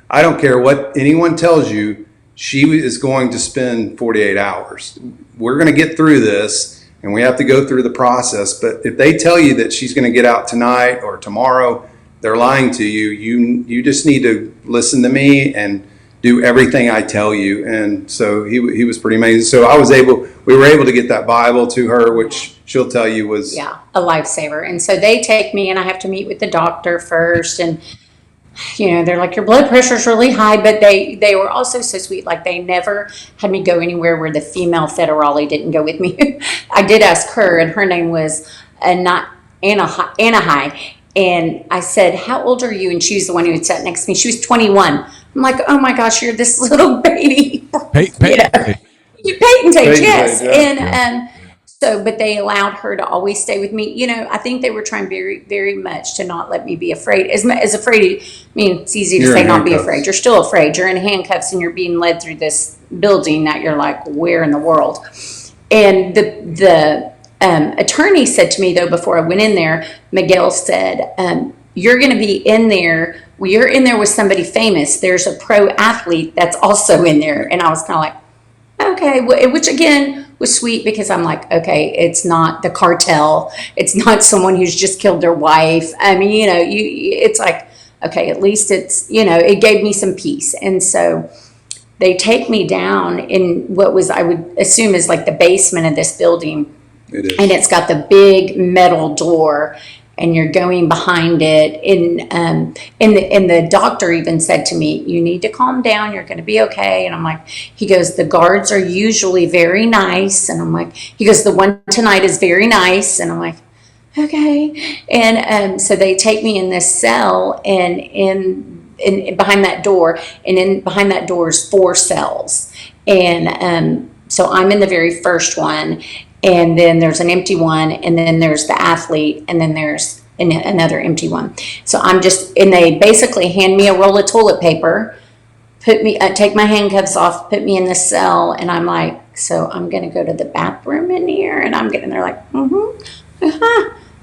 I don't care what anyone tells you, she is going to spend 48 hours. We're going to get through this, and we have to go through the process. But if they tell you that she's going to get out tonight or tomorrow, they're lying to you. You just need to listen to me and do everything I tell you. And so he was pretty amazing. So we were able to get that Bible to her, which she'll tell you was a lifesaver. And so they take me, and I have to meet with the doctor first, and they're like, your blood pressure's really high, but they were also so sweet. Like, they never had me go anywhere where the female federale didn't go with me. I did ask her, and her name was not Anahai. And I said, how old are you? And she was the one who had sat next to me. She was 21. I'm like, oh my gosh, you're this little baby. Patentage, yes. But they allowed her to always stay with me. I think they were trying very, very much to not let me be afraid. As afraid, it's easy to say not be afraid. You're still afraid. You're in handcuffs and you're being led through this building that you're like, where in the world? And the attorney said to me, though, before I went in there, Miguel said, you're going to be in there. Well, you're in there with somebody famous. There's a pro athlete that's also in there. And I was kind of like, okay, which again was sweet, because I'm like, okay, it's not the cartel. It's not someone who's just killed their wife. I mean, it's like, okay, at least it's, it gave me some peace. And so they take me down in what was, I would assume, is like the basement of this building. It is. And it's got the big metal door, and you're going behind it. And the doctor even said to me, you need to calm down. You're going to be okay. And I'm like, he goes, the guards are usually very nice. And I'm like, he goes, the one tonight is very nice. And I'm like, okay. And so they take me in this cell, and in behind that door, and in behind that door is 4 cells. And so I'm in the very first one. And then there's an empty one, and then there's the athlete, and then there's another empty one. So and they basically hand me a roll of toilet paper, take my handcuffs off, put me in the cell, and I'm like, so I'm going to go to the bathroom in here, and they're like,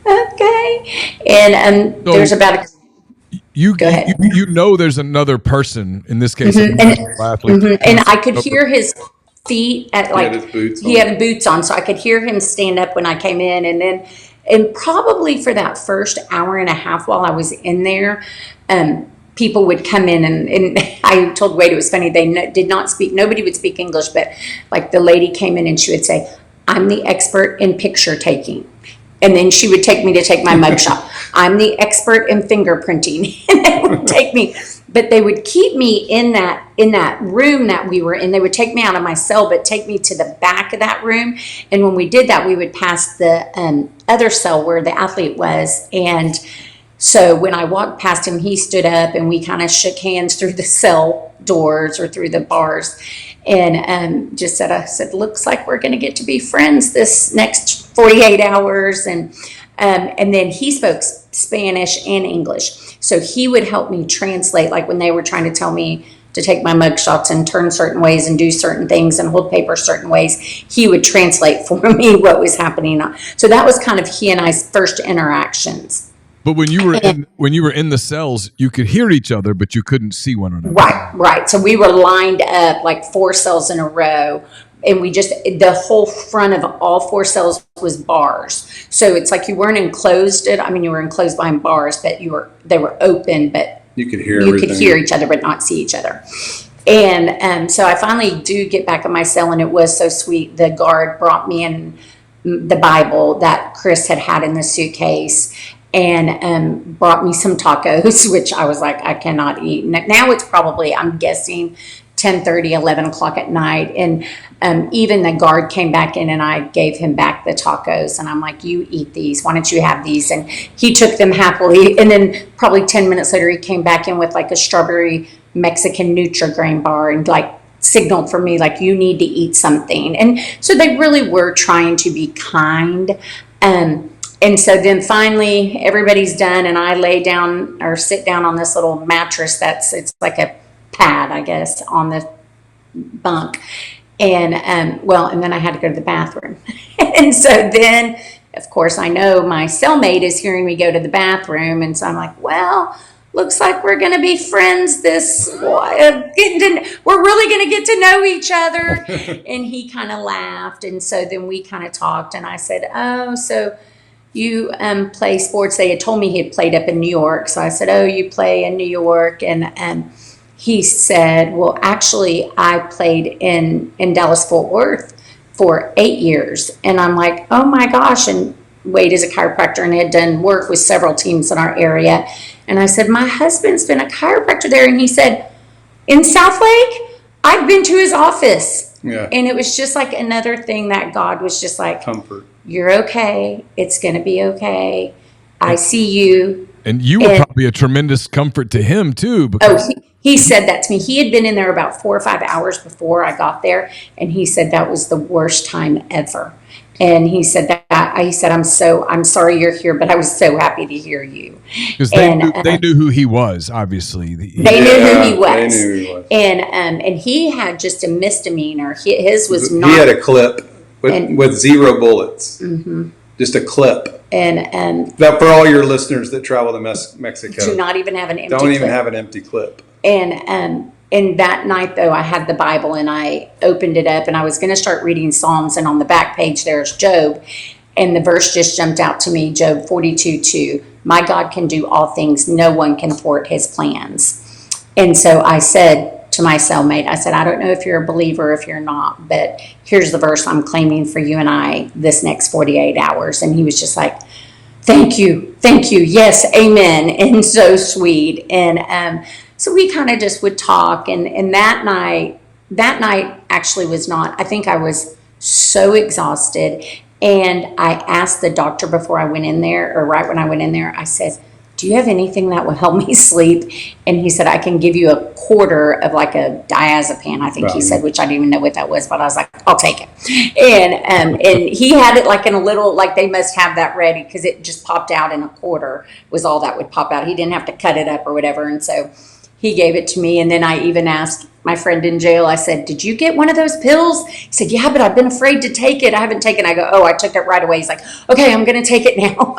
okay. And So there's about go ahead. There's another person in this case, and I could hear his feet at he had boots on, so I could hear him stand up when I came in. And probably for that first hour and a half while I was in there, people would come in, and I told Wade it was funny. They did not speak. Nobody would speak English, but like the lady came in and she would say, I'm the expert in picture taking. And then she would take me to take my mugshot. I'm the expert in fingerprinting. And they would take me, but they would keep me in that room that we were in. They would take me out of my cell, but take me to the back of that room. And when we did that, we would pass the other cell where the athlete was. And so when I walked past him, he stood up, and we kind of shook hands through the cell doors or through the bars. And just said, looks like we're going to get to be friends this next 48 hours. And then he spoke Spanish and English. So he would help me translate, like when they were trying to tell me to take my mug shots and turn certain ways and do certain things and hold paper certain ways, he would translate for me what was happening. So that was kind of he and I's first interactions. But when you were in the cells, you could hear each other, but you couldn't see one another. Right. So we were lined up like 4 cells in a row, and the whole front of all 4 cells was bars. So it's like you weren't enclosed. You were enclosed behind bars, but they were open, but you could hear each other, but not see each other. And so I finally do get back in my cell, and it was so sweet. The guard brought me in the Bible that Chris had in the suitcase, and brought me some tacos, which I was like, I cannot eat. Now it's probably, I'm guessing, 10:30, 11 o'clock at night. And even the guard came back in, and I gave him back the tacos. And I'm like, you eat these. Why don't you have these? And he took them happily. And then probably 10 minutes later, he came back in with like a strawberry Mexican Nutri-Grain bar, and like signaled for me, like, you need to eat something. And so they really were trying to be kind. And so then finally everybody's done, and I lay down or sit down on this little mattress it's like a pad, I guess, on the bunk. And and then I had to go to the bathroom. And so then of course, I know my cellmate is hearing me go to the bathroom. And so I'm like, well, looks like we're going to be friends we're really going to get to know each other. And he kind of laughed. And so then we kind of talked, and I said, oh, so you play sports. They had told me he had played up in New York. So I said, oh, you play in New York. And he said, well, actually, I played in Dallas-Fort Worth for 8 years. And I'm like, oh my gosh. And Wade is a chiropractor and had done work with several teams in our area. And I said, my husband's been a chiropractor there. And he said, in South Lake, I've been to his office. Yeah. And it was just like another thing that God was just like, Comfort. You're okay. It's going to be okay. I see you. And you were probably a tremendous comfort to him too. Because he said that to me. He had been in there about 4 or 5 hours before I got there. And he said that was the worst time ever. And he said I'm sorry you're here, but I was so happy to hear you. Because they knew who he was, obviously. They knew who he was. They knew who he was. And he had just a misdemeanor. His was not. He had a clip with 0 bullets. Mm-hmm. Just a clip. And that for all your listeners that travel to Mexico, do not even have an empty don't clip. even have an empty clip. And that night, though, I had the Bible and I opened it up and I was going to start reading Psalms. And on the back page, there's Job. And the verse just jumped out to me, Job 42:2. My God can do all things. No one can thwart his plans. And so I said to my cellmate, I said, I don't know if you're a believer or if you're not, but here's the verse I'm claiming for you and I this next 48 hours. And he was just like, thank you. Yes, amen. And so sweet. And so we kind of just would talk. And that night actually was not, I think I was so exhausted. And I asked the doctor before I went in there, or right when I went in there, I said, do you have anything that will help me sleep? And he said, I can give you a quarter of like a diazepam, I think he said, which I didn't even know what that was, but I was like, I'll take it. And he had it like in a little, like they must have that ready because it just popped out in a quarter was all that would pop out. He didn't have to cut it up or whatever. And so he gave it to me. And then I even asked my friend in jail, I said, did you get one of those pills? He said, yeah, but I've been afraid to take it. I haven't taken it. I go, oh, I took it right away. He's like, okay, I'm going to take it now.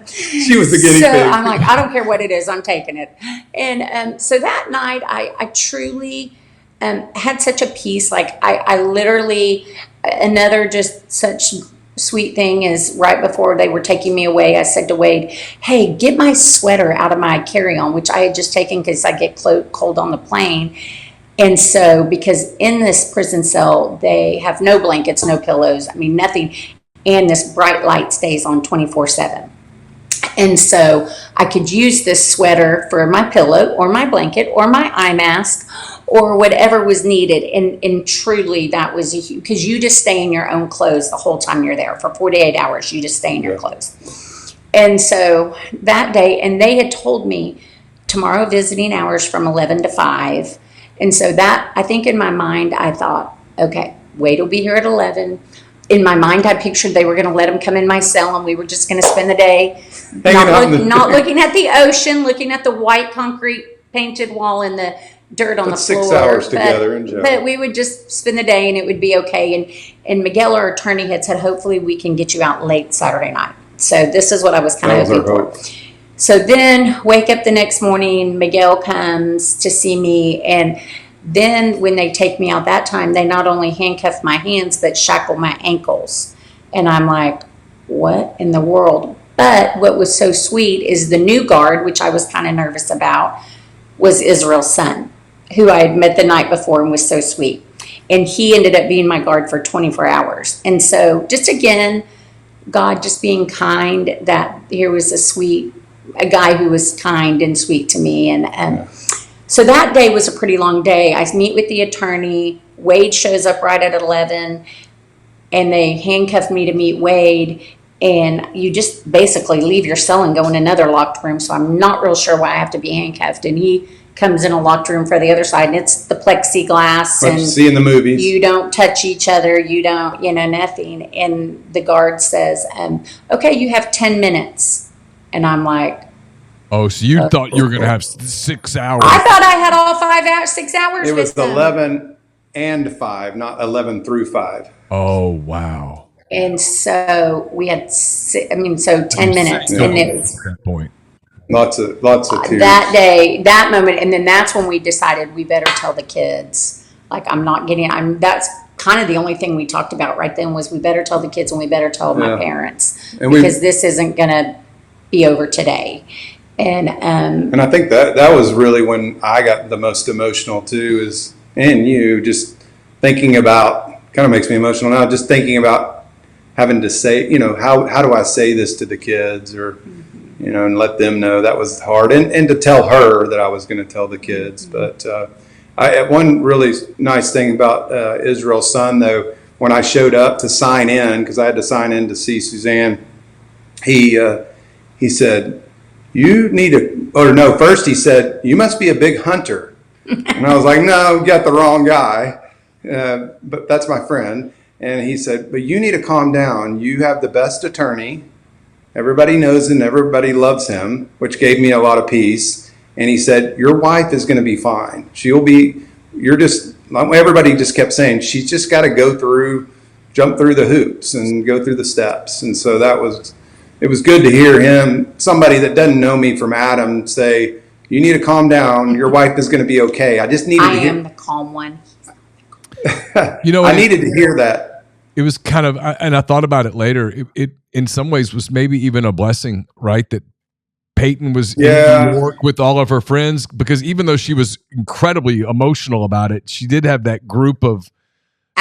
She was the guinea pig. So I'm like, I don't care what it is. I'm taking it. And so that night I truly had such a peace. Like I literally, another just such sweet thing is right before they were taking me away, I said to Wade, hey, get my sweater out of my carry-on, which I had just taken because I get cold on the plane. And so because in this prison cell, they have no blankets, no pillows, I mean, nothing. And this bright light stays on 24/7. And so I could use this sweater for my pillow or my blanket or my eye mask or whatever was needed. And truly that was because you just stay in your own clothes the whole time you're there. For 48 hours, you just stay in your clothes. And so that day, and they had told me tomorrow visiting hours from 11 to 5. And so that, I think in my mind, I thought, okay, Wade will be here at 11. In my mind, I pictured they were going to let him come in my cell and we were just going to spend the day not looking at the ocean, looking at the white concrete painted wall and the dirt on the floor. 6 hours together in jail. But we would just spend the day and it would be okay. And Miguel, our attorney, had said, hopefully we can get you out late Saturday night. So this is what I was kind of hoping for. So then wake up the next morning, Miguel comes to see me. And then when they take me out that time, they not only handcuff my hands, but shackle my ankles. And I'm like, what in the world? But what was so sweet is the new guard, which I was kind of nervous about, was Israel's son, who I had met the night before and was so sweet. And he ended up being my guard for 24 hours. And so just again, God just being kind, that here was a guy who was kind and sweet to me. And so that day was a pretty long day. I meet with the attorney. Wade shows up right at 11, and they handcuff me to meet Wade. And you just basically leave your cell and go in another locked room. So I'm not real sure why I have to be handcuffed. And he comes in a locked room for the other side, and it's the plexiglass. What you see in the movies. You don't touch each other. You don't, nothing. And the guard says, okay, you have 10 minutes. And I'm like, oh, so you thought you were going to have 6 hours. I thought I had all 5 hours, 6 hours. It was 11 and 5, not 11 through 5. Oh, wow. And so we had, 10 minutes, Yeah. and it was At that point. Lots of tears. that day, that moment, and then that's when we decided we better tell the kids. Like, that's kind of the only thing we talked about right then was we better tell the kids and we better tell my parents, And because this isn't going to be over today. And I think that was really when I got the most emotional too, and you just thinking about, kind of makes me emotional now, just thinking about having to say, how do I say this to the kids, or, and let them know. That was hard. And to tell her that I was going to tell the kids. But one really nice thing about Israel's son, though, when I showed up to sign in, because I had to sign in to see Suzanne, he said, first he said, "You must be a big hunter." And I was like, "No, you got the wrong guy. But that's my friend." And he said, "But you need to calm down. You have the best attorney. Everybody knows and everybody loves him," which gave me a lot of peace. And he said, "Your wife is going to be fine. Everybody just kept saying, she's just got to jump through the hoops and go through the steps." And so it was good to hear him, somebody that doesn't know me from Adam, say, "You need to calm down. Your wife is going to be okay." I just needed I am the calm one. I needed to hear that. It was kind of, and I thought about it later. It in some ways was maybe even a blessing, right? That Peyton was in New York with all of her friends, because even though she was incredibly emotional about it, she did have that group of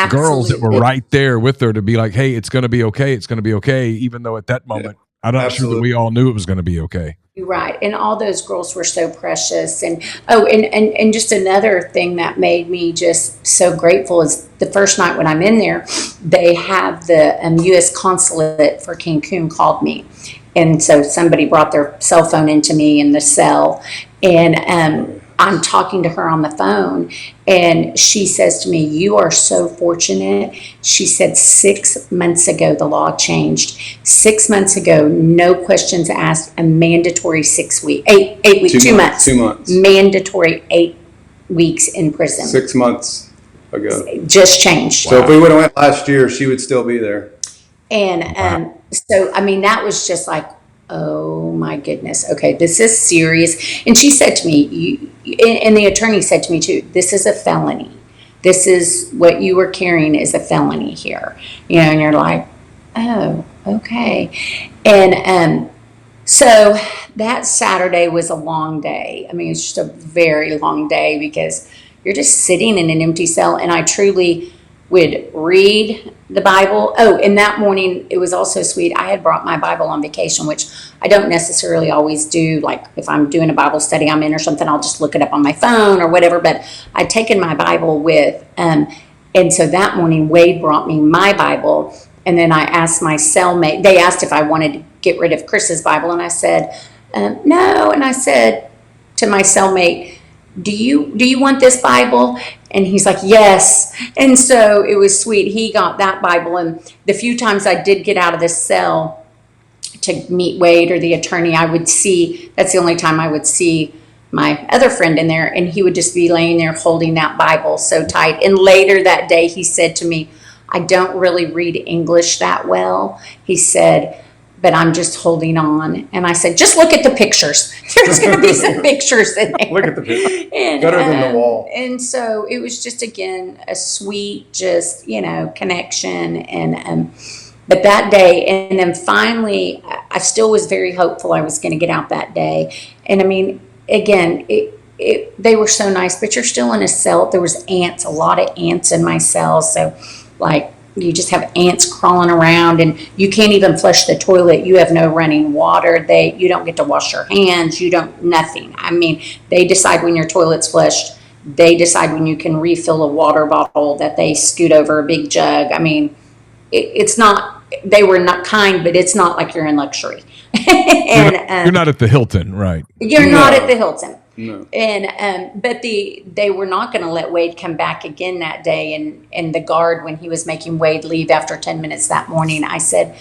girls that were right there with her to be like, "Hey, it's going to be okay. It's going to be okay." Even though at that moment, I'm not sure that we all knew it was going to be okay. Right. And all those girls were so precious. And and just another thing that made me just so grateful is the first night when I'm in there, they have the U.S. consulate for Cancun called me. And so somebody brought their cell phone into me in the cell, and I'm talking to her on the phone, and she says to me, "You are so fortunate." She said 6 months ago, the law changed. 6 months ago, no questions asked, a mandatory 6 weeks, 8 weeks, 2 months. 2 months. Mandatory 8 weeks in prison. 6 months ago. Just changed. So if we would have went last year, she would still be there. And so, I mean, that was just like, oh my goodness. Okay, this is serious. And she said to me, and the attorney said to me too, "This is a felony. This is what you were carrying is a felony here." And you're like, oh, okay. And so that Saturday was a long day. I mean, it's just a very long day because you're just sitting in an empty cell. And I truly would read the Bible. Oh, and that morning, it was also sweet. I had brought my Bible on vacation, which I don't necessarily always do. Like if I'm doing a Bible study I'm in or something, I'll just look it up on my phone or whatever. But I'd taken my Bible with. And so that morning, Wade brought me my Bible. And then I asked my cellmate, they asked if I wanted to get rid of Chris's Bible. And I said, no. And I said to my cellmate, do you want this Bible? And he's like, yes. And so it was sweet. He got that Bible. And the few times I did get out of the cell to meet Wade or the attorney, that's the only time I would see my other friend in there. And he would just be laying there holding that Bible so tight. And later that day, he said to me, "I don't really read English that well." He said, "But I'm just holding on." And I said, "Just look at the pictures. There's going to be some pictures in there." Look at the pictures. Better than the wall. And so it was just, again, a sweet, just, connection. And but that day, and then finally, I still was very hopeful I was going to get out that day. And I mean, again, they were so nice, but you're still in a cell. There was ants, a lot of ants in my cell. So, like, you just have ants crawling around, and you can't even flush the toilet. You have no running water. You don't get to wash your hands. Nothing. I mean, they decide when your toilet's flushed. They decide when you can refill a water bottle that they scoot over a big jug. I mean, it's not, they were not kind, but it's not like you're in luxury. And you're not at the Hilton, right? You're not at the Hilton. No. And but they were not going to let Wade come back again that day. And the guard, when he was making Wade leave after 10 minutes that morning, I said,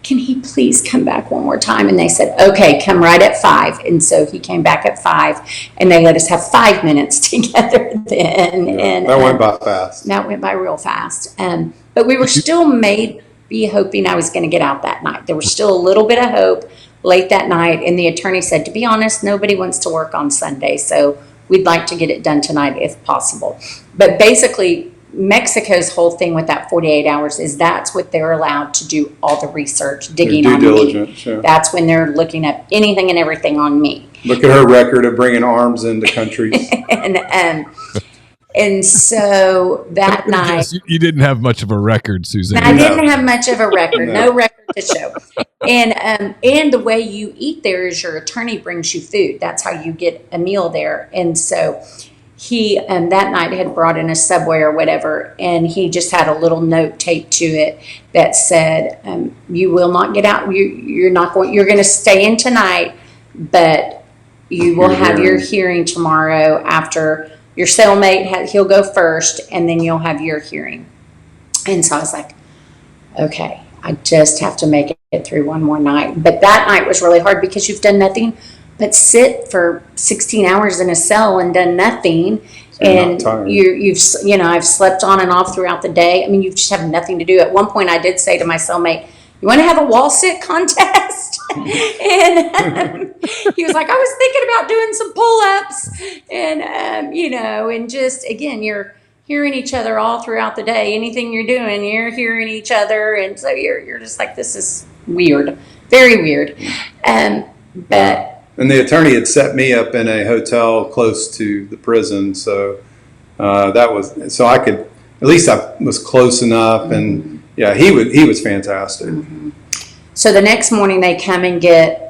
"Can he please come back one more time?" And they said, "Okay, come right at 5." And so he came back at 5, and they let us have 5 minutes together then. Yeah, and that went by fast. That went by real fast. But we were still made be hoping I was going to get out that night. There was still a little bit of hope late that night. And the attorney said, to be honest, nobody wants to work on Sunday. So we'd like to get it done tonight if possible. But basically, Mexico's whole thing with that 48 hours is that's what they're allowed to do all the research, digging Due on diligence, me. yeah. That's when they're looking up anything and everything on me. Look at her record of bringing arms into countries. And so that night, You didn't have much of a record, Suzanne. I didn't have much of a record, no record to show. And the way you eat there is your attorney brings you food. That's how you get a meal there. And so he that night had brought in a Subway or whatever, and he just had a little note taped to it that said, "You will not get out. You're going to stay in tonight, but you will have your hearing tomorrow after." Your cellmate, he'll go first, and then you'll have your hearing. And so I was like, okay, I just have to make it through one more night. But that night was really hard because you've done nothing but sit for 16 hours in a cell and done nothing. So and I've slept on and off throughout the day. I mean, you just have nothing to do. At one point, I did say to my cellmate, "You want to have a wall sit contest?" And he was like, "I was thinking about doing some pull-ups." And, and just, again, you're hearing each other all throughout the day. Anything you're doing, you're hearing each other. And so you're just like, this is weird, very weird. But And the attorney had set me up in a hotel close to the prison. So I could, at least I was close enough. And yeah, he was fantastic. Mm-hmm. So the next morning they come and get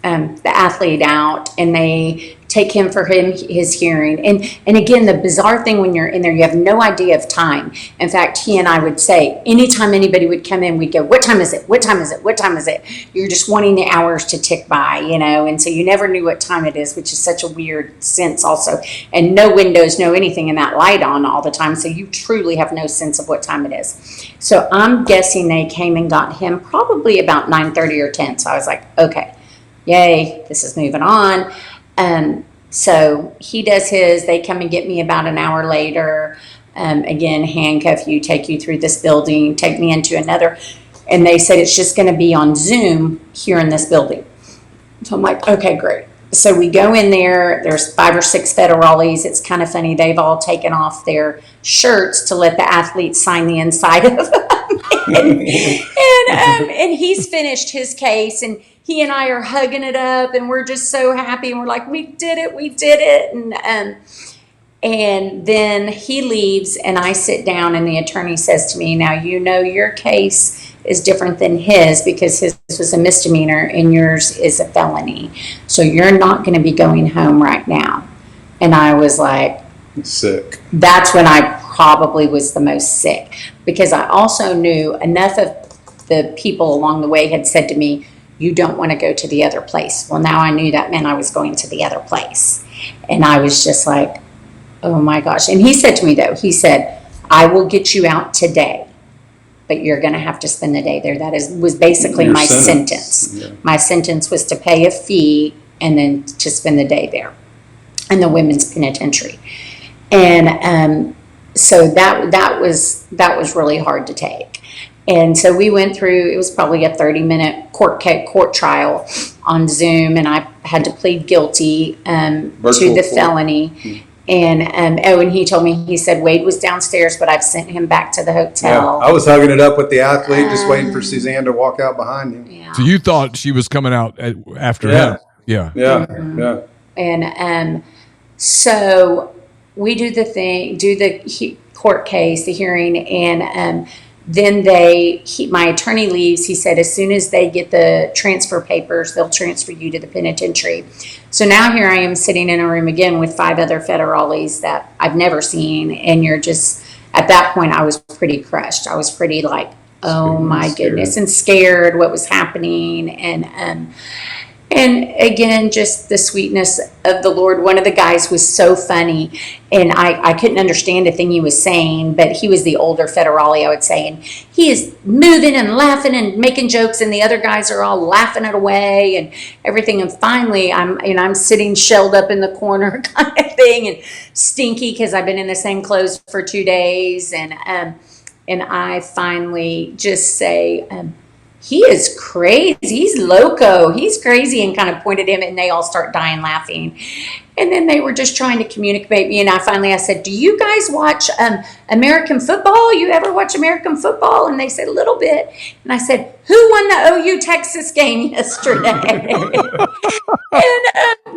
the athlete out, and they take him for his hearing. And again, the bizarre thing when you're in there, you have no idea of time. In fact, he and I would say, anytime anybody would come in, we'd go, "What time is it? What time is it? What time is it?" You're just wanting the hours to tick by, and so you never knew what time it is, which is such a weird sense also. And no windows, no anything in that light on all the time, so you truly have no sense of what time it is. So I'm guessing they came and got him probably about 9:30 or 10. So I was like, okay, yay, this is moving on. So he does his, they come and get me about an hour later, again, handcuff you, take you through this building, take me into another, and they said it's just going to be on Zoom here in this building. So I'm like, okay, great. So we go in there, there's 5 or 6 federales. It's kind of funny, they've all taken off their shirts to let the athletes sign the inside of them. and he's finished his case, and he and I are hugging it up, and we're just so happy, and we're like, we did it. And then he leaves, and I sit down, and the attorney says to me, "Now, your case is different than his because his was a misdemeanor and yours is a felony. So you're not going to be going home right now." And I was like, sick. That's when I probably was the most sick, because I also knew enough of the people along the way had said to me, "You don't want to go to the other place." Well, now I knew that meant I was going to the other place. And I was just like, oh my gosh. And he said to me, though, he said, "I will get you out today, but you're going to have to spend the day there." That was basically my sentence. Yeah. My sentence was to pay a fee and then to spend the day there in the women's penitentiary. And so that was really hard to take. And so we went through, it was probably a 30-minute court trial on Zoom, and I had to plead guilty to the felony. Mm-hmm. And he told me, he said Wade was downstairs, but I've sent him back to the hotel. Yeah, I was hugging it up with the athlete, just waiting for Suzanne to walk out behind him. Yeah. So you thought she was coming out after him? Yeah. Mm-hmm. Yeah. And so we do the court case, the hearing, and then my attorney leaves. He said, as soon as they get the transfer papers, they'll transfer you to the penitentiary. So now here I am sitting in a room again with 5 other federales that I've never seen. And you're just, at that point, I was pretty crushed. I was pretty like, oh my goodness, and scared what was happening. And again, just the sweetness of the Lord. One of the guys was so funny, and I couldn't understand a thing he was saying, but he was the older federale, I would say, and he is moving and laughing and making jokes, and the other guys are all laughing it away and everything. And finally, I'm sitting shelled up in the corner kind of thing, and stinky because I've been in the same clothes for 2 days, and And I finally just say, he is crazy. He's loco. He's crazy, and kind of pointed him, and they all start dying laughing. And then they were just trying to communicate me. And I said, do you guys watch American football? You ever watch American football? And they said, a little bit. And I said, who won the OU Texas game yesterday? And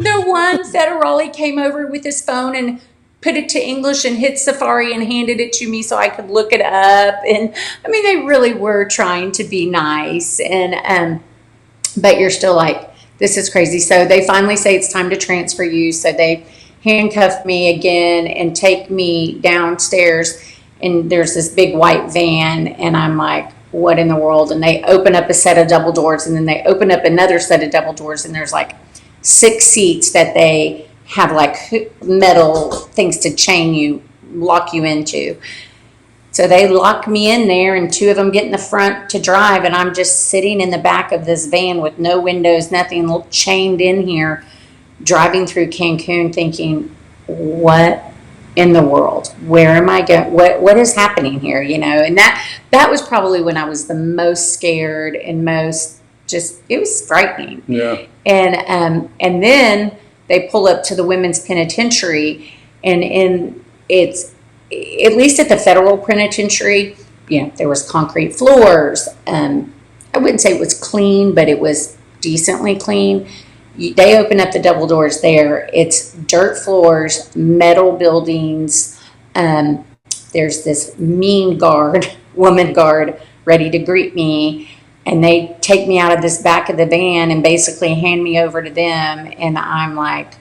the one federale came over with his phone and put it to English and hit Safari and handed it to me so I could look it up. And I mean, they really were trying to be nice. And but you're still like, this is crazy. So they finally say it's time to transfer you. So they handcuff me again and take me downstairs. And there's this big white van. And I'm like, what in the world? And they open up a set of double doors. And then they open up another set of double doors. And there's like 6 seats that they have like metal things to lock you into. So they lock me in there, and 2 of them get in the front to drive, and I'm just sitting in the back of this van with no windows, nothing, chained in here, driving through Cancun thinking, what in the world? Where am I going? What is happening here? And that was probably when I was the most scared and most it was frightening. Yeah. And then they pull up to the women's penitentiary, and it's, at least at the federal penitentiary, there was concrete floors. I wouldn't say it was clean, but it was decently clean. They open up the double doors there. It's dirt floors, metal buildings. There's this mean woman guard, ready to greet me. And they take me out of this back of the van and basically hand me over to them. And I'm like,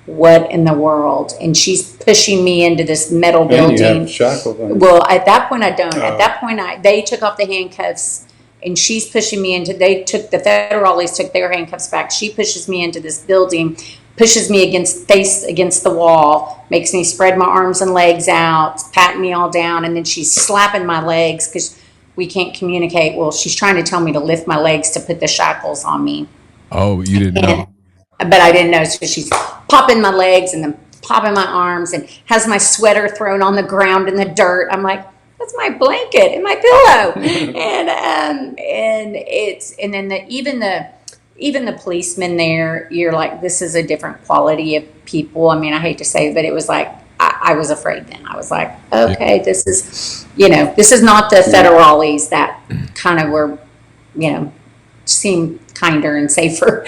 what in the world? And she's pushing me into this metal building. And you have shackles on. Well, at that point, I don't. At that point, they took off the handcuffs, and she's pushing me into, the federales took their handcuffs back. She pushes me into this building, pushes me face against the wall, makes me spread my arms and legs out, patting me all down. And then she's slapping my legs because we can't communicate. Well, she's trying to tell me to lift my legs to put the shackles on me. Oh, you didn't know. But I didn't know. So she's popping my legs and then popping my arms and has my sweater thrown on the ground in the dirt. I'm like, that's my blanket and my pillow. And then even the policemen there, you're like, this is a different quality of people. I mean, I hate to say it, but it was like, I was afraid then. I was like, okay, this is not the federales that kind of were, seemed kinder and safer.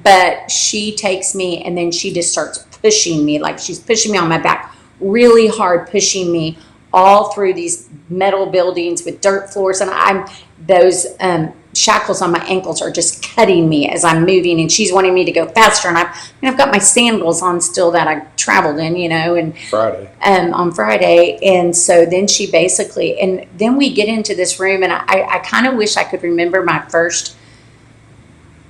But she takes me, and then she just starts pushing me, like she's pushing me on my back really hard, pushing me all through these metal buildings with dirt floors. And those shackles on my ankles are just cutting me as I'm moving, and she's wanting me to go faster. And I've got my sandals on still that I traveled in, and on Friday. And so then she basically, and then we get into this room, and I kind of wish I could remember my first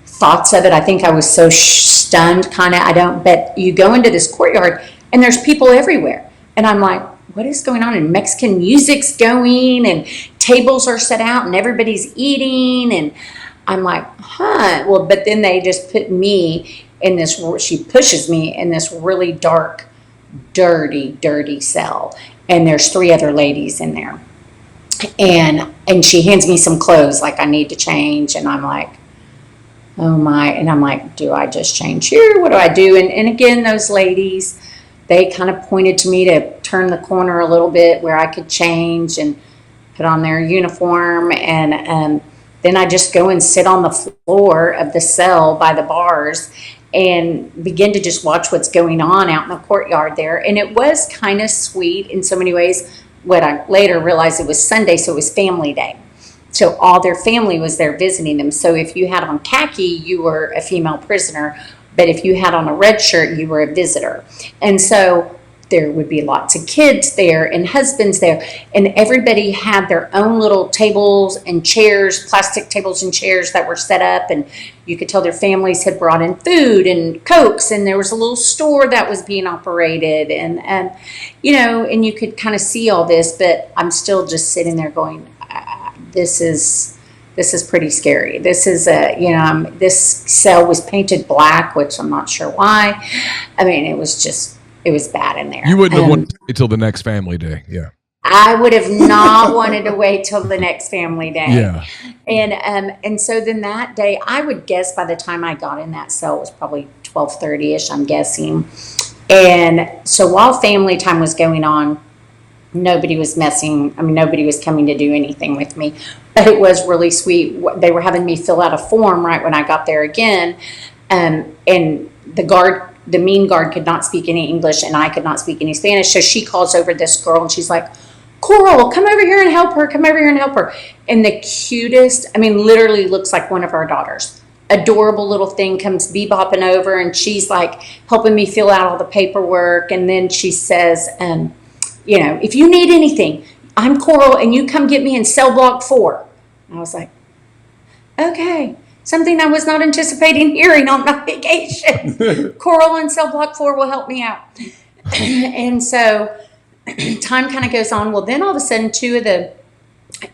thoughts of it. I think I was so stunned, but you go into this courtyard and there's people everywhere. And I'm like, what is going on? And Mexican music's going, and tables are set out, and everybody's eating. And I'm like, well, but then they just put me in this, she pushes me in this really dark, dirty cell. And there's 3 other ladies in there. And she hands me some clothes, like I need to change. And I'm like, oh my. And I'm like, do I just change here? What do I do? And again, those ladies, they kind of pointed to me to turn the corner a little bit where I could change and put on their uniform. And then I just go and sit on the floor of the cell by the bars and begin to just watch what's going on out in the courtyard there. And it was kind of sweet in so many ways. What I later realized, it was Sunday, so it was family day. So all their family was there visiting them. So if you had on khaki, you were a female prisoner. But if you had on a red shirt, you were a visitor. And so there would be lots of kids there and husbands there. And everybody had their own little tables and chairs, plastic tables and chairs that were set up. And you could tell their families had brought in food and Cokes. And there was a little store that was being operated. And you could kind of see all this. But I'm still just sitting there going, this is pretty scary. This is this cell was painted black, which I'm not sure why. I mean, it was bad in there. You wouldn't have wanted to wait till the next family day. Yeah. I would have not wanted to wait till the next family day. Yeah. And so then that day, I would guess by the time I got in that cell, it was probably 12:30ish, I'm guessing. And so while family time was going on, nobody was nobody was coming to do anything with me. But it was really sweet. They were having me fill out a form right when I got there again. And the mean guard could not speak any English and I could not speak any Spanish. So she calls over this girl and she's like, Coral, come over here and help her. Come over here and help her. And the cutest, literally looks like one of our daughters. Adorable little thing comes bebopping over and she's like helping me fill out all the paperwork. And then she says, if you need anything, I'm Coral and you come get me in cell block 4. I was like, okay. Something I was not anticipating hearing on my vacation. Coral in cell block 4 will help me out. And so time kind of goes on. Well, then all of a sudden, 2 of the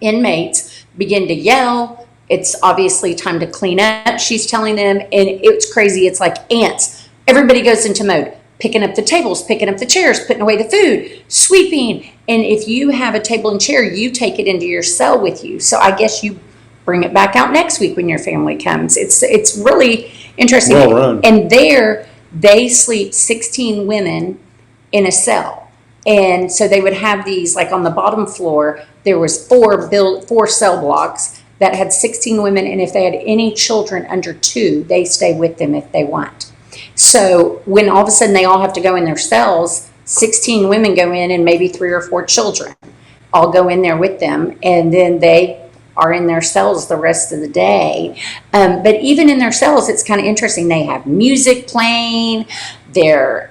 inmates begin to yell. It's obviously time to clean up, she's telling them. And it's crazy. It's like ants. Everybody goes into mode. Picking up the tables, picking up the chairs, putting away the food, sweeping. And if you have a table and chair, you take it into your cell with you. So I guess you bring it back out next week when your family comes. It's really interesting. Well run. And there, they sleep 16 women in a cell. And so they would have these, like on the bottom floor, there was 4 cell blocks that had 16 women. And if they had any children under 2, they stay with them if they want. So when all of a sudden they all have to go in their cells, 16 women go in and maybe 3 or 4 children all go in there with them. And then they are in their cells the rest of the day. But even in their cells, it's kind of interesting. They have music playing. They're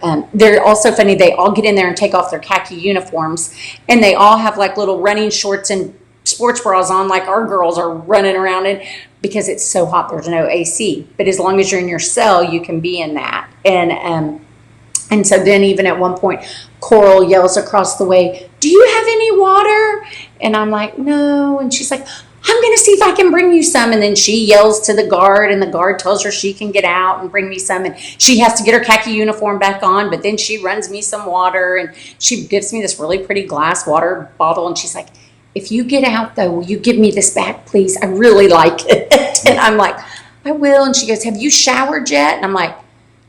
also funny. They all get in there and take off their khaki uniforms, and they all have like little running shorts and sports bras on, like our girls are running around in, because it's so hot. There's no AC. But as long as you're in your cell, you can be in that. And so then even at one point, Coral yells across the way, "Do you have any water?" And I'm like, "No." And she's like, "I'm going to see if I can bring you some." And then she yells to the guard, and the guard tells her she can get out and bring me some. And she has to get her khaki uniform back on, but then she runs me some water, and she gives me this really pretty glass water bottle. And she's like, "If you get out, though, will you give me this back, please? I really like it." And I'm like, "I will." And she goes, "Have you showered yet?" And I'm like,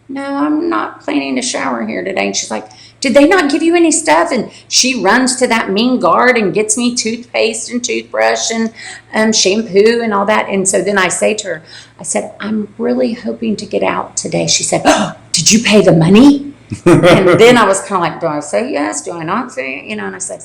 "No, I'm not planning to shower here today." And she's like, "Did they not give you any stuff?" And she runs to that mean guard and gets me toothpaste and toothbrush and shampoo and all that. And so then I say to her, I said, "I'm really hoping to get out today." She said, "Oh, did you pay the money?" And then I was kind of like, do I say yes? Do I not say, And I said,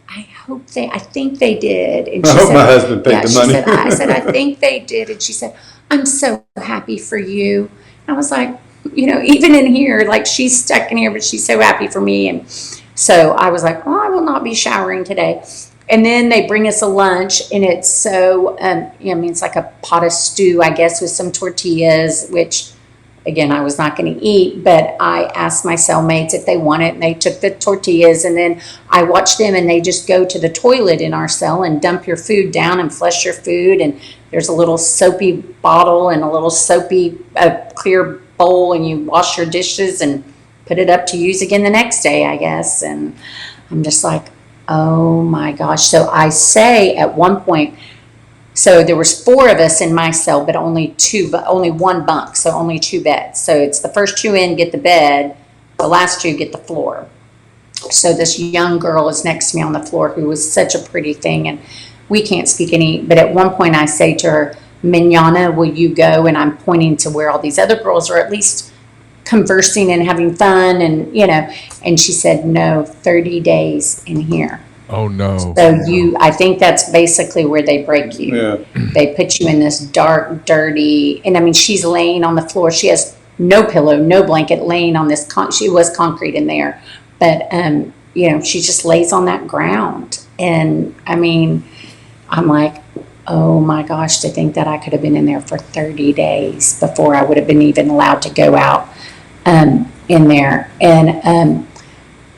I think they did. And she I hope said, my husband paid the money. I said, "I think they did." And she said, "I'm so happy for you." I was like, even in here, like she's stuck in here, but she's so happy for me. And so I was like, "Well, I will not be showering today." And then they bring us a lunch, and it's so, it's like a pot of stew, I guess, with some tortillas, which, again, I was not going to eat, but I asked my cellmates if they want it, and they took the tortillas, and then I watched them, and they just go to the toilet in our cell and dump your food down and flush your food, and there's a little soapy bottle and a little soapy clear bowl, and you wash your dishes and put it up to use again the next day, I guess. And I'm just like, oh my gosh. So I say at one point, so there was 4 of us in my cell, but only 1 bunk, so only 2 beds. So it's the first 2 in get the bed, the last 2 get the floor. So this young girl is next to me on the floor who was such a pretty thing, and we can't speak any, but at one point I say to her, "Mignana, will you go?" And I'm pointing to where all these other girls are at least conversing and having fun, and and she said, "No, 30 days in here." Oh no. So I think that's basically where they break you. Yeah. They put you in this dark, dirty, and she's laying on the floor. She has no pillow, no blanket, laying on this, she was concrete in there, but she just lays on that ground. And I'm like, oh my gosh, to think that I could have been in there for 30 days before I would have been even allowed to go out in there. And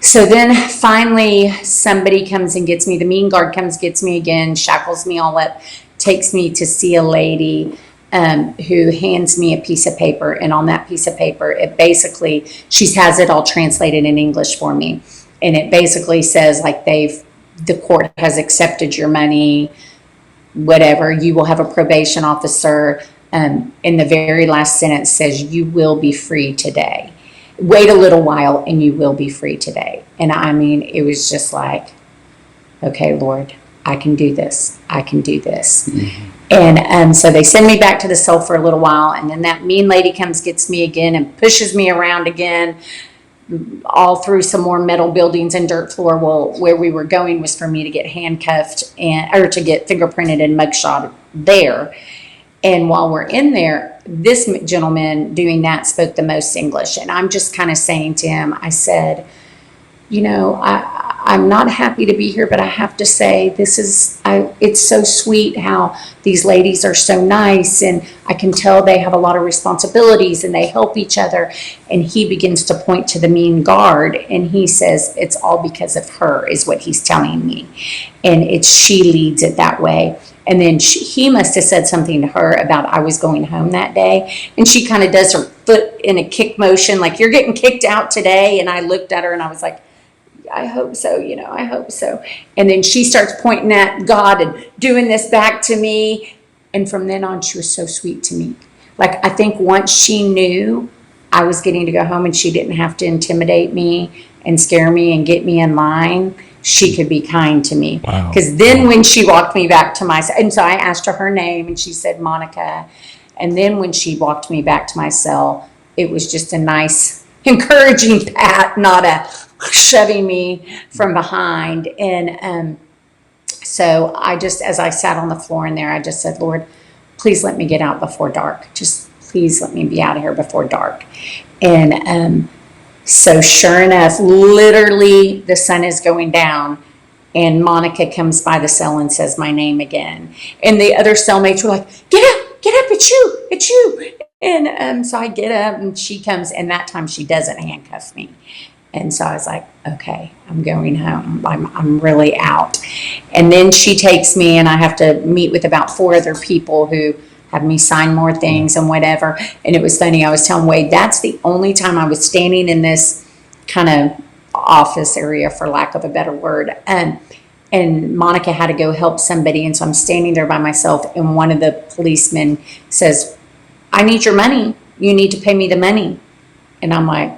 so then finally somebody comes and gets me. The mean guard comes, gets me again, shackles me all up, takes me to see a lady who hands me a piece of paper. And on that piece of paper, it basically, she has it all translated in English for me. And it basically says like they've the court has accepted your money, whatever, you will have a probation officer. And the very last sentence says, you will be free today. Wait a little while and you will be free today. And I mean, it was just like, okay, Lord, I can do this. I can do this. Mm-hmm. And so they send me back to the cell for a little while. And then that mean lady comes, gets me again and pushes me around again, all through some more metal buildings and dirt floor. Well, where we were going was for me to get handcuffed or to get fingerprinted and mugshot there. And while we're in there, this gentleman doing that spoke the most English. And I'm just kind of saying to him, I said, you know, I'm not happy to be here, but I have to say it's so sweet how these ladies are so nice. And I can tell they have a lot of responsibilities and they help each other. And he begins to point to the mean guard. And he says, it's all because of her is what he's telling me. And she leads it that way. And then he must have said something to her about I was going home that day. And she kind of does her foot in a kick motion, like, you're getting kicked out today. And I looked at her and I was like, I hope so, you know, I hope so. And then she starts pointing at God and doing this back to me. And from then on, she was so sweet to me. Like, I think once she knew I was getting to go home and she didn't have to intimidate me and scare me and get me in line, she could be kind to me. Because then when she walked me back to my, and so I asked her name and she said Monica. And then when she walked me back to my cell, it was just a nice, encouraging pat, not a shoving me from behind. And so I just, as I sat on the floor in there, I just said, Lord, please let me get out before dark. Just please let me be out of here before dark. And so sure enough, literally the sun is going down and Monica comes by the cell and says my name again. And the other cellmates were like, get up, it's you. And so I get up and she comes, and that time she doesn't handcuff me. And so I was like, okay, I'm going home. I'm really out. And then she takes me and I have to meet with about 4 other people who have me sign more things and whatever. And it was funny. I was telling Wade, that's the only time I was standing in this kind of office area, for lack of a better word. And Monica had to go help somebody. And so I'm standing there by myself. And one of the policemen says, I need your money. You need to pay me the money. And I'm like,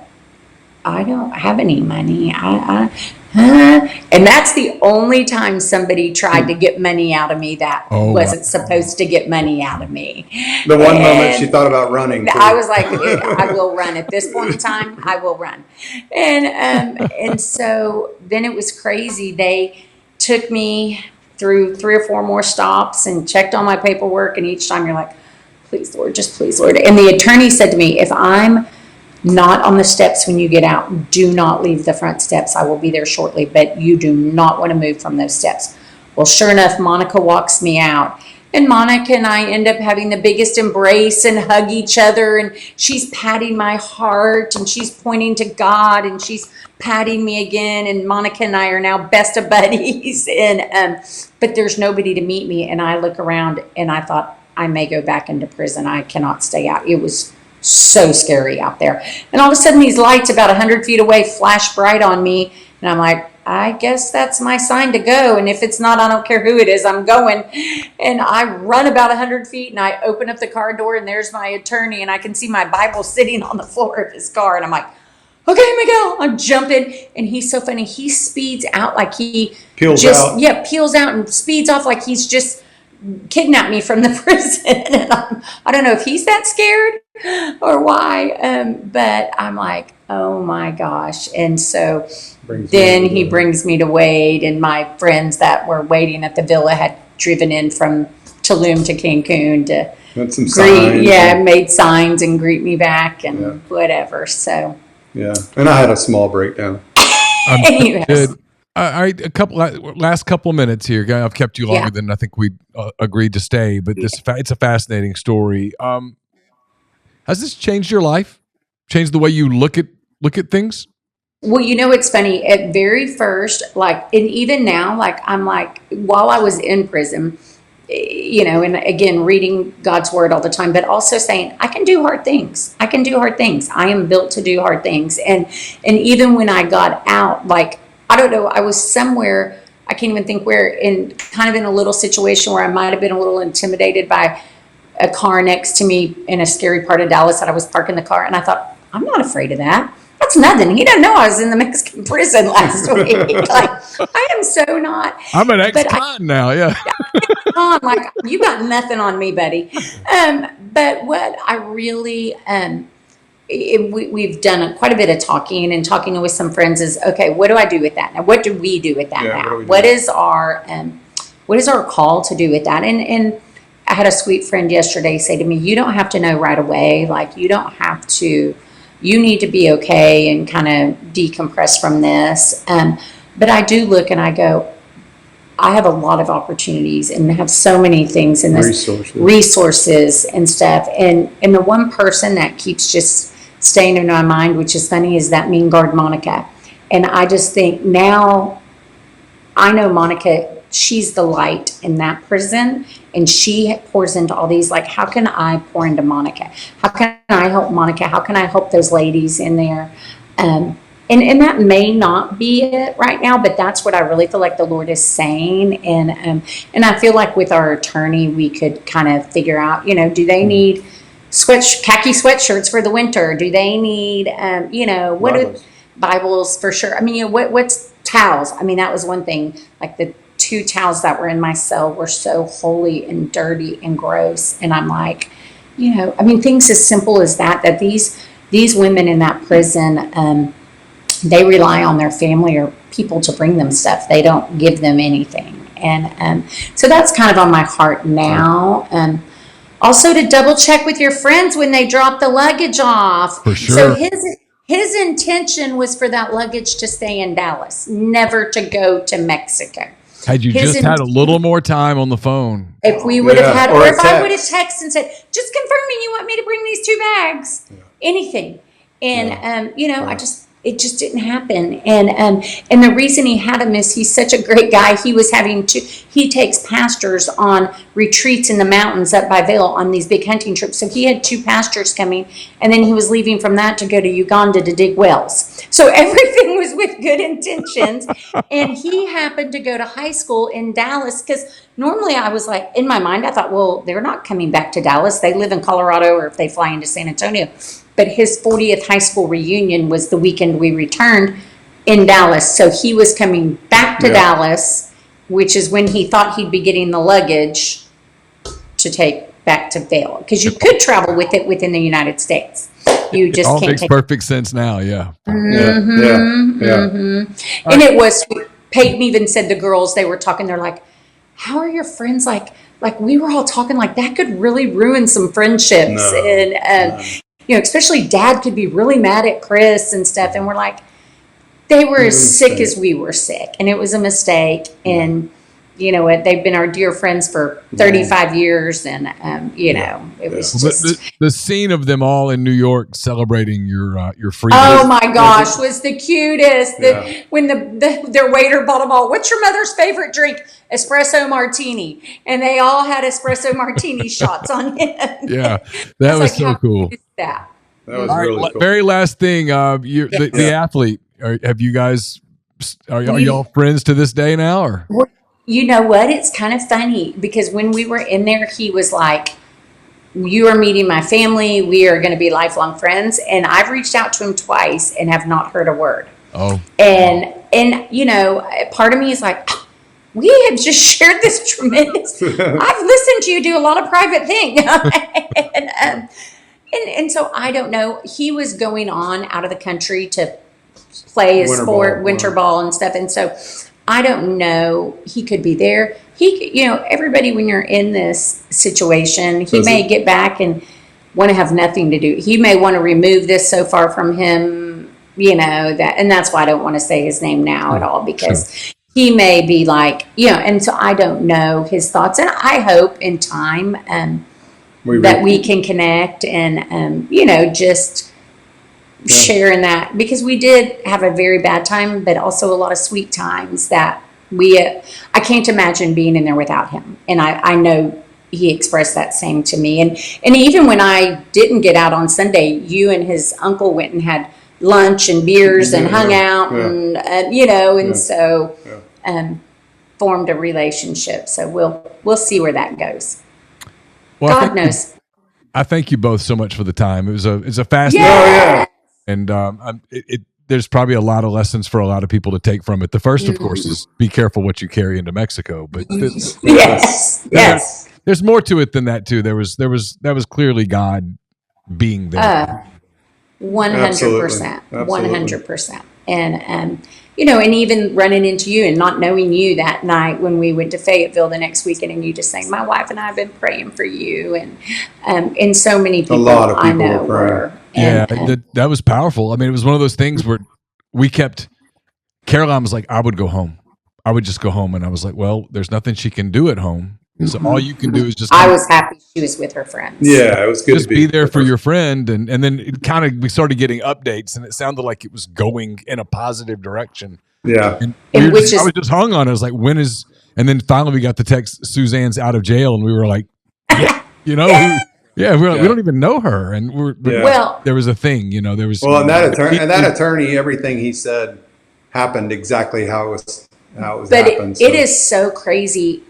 I don't have any money. And that's the only time somebody tried to get money out of me that wasn't supposed to get money out of me. The one moment she thought about running. Too. I was like, I will run. At this point in time, I will run. And so then it was crazy. They took me through 3 or 4 more stops and checked on my paperwork. And each time you're like, please, Lord, just please, Lord. And the attorney said to me, if I'm not on the steps when you get out, do not leave the front steps. I will be there shortly, but you do not want to move from those steps. Well, sure enough, Monica walks me out. And Monica and I end up having the biggest embrace and hug each other. And she's patting my heart and she's pointing to God and she's patting me again. And Monica and I are now best of buddies. But there's nobody to meet me. And I look around and I thought, I may go back into prison. I cannot stay out. It was so scary out there. And all of a sudden these lights about 100 feet away flash bright on me. And I'm like, I guess that's my sign to go. And if it's not, I don't care who it is, I'm going. And I run about 100 feet and I open up the car door and there's my attorney and I can see my Bible sitting on the floor of his car. And I'm like, okay, Miguel, I'm jumping. And he's so funny. He speeds out like he peels out and speeds off like he's just kidnapped me from the prison. And I don't know if he's that scared or why, but I'm like, oh my gosh. And so then he brings me to Wade, and my friends that were waiting at the villa had driven in from Tulum to Cancun to made signs and greet me back and whatever. So and I had a small breakdown. Good. All right, last couple minutes here. I've kept you longer than I think we agreed to stay, but it's a fascinating story. Has this changed your life? Changed the way you look at things? Well, you know, it's funny. At very first, and even now, I'm like, while I was in prison, you know, and again, reading God's word all the time, but also saying, I can do hard things. I can do hard things. I am built to do hard things. And even when I got out, I don't know, I was somewhere, I can't even think where, in a little situation where I might have been a little intimidated by a car next to me in a scary part of Dallas that I was parking the car. And I thought, I'm not afraid of that. That's nothing. He doesn't know I was in the Mexican prison last week. Like, I am so not. I'm an ex-con now. Yeah. Like, you got nothing on me, buddy. But what I really, we've done quite a bit of talking with some friends is, okay, what do I do with that now? What do we do with that now? What is our call to do with that? And I had a sweet friend yesterday say to me, you don't have to know right away. Like, you don't have to, you need to be okay and kind of decompress from this. But I do look and I go, I have a lot of opportunities and have so many things in this resources and stuff. And the one person that keeps just staying in my mind, which is funny, is that mean guard Monica. And I just think now I know Monica, she's the light in that prison, and she pours into all these, like, how can I pour into Monica? How can I help Monica? How can I help those ladies in there? And that may not be it right now, but that's what I really feel like the Lord is saying. And I feel like with our attorney, we could kind of figure out, do they need khaki sweatshirts for the winter? Do they need, what Bibles. Bibles for sure? I mean, what's towels? I mean, that was one thing. Like, the 2 towels that were in my cell were so holy and dirty and gross. And I'm like, things as simple as that these women in that prison, they rely on their family or people to bring them stuff. They don't give them anything. And so that's kind of on my heart now. Also to double check with your friends when they drop the luggage off. For sure. So his intention was for that luggage to stay in Dallas, never to go to Mexico. Had you just had a little more time on the phone. If we would have had, or if I would have texted and said, just confirming you want me to bring these 2 bags, anything. And, it just didn't happen. And the reason he had him is he's such a great guy. He takes pastors on retreats in the mountains up by Vail on these big hunting trips. So he had 2 pastors coming, and then he was leaving from that to go to Uganda to dig wells. So everything was with good intentions. And he happened to go to high school in Dallas, because normally I was like, in my mind, I thought, well, they're not coming back to Dallas. They live in Colorado, or if they fly into San Antonio. But his 40th high school reunion was the weekend we returned in Dallas. So he was coming back to Dallas, which is when he thought he'd be getting the luggage to take back to Vail. Because you could travel with it within the United States. You just all can't makes perfect sense now, yeah. Mm-hmm. And it was, Peyton even said the girls, they were talking, they're like, how are your friends like we were all talking like that could really ruin some friendships. Especially Dad could be really mad at Chris and stuff. And we're like, they were as sick as we were sick. And it was a mistake. And you know what? They've been our dear friends for 35 years. And, it was just. The scene of them all in New York celebrating your freedom. Oh my gosh, was the cutest. When their waiter bought them all, what's your mother's favorite drink? Espresso martini. And they all had espresso martini shots on him. Yeah, that was so cool. That was really cool. Very last thing, the athlete. Have you guys? Are y'all friends to this day now? Or you know what? It's kind of funny because when we were in there, he was like, "You are meeting my family. We are going to be lifelong friends." And I've reached out to him twice and have not heard a word. Oh, and part of me is like, we have just shared this tremendous. I've listened to you do a lot of private things. And so I don't know. He was going on out of the country to play his winter ball and stuff. And so I don't know. He could be there. Everybody, when you're in this situation, he may get back and want to have nothing to do. He may want to remove this so far from him, and that's why I don't want to say his name now at all, because he may be like, and so I don't know his thoughts. And I hope in time that we can connect and, just sharing that, because we did have a very bad time, but also a lot of sweet times that I can't imagine being in there without him. And I know he expressed that same to me. And even when I didn't get out on Sunday, you and his uncle went and had lunch and beers and hung out and, so formed a relationship. So we'll see where that goes. Well, God knows. I thank you both so much for the time. It's a fast and there's probably a lot of lessons for a lot of people to take from it. The first, of course, is be careful what you carry into Mexico. But yes. There's more to it than that too. That was clearly God being there. 100%, 100%. And and even running into you and not knowing you that night when we went to Fayetteville the next weekend, and you just saying, "My wife and I have been praying for you," and so many people, a lot of people I know were praying. That was powerful. I mean, it was one of those things where Caroline was like, "I would go home. I would just go home," and I was like, "Well, there's nothing she can do at home." So all you can do is just. I was happy she was with her friends. Yeah, it was good just to be there for your friend, and then we started getting updates, and it sounded like it was going in a positive direction. Yeah, and I was just hung on it. I was like, when is? And then finally we got the text, Suzanne's out of jail, and we were like, yeah, we don't even know her, and there was a thing, there was. Well, and that attorney, everything he said happened exactly how it was But happened. It is so crazy.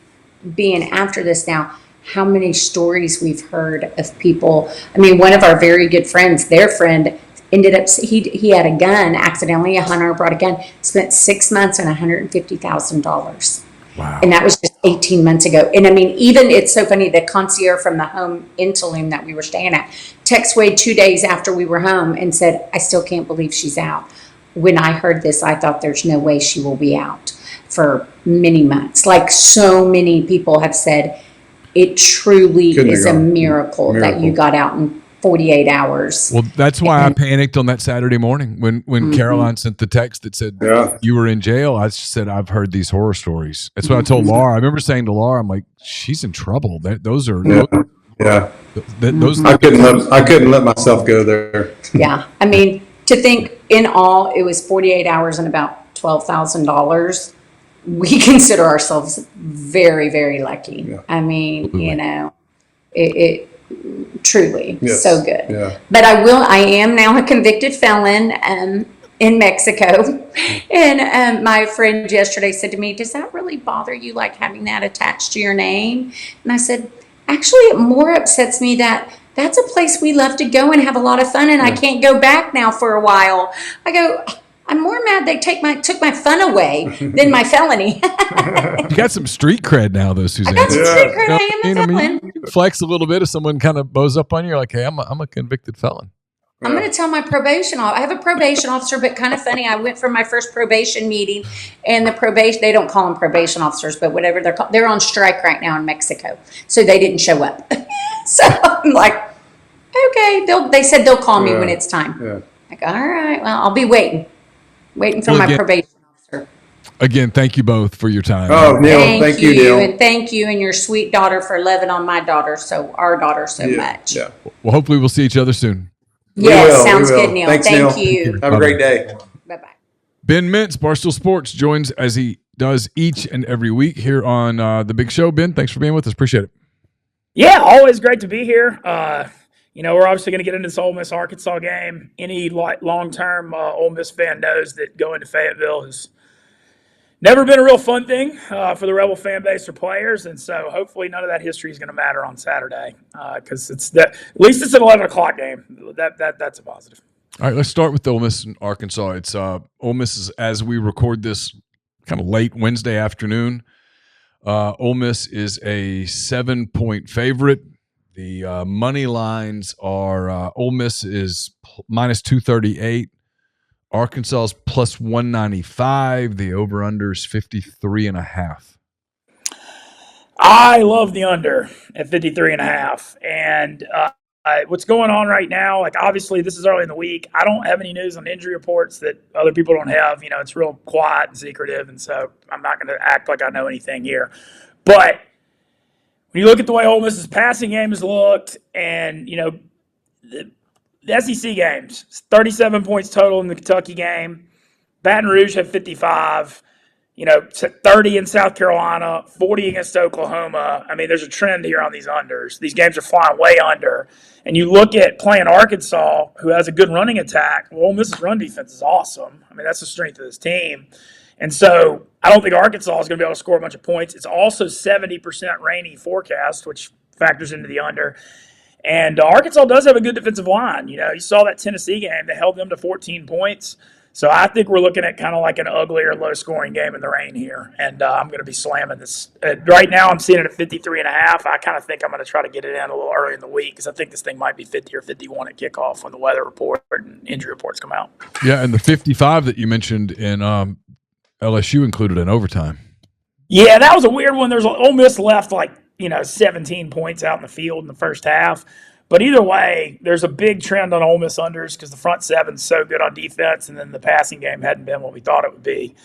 Being after this now, how many stories we've heard of people. I mean, one of our very good friends, their friend ended up, he had a gun accidentally. A hunter brought a gun, spent 6 months and $150,000. Wow. And that was just 18 months ago. And I mean, even it's so funny, the concierge from the home in Tulum that we were staying at texted Wade 2 days after we were home and said, "I still can't believe she's out." When I heard this, I thought there's no way she will be out for many months. Like so many people have said, it truly is a miracle that you got out in 48 hours. Well, that's why I panicked on that Saturday morning when Caroline sent the text that said you were in jail. I just said, I've heard these horror stories. That's what I told Laura. I remember saying to Laura, I'm like, she's in trouble. Those are those. I couldn't let myself go there. Yeah, I mean, to think in all, it was 48 hours and about $12,000. We consider ourselves very, very lucky. Yeah. I mean, it truly so good. Yeah. But I am now a convicted felon in Mexico. And my friend yesterday said to me, "Does that really bother you, like having that attached to your name?" And I said, "Actually, it more upsets me that that's a place we love to go and have a lot of fun, and I can't go back now for a while." I go, I'm more mad they took my fun away than my felony. You got some street cred now, though, Suzanne. I got some street cred. I am a felon. You flex a little bit if someone kind of bows up on you. You're like, hey, I'm a convicted felon. I'm going to tell my probation officer. I have a probation officer, but kind of funny. I went for my first probation meeting, and they don't call them probation officers, but whatever they're called. They're on strike right now in Mexico, so they didn't show up. So I'm like, okay. They said they'll call me when it's time. Yeah. Like, all right, well, I'll be waiting for my probation officer. Again, thank you both for your time. Oh, Neal, thank you, Neal. And thank you and your sweet daughter for loving on our daughter so much. Yeah. Well, hopefully we'll see each other soon. Yes, sounds good, Neal. Thanks, Thank Neal. you. Have a great day. Bye-bye. Ben Mintz, Barstool Sports, joins as he does each and every week here on The Big Show. Ben, thanks for being with us. Appreciate it. Yeah, always great to be here. We're obviously going to get into this Ole Miss Arkansas game. Any long-term Ole Miss fan knows that going to Fayetteville has never been a real fun thing for the Rebel fan base or players, and so hopefully none of that history is going to matter on Saturday because at least it's an 11:00 game. That's a positive. All right, let's start with Ole Miss and Arkansas. It's Ole Miss is, as we record this, kind of late Wednesday afternoon. Ole Miss is a 7-point favorite. The money lines are Ole Miss is minus 238. Arkansas is plus 195. The over-under is 53.5. I love the under at 53.5. And what's going on right now, like obviously this is early in the week. I don't have any news on injury reports that other people don't have. It's real quiet and secretive, and so I'm not going to act like I know anything here. But when you look at the way Ole Miss's passing game has looked, and the SEC games, 37 points total in the Kentucky game. Baton Rouge had 55. 30 in South Carolina, 40 against Oklahoma. I mean, there's a trend here on these unders. These games are flying way under. And you look at playing Arkansas, who has a good running attack. Well, Ole Miss's run defense is awesome. I mean, that's the strength of this team. And so I don't think Arkansas is going to be able to score a bunch of points. It's also 70% rainy forecast, which factors into the under. And Arkansas does have a good defensive line. You saw that Tennessee game. They held them to 14 points. So I think we're looking at kind of like an uglier, low-scoring game in the rain here. And I'm going to be slamming this. Right now I'm seeing it at 53.5. I kind of think I'm going to try to get it in a little early in the week because I think this thing might be 50 or 51 at kickoff when the weather report and injury reports come out. Yeah, and the 55 that you mentioned in LSU included an overtime. Yeah, that was a weird one. There's Ole Miss left 17 points out in the field in the first half. But either way, there's a big trend on Ole Miss unders because the front seven's so good on defense, and then the passing game hadn't been what we thought it would be.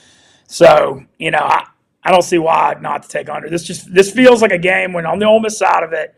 So, I don't see why not to take under. This feels like a game when on the Ole Miss side of it,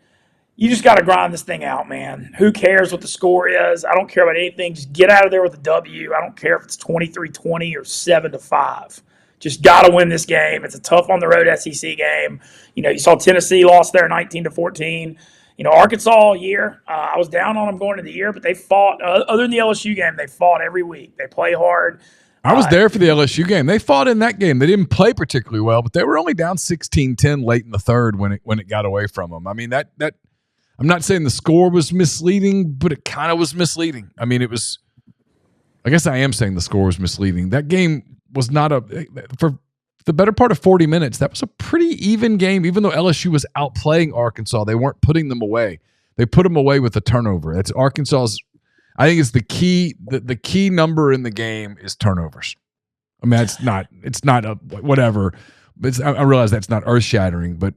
you just got to grind this thing out, man. Who cares what the score is? I don't care about anything. Just get out of there with a W. I don't care if it's 23-20 or 7-5. Just got to win this game. It's a tough on the road SEC game. You saw Tennessee lost there 19-14. Arkansas all year, I was down on them going into the year, but they fought, other than the LSU game, they fought every week. They play hard. I was there for the LSU game. They fought in that game. They didn't play particularly well, but they were only down 16-10 late in the third when it got away from them. I mean, that I'm not saying the score was misleading, but it kind of was misleading. I mean, I guess I am saying the score was misleading. That game was not for the better part of 40 minutes, that was a pretty even game. Even though LSU was outplaying Arkansas, they weren't putting them away. They put them away with a turnover. That's Arkansas's. I think it's the key. The key number in the game is turnovers. I mean, it's not a whatever. But I realize that's not earth shattering. But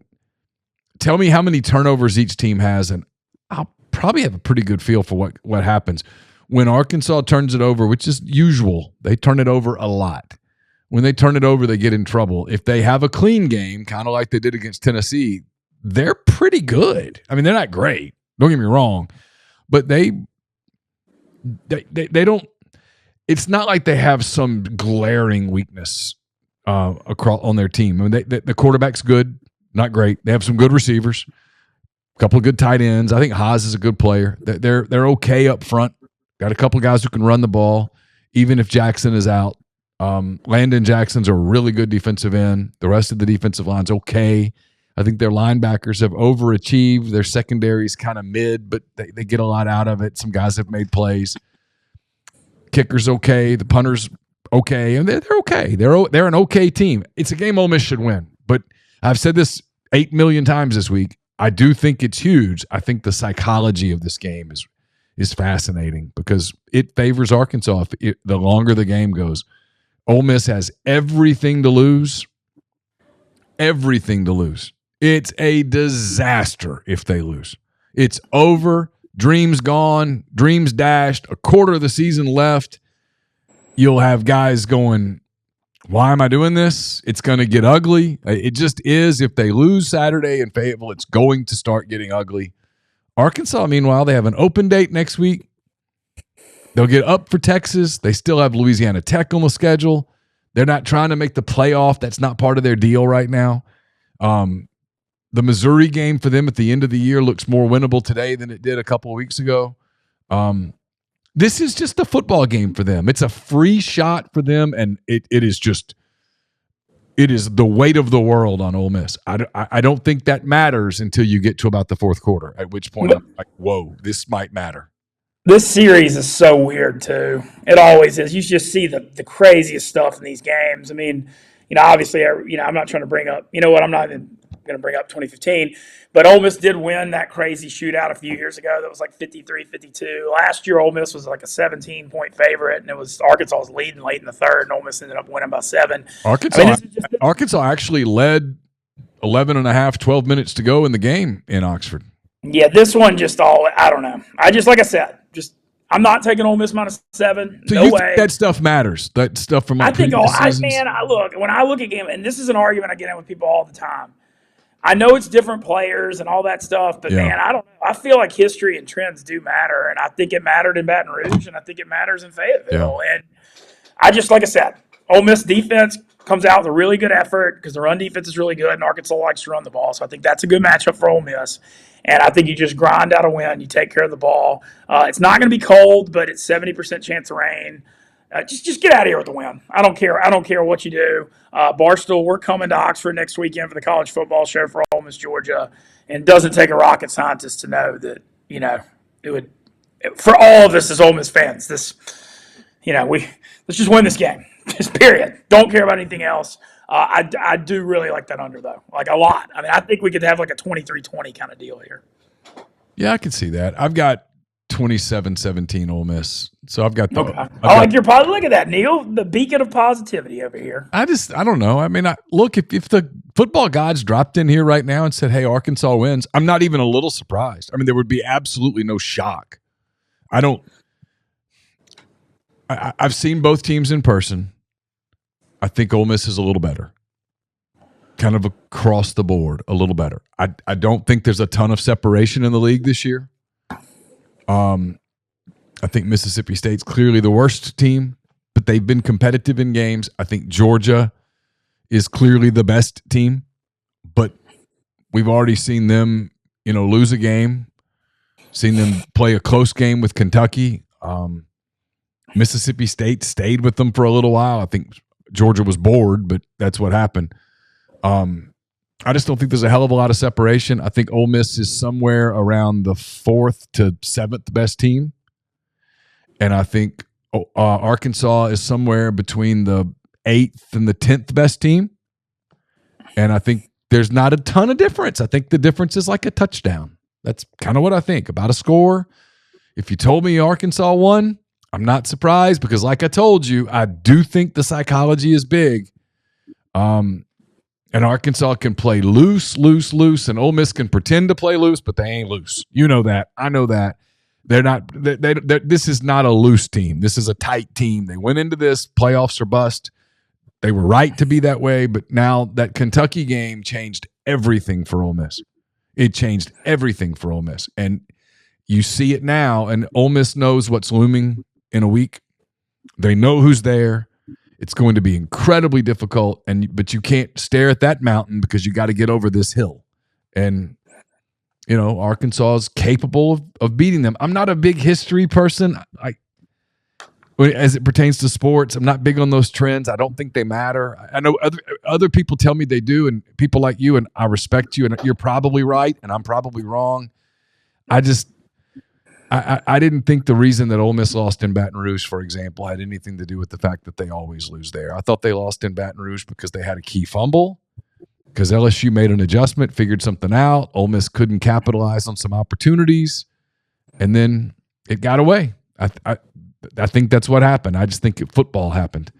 tell me how many turnovers each team has, and I'll probably have a pretty good feel for what happens when Arkansas turns it over, which is usual. They turn it over a lot. When they turn it over, they get in trouble. If they have a clean game, kind of like they did against Tennessee, they're pretty good. I mean, they're not great. Don't get me wrong, but they don't. It's not like they have some glaring weakness across on their team. I mean, the quarterback's good, not great. They have some good receivers, a couple of good tight ends. I think Haas is a good player. They're okay up front. Got a couple of guys who can run the ball, even if Jackson is out. Landon Jackson's a really good defensive end. The rest of the defensive line's okay. I think their linebackers have overachieved. Their secondary's kind of mid, but they get a lot out of it. Some guys have made plays. Kicker's okay. The punter's okay. And they're okay. They're an okay team. It's a game Ole Miss should win. But I've said this 8 million times this week. I do think it's huge. I think the psychology of this game is fascinating because it favors Arkansas the longer the game goes. Ole Miss has everything to lose. Everything to lose. It's a disaster if they lose. It's over. Dreams gone. Dreams dashed. A quarter of the season left. You'll have guys going, why am I doing this? It's going to get ugly. It just is. If they lose Saturday in Fayetteville, it's going to start getting ugly. Arkansas, meanwhile, they have an open date next week. They'll get up for Texas. They still have Louisiana Tech on the schedule. They're not trying to make the playoff. That's not part of their deal right now. The Missouri game for them at the end of the year looks more winnable today than it did a couple of weeks ago. This is just a football game for them. It's a free shot for them, and it is the weight of the world on Ole Miss. I don't think that matters until you get to about the fourth quarter, at which point I'm like, whoa, this might matter. This series is so weird, too. It always is. You just see the craziest stuff in these games. I mean, obviously, I'm not trying to bring up, I'm not even going to bring up 2015, but Ole Miss did win that crazy shootout a few years ago that was like 53-52. Last year, Ole Miss was like a 17-point favorite, and it was Arkansas was leading late in the third, and Ole Miss ended up winning by 7. Arkansas actually led 11 and a half, 12 minutes to go in the game in Oxford. Yeah, this one I don't know. Like I said, I'm not taking Ole Miss minus 7. So no way. That stuff matters. That stuff from I think when I look at game, and this is an argument I get in with people all the time. I know it's different players and all that stuff, but man, I don't know. I feel like history and trends do matter, and I think it mattered in Baton Rouge, and I think it matters in Fayetteville. Yeah. And like I said, Ole Miss defense comes out with a really good effort because the run defense is really good, and Arkansas likes to run the ball. So I think that's a good matchup for Ole Miss. And I think you just grind out a win. You take care of the ball. It's not going to be cold, but it's 70% chance of rain. Just get out of here with the win. I don't care. I don't care what you do. Barstool, we're coming to Oxford next weekend for the college football show for Ole Miss, Georgia. And it doesn't take a rocket scientist to know that, it would, for all of us as Ole Miss fans, let's just win this game. Just period. Don't care about anything else. I do really like that under, though, like a lot. I mean, I think we could have like a 23-20 kind of deal here. Yeah, I can see that. I've got 27-17 Ole Miss. So I've got Okay. I like your positive. Look at that, Neal, the beacon of positivity over here. I don't know. I mean, look, if the football gods dropped in here right now and said, hey, Arkansas wins, I'm not even a little surprised. I mean, there would be absolutely no shock. I've seen both teams in person. I think Ole Miss is a little better. Kind of across the board, a little better. I don't think there's a ton of separation in the league this year. I think Mississippi State's clearly the worst team, but they've been competitive in games. I think Georgia is clearly the best team, but we've already seen them, lose a game, seen them play a close game with Kentucky. Mississippi State stayed with them for a little while. I think Georgia was bored, but that's what happened. I just don't think there's a hell of a lot of separation. I think Ole Miss is somewhere around the 4th to 7th best team. And I think Arkansas is somewhere between the 8th and the 10th best team. And I think there's not a ton of difference. I think the difference is like a touchdown. That's kind of what I think about a score. If you told me Arkansas won, I'm not surprised because like I told you, I do think the psychology is big. And Arkansas can play loose, and Ole Miss can pretend to play loose, but they ain't loose. You know that. I know that. They're not. This is not a loose team. This is a tight team. They went into this playoffs or bust. They were right to be that way, but now that Kentucky game changed everything for Ole Miss. It changed everything for Ole Miss, and you see it now. And Ole Miss knows what's looming in a week. They know who's there. It's going to be incredibly difficult, but you can't stare at that mountain because you got to get over this hill. And Arkansas is capable of beating them. I'm not a big history person. As it pertains to sports, I'm not big on those trends. I don't think they matter. I know other people tell me they do, and people like you, and I respect you, and you're probably right, and I'm probably wrong. I didn't think the reason that Ole Miss lost in Baton Rouge, for example, had anything to do with the fact that they always lose there. I thought they lost in Baton Rouge because they had a key fumble, because LSU made an adjustment, figured something out. Ole Miss couldn't capitalize on some opportunities, and then it got away. I think that's what happened. I just think football happened.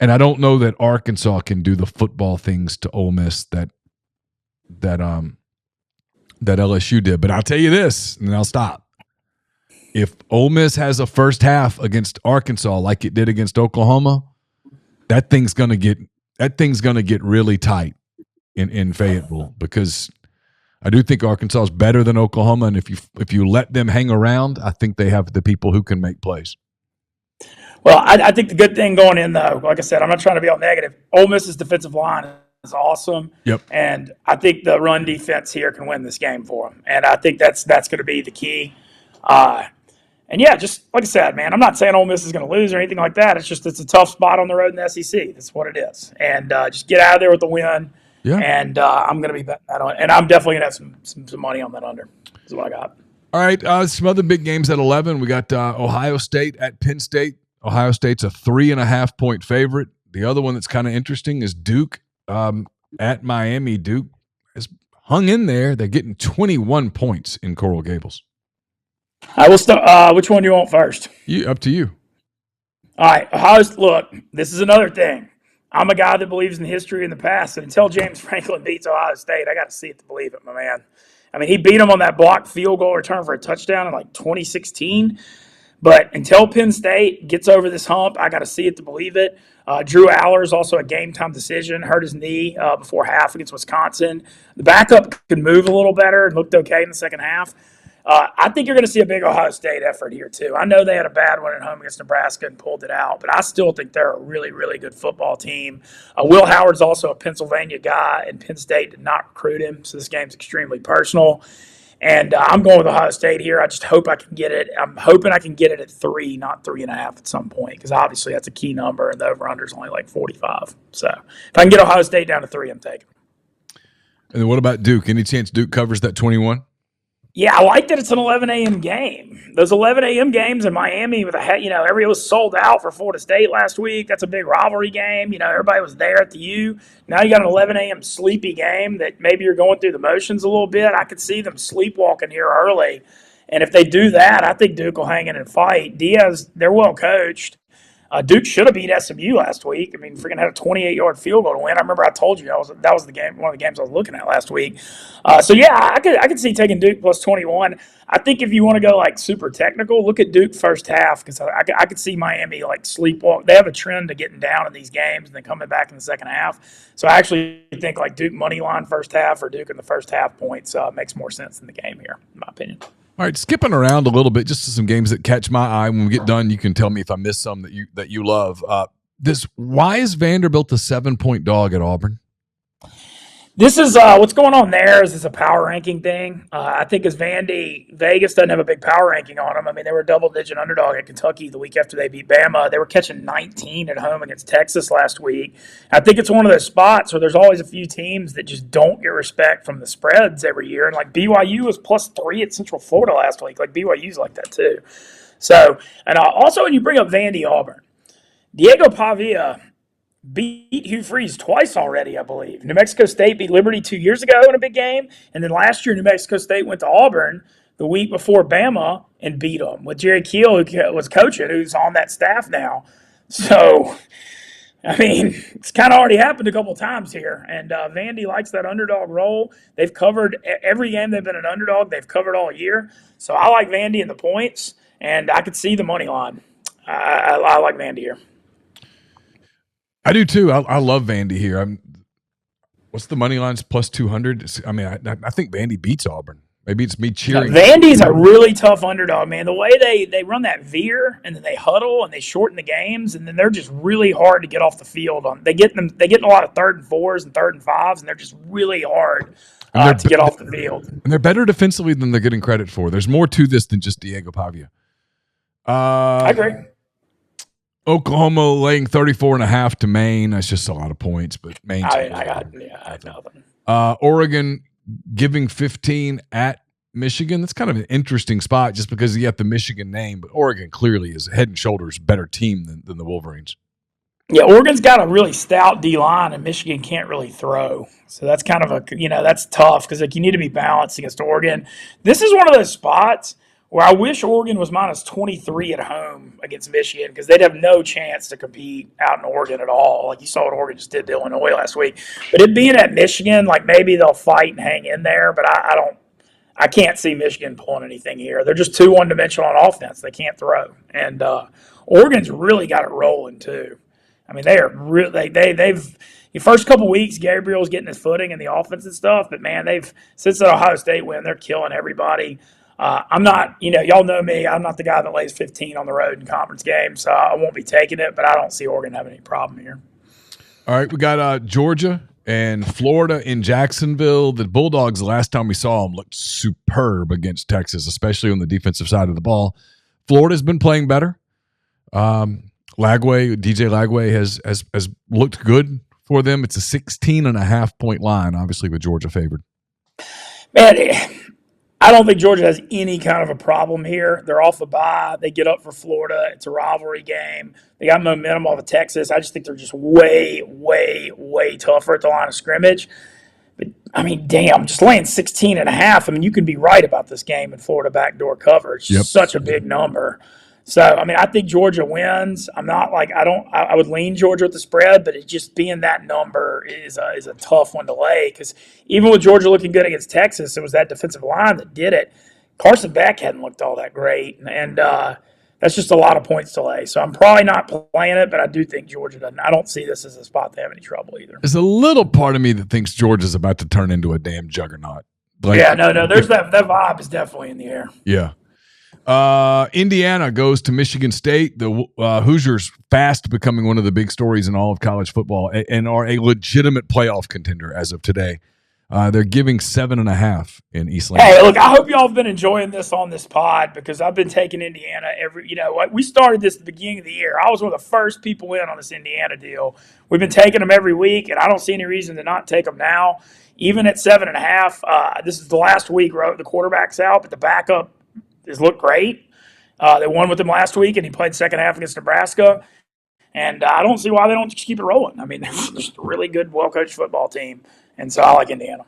And I don't know that Arkansas can do the football things to Ole Miss that LSU did. But I'll tell you this, and then I'll stop. If Ole Miss has a first half against Arkansas like it did against Oklahoma, that thing's gonna get really tight in Fayetteville, because I do think Arkansas is better than Oklahoma, and if you let them hang around, I think they have the people who can make plays. Well, I think the good thing going in, though, like I said, I'm not trying to be all negative. Ole Miss's defensive line is awesome. Yep. And I think the run defense here can win this game for them. And I think that's going to be the key. And yeah, just like I said, man, I'm not saying Ole Miss is going to lose or anything like that. It's a tough spot on the road in the SEC. That's what it is. And just get out of there with the win. Yeah. And I'm going to be betting that on. And I'm definitely going to have some money on that under. That's what I got. All right. Some other big games at 11. We got Ohio State at Penn State. Ohio State's a 3.5-point favorite. The other one that's kind of interesting is Duke at Miami. Duke has hung in there. They're getting 21 points in Coral Gables. I will start. Which one do you want first? Up to you. All right. Look, this is another thing. I'm a guy that believes in history in the past, and until James Franklin beats Ohio State, I got to see it to believe it, my man. I mean, he beat them on that blocked field goal return for a touchdown in like 2016. But until Penn State gets over this hump, I got to see it to believe it. Drew Aller's also a game-time decision, hurt his knee before half against Wisconsin. The backup could move a little better and looked okay in the second half. I think you're going to see a big Ohio State effort here, too. I know they had a bad one at home against Nebraska and pulled it out, but I still think they're a really, really good football team. Will Howard's also a Pennsylvania guy, and Penn State did not recruit him, so this game's extremely personal. And I'm going with Ohio State here. I just hope I can get it. I'm hoping I can get it at 3, not 3.5 at some point, because obviously that's a key number, and the over-under is only like 45. So if I can get Ohio State down to 3, I'm taking it. And then what about Duke? Any chance Duke covers that 21? Yeah, I like that it's an 11 a.m. game. Those 11 a.m. games in Miami, everybody was sold out for Florida State last week. That's a big rivalry game. Everybody was there at the U. Now you got an 11 a.m. sleepy game that maybe you're going through the motions a little bit. I could see them sleepwalking here early. And if they do that, I think Duke will hang in and fight. Diaz, they're well coached. Duke should have beat SMU last week. I mean, freaking had a 28-yard field goal to win. I remember I told you that was the game, one of the games I was looking at last week. So yeah, I could see taking Duke plus 21. I think if you want to go like super technical, look at Duke first half, because I could see Miami like sleepwalk. They have a trend to getting down in these games and then coming back in the second half. So I actually think like Duke money line first half or Duke in the first half points makes more sense in the game here, in my opinion. All right, skipping around a little bit, just to some games that catch my eye. When we get done, you can tell me if I missed some that you love. Why is Vanderbilt a 7-point dog at Auburn? This is what's going on there is it's a power ranking thing. I think as Vegas doesn't have a big power ranking on them. I mean, they were a double-digit underdog at Kentucky the week after they beat Bama. They were catching 19 at home against Texas last week. I think it's one of those spots where there's always a few teams that just don't get respect from the spreads every year. And like BYU was +3 at Central Florida last week. Like BYU's like that too. So, and also when you bring up Vandy Auburn, Diego Pavia beat Hugh Freeze twice already, I believe. New Mexico State beat Liberty 2 years ago in a big game, and then last year New Mexico State went to Auburn the week before Bama and beat them with Jerry Keel, who was coaching, who's on that staff now. So, I mean, it's kind of already happened a couple times here, and Vandy likes that underdog role. They've covered every game they've been an underdog. They've covered all year. So I like Vandy in the points, and I could see the money line. I like Vandy here. I do too. I love Vandy here. What's the money lines +200? I mean, I think Vandy beats Auburn. Maybe it's me cheering. Vandy's a really tough underdog, man. The way they run that veer and then they huddle and they shorten the games, and then they're just really hard to get off the field on. They get in a lot of 3rd and 4s and 3rd and 5s, and they're just really hard to get off the field. And they're better defensively than they're getting credit for. There's more to this than just Diego Pavia. I agree. Oklahoma laying 34.5 to Maine. That's just a lot of points, but Maine. I have nothing. Oregon giving 15 at Michigan. That's kind of an interesting spot just because you have the Michigan name, but Oregon clearly is head and shoulders better team than the Wolverines. Yeah, Oregon's got a really stout D-line, and Michigan can't really throw. So that's kind of that's tough because you need to be balanced against Oregon. This is one of those spots where I wish Oregon was -23 at home against Michigan, because they'd have no chance to compete out in Oregon at all. Like you saw what Oregon just did to Illinois last week. But it being at Michigan, like maybe they'll fight and hang in there, but I can't see Michigan pulling anything here. They're just too one-dimensional on offense. They can't throw. And Oregon's really got it rolling too. I mean, they are really they've the first couple weeks, Gabriel's getting his footing in the offense and stuff, but man, since that Ohio State win, they're killing everybody. I'm not, y'all know me. I'm not the guy that lays 15 on the road in conference games, so I won't be taking it, but I don't see Oregon having any problem here. All right, we got Georgia and Florida in Jacksonville. The Bulldogs, the last time we saw them, looked superb against Texas, especially on the defensive side of the ball. Florida's been playing better. DJ Lagway has looked good for them. It's a 16.5-point line, obviously with Georgia favored. Man, I don't think Georgia has any kind of a problem here. They're off a bye. They get up for Florida. It's a rivalry game. They got momentum off of Texas. I just think they're just way, way, way tougher at the line of scrimmage. But, I mean, damn, just laying 16.5. I mean, you can be right about this game in Florida backdoor coverage. Yep. Such a big number. So, I mean, I think Georgia wins. I'm not like I would lean Georgia with the spread, but it just being that number is a tough one to lay, because even with Georgia looking good against Texas, it was that defensive line that did it. Carson Beck hadn't looked all that great, and that's just a lot of points to lay. So I'm probably not playing it, but I do think Georgia doesn't. I don't see this as a spot they have any trouble either. There's a little part of me that thinks Georgia's about to turn into a damn juggernaut. There's that vibe is definitely in the air. Yeah. Indiana goes to Michigan State. The Hoosiers fast becoming one of the big stories in all of college football and are a legitimate playoff contender as of today. They're giving 7.5 in East Lansing. Hey, look, I hope y'all have been enjoying this on this pod because I've been taking Indiana we started this at the beginning of the year. I was one of the first people in on this Indiana deal. We've been taking them every week, and I don't see any reason to not take them now. Even at 7.5, this is the last week, the quarterback's out, but the backup has looked great. They won with him last week, and he played second half against Nebraska. And I don't see why they don't just keep it rolling. I mean, they're just a really good, well-coached football team. And so I like Indiana.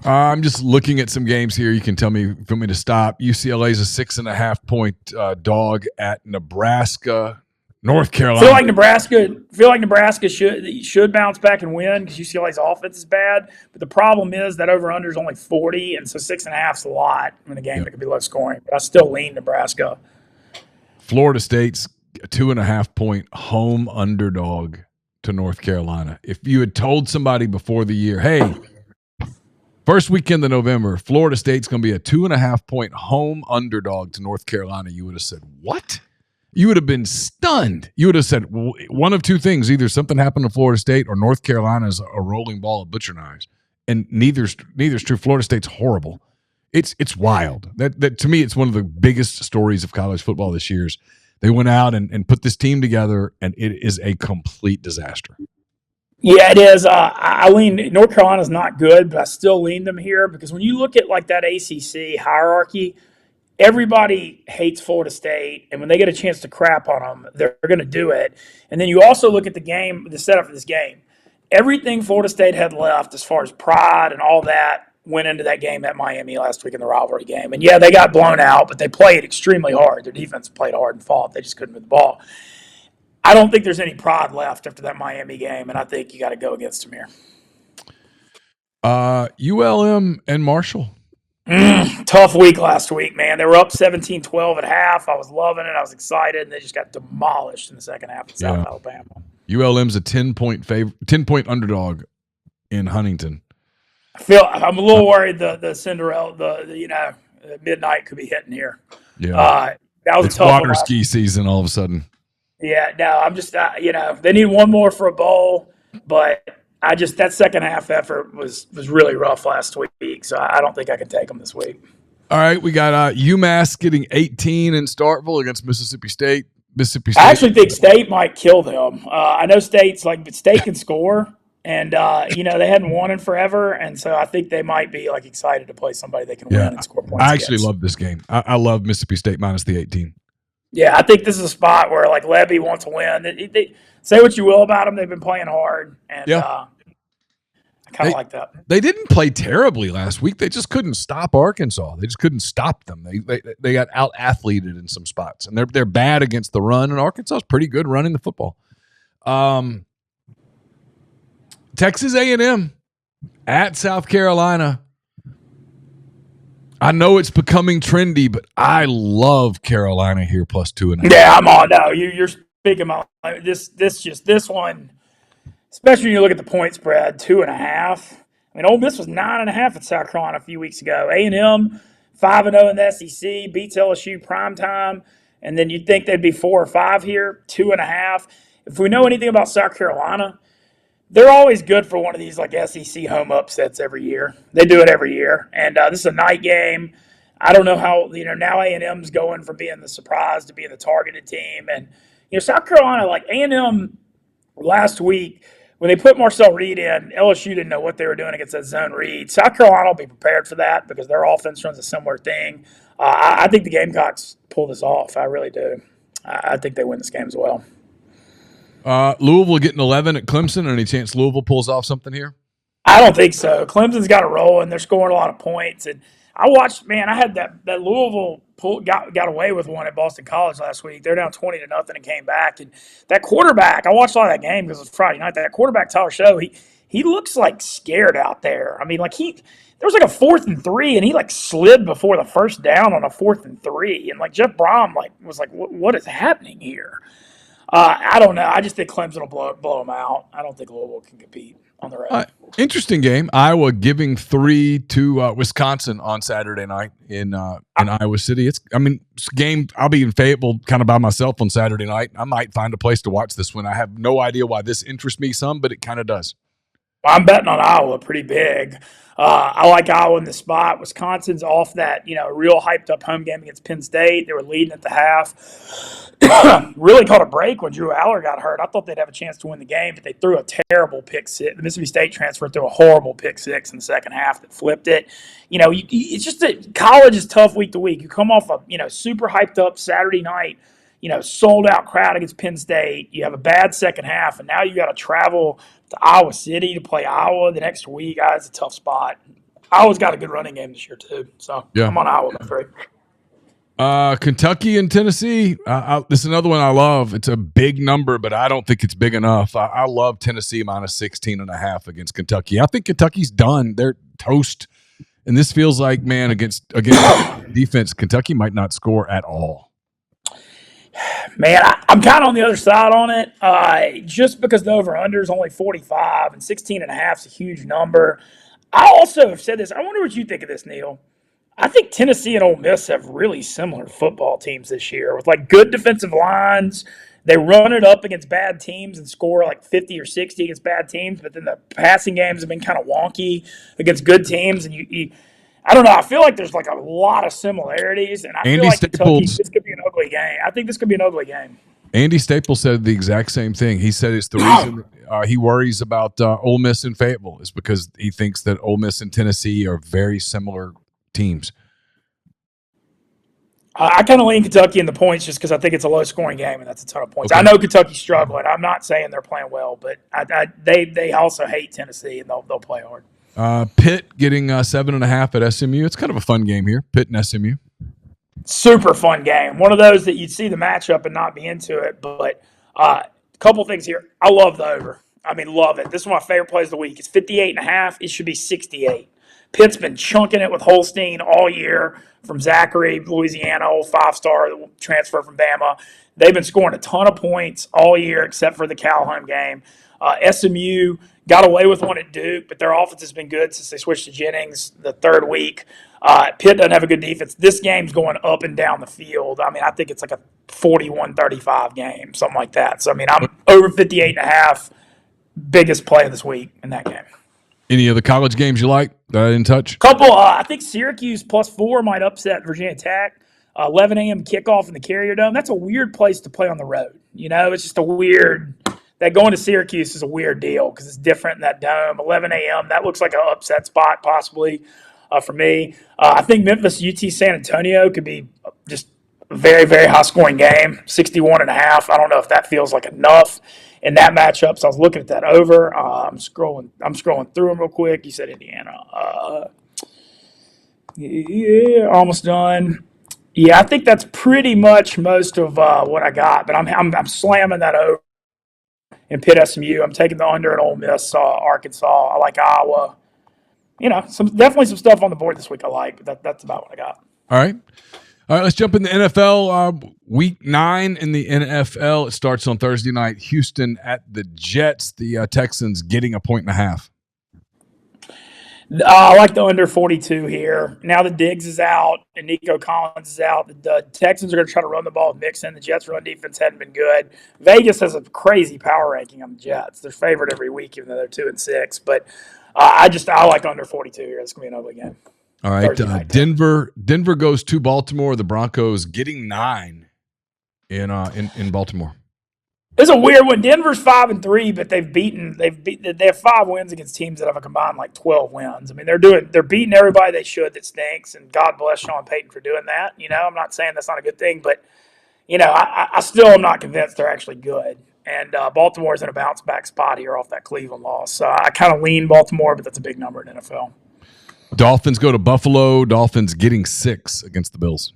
I'm just looking at some games here. You can tell me if you want me to stop. UCLA is a 6.5-point dog at Nebraska. North Carolina. Feel like Nebraska should bounce back and win because UCLA's offense is bad. But the problem is that over/under is only 40, and so 6.5 is a lot in a game that could be low scoring. But I still lean Nebraska. Florida State's a 2.5-point home underdog to North Carolina. If you had told somebody before the year, hey, first weekend of November, Florida State's going to be a 2.5-point home underdog to North Carolina, you would have said, what? You would have been stunned. You would have said one of two things. Either something happened to Florida State or North Carolina is a rolling ball of butcher knives. And neither's true. Florida State's horrible. It's wild. That to me, it's one of the biggest stories of college football this year. They went out and put this team together, and it is a complete disaster. Yeah, it is. I lean North Carolina's not good, but I still lean them here because when you look at like that ACC hierarchy, everybody hates Florida State, and when they get a chance to crap on them, they're going to do it. And then you also look at the setup for this game. Everything Florida State had left as far as pride and all that went into that game at Miami last week in the rivalry game. And, yeah, they got blown out, but they played extremely hard. Their defense played hard and fought. They just couldn't move the ball. I don't think there's any pride left after that Miami game, and I think you got to go against them here. ULM and Marshall. Tough week last week, man. They were up 17-12 at half. I was loving it. I was excited, and they just got demolished in the second half of South Alabama. ULM's a 10-point underdog in Huntington. I'm a little worried the Cinderella, the midnight could be hitting here. Yeah, that was it's a tough water ski season all of a sudden. Yeah, no, I'm just they need one more for a bowl, but that second half effort was really rough last week, so I don't think I can take them this week. All right, we got UMass getting 18 in Starkville against Mississippi State. I actually think State might kill them. I know State can score, and they hadn't won in forever, and so I think they might be excited to play somebody they can win and score points. I actually love this game. I love Mississippi State minus the 18. Yeah, I think this is a spot where Levy wants to win. They say what you will about them; they've been playing hard, and I kind of like that. They didn't play terribly last week. They just couldn't stop Arkansas. They just couldn't stop them. They got out athleted in some spots, and they're bad against the run. And Arkansas is pretty good running the football. Texas A&M at South Carolina. I know it's becoming trendy, but I love Carolina here plus 2.5. Yeah, I'm on. No, you're speaking about this one, especially when you look at the point spread, 2.5. I mean, Ole Miss was 9.5 at South Carolina a few weeks ago. A&M 5-0 in the SEC, beats LSU primetime, and then you'd think they'd be 4 or 5 here, 2.5. If we know anything about South Carolina, they're always good for one of these SEC home upsets every year. They do it every year, and this is a night game. I don't know how now A&M's going from being the surprise to being the targeted team, and South Carolina A&M last week when they put Marcel Reed in, LSU didn't know what they were doing against that zone read. South Carolina will be prepared for that because their offense runs a similar thing. I think the Gamecocks pull this off. I really do. I think they win this game as well. Louisville getting 11 at Clemson. Any chance Louisville pulls off something here? I don't think so. Clemson's got a roll, and they're scoring a lot of points. And I watched, I had that Louisville got away with one at Boston College last week. They're down 20-0 and came back. And that quarterback, I watched a lot of that game because it was Friday night. That quarterback, Tyler Show, he looks scared out there. I mean, there was a 4th and 3, and he slid before the first down on a 4th and 3. And Jeff Brom was what is happening here? I don't know. I just think Clemson will blow them out. I don't think Louisville can compete on the road. Interesting game. Iowa giving 3 to Wisconsin on Saturday night in Iowa City. It's game. I'll be in Fayetteville kind of by myself on Saturday night. I might find a place to watch this one. I have no idea why this interests me some, but it kind of does. I'm betting on Iowa pretty big. I like Iowa in the spot. Wisconsin's off that, real hyped up home game against Penn State. They were leading at the half. Really caught a break when Drew Aller got hurt. I thought they'd have a chance to win the game, but they threw a terrible pick six. The Mississippi State transfer threw a horrible pick six in the second half that flipped it. It's just that college is tough week to week. You come off a, super hyped up Saturday night, sold out crowd against Penn State. You have a bad second half, and now you got to travel to Iowa City to play Iowa the next week. It's a tough spot. Iowa's got a good running game this year too, so yeah. I'm on Iowa by 3. Kentucky and Tennessee. This is another one I love. It's a big number, but I don't think it's big enough. I love Tennessee minus 16.5 against Kentucky. I think Kentucky's done. They're toast. And this feels like, man, against defense, Kentucky might not score at all. Man, I'm kind of on the other side on it. Just because the over-under is only 45 and 16.5 is a huge number. I also have said this. I wonder what you think of this, Neal. I think Tennessee and Ole Miss have really similar football teams this year with good defensive lines. They run it up against bad teams and score 50 or 60 against bad teams, but then the passing games have been kind of wonky against good teams. And I don't know. I feel like there's a lot of similarities, and I feel like Kentucky, this could be an ugly game. I think this could be an ugly game. Andy Staples said the exact same thing. He said it's the reason he worries about Ole Miss and Fayetteville is because he thinks that Ole Miss and Tennessee are very similar teams. I kind of lean Kentucky in the points just because I think it's a low-scoring game, and that's a ton of points. Okay. I know Kentucky's struggling. I'm not saying they're playing well, but they also hate Tennessee, and they'll play hard. Pitt getting 7.5 at SMU. It's kind of a fun game here, Pitt and SMU. Super fun game. One of those that you'd see the matchup and not be into it, but a couple things here. I love the over. I mean, love it. This is one of my favorite plays of the week. It's 58.5. It should be 68. Pitt's been chunking it with Holstein all year from Zachary, Louisiana, old 5-star transfer from Bama. They've been scoring a ton of points all year except for the Calhoun game. SMU got away with one at Duke, but their offense has been good since they switched to Jennings the third week. Pitt doesn't have a good defense. This game's going up and down the field. I mean, I think it's a 41-35 game, something like that. So, I mean, I'm over 58.5, biggest play of this week in that game. Any other college games you like that I didn't touch? Couple. I think Syracuse +4 might upset Virginia Tech. 11 a.m. kickoff in the Carrier Dome. That's a weird place to play on the road. It's just a weird – that going to Syracuse is a weird deal because it's different in that dome. 11 a.m., that looks like an upset spot possibly for me. I think Memphis, UT San Antonio could be just a very, very high-scoring game, 61.5. I don't know if that feels like enough in that matchup. So I was looking at that over. I'm scrolling through them real quick. You said Indiana. Yeah, almost done. Yeah, I think that's pretty much most of what I got. But I'm slamming that over in Pitt SMU. I'm taking the under at Ole Miss, Arkansas. I like Iowa. Definitely some stuff on the board this week I like, but that's about what I got. All right, let's jump in the NFL. Week 9 in the NFL. It starts on Thursday night. Houston at the Jets. The Texans getting 1.5 points. I like the under 42 here. Now that Diggs is out and Nico Collins is out, the Texans are going to try to run the ball with Mixon. The Jets' run defense hadn't been good. Vegas has a crazy power ranking on the Jets. They're favored every week, even though they're 2-6. But I like under 42 here. It's going to be an ugly game. All right, Denver goes to Baltimore. The Broncos getting 9 in Baltimore. It's a weird one. Denver's 5-3, but they have 5 wins against teams that have a combined 12 wins. I mean, they're beating everybody they should that stinks, and God bless Sean Payton for doing that. I'm not saying that's not a good thing, but I still am not convinced they're actually good. And Baltimore's in a bounce back spot here off that Cleveland loss. So I kind of lean Baltimore, but that's a big number in NFL. Dolphins go to Buffalo. Dolphins getting 6 against the Bills.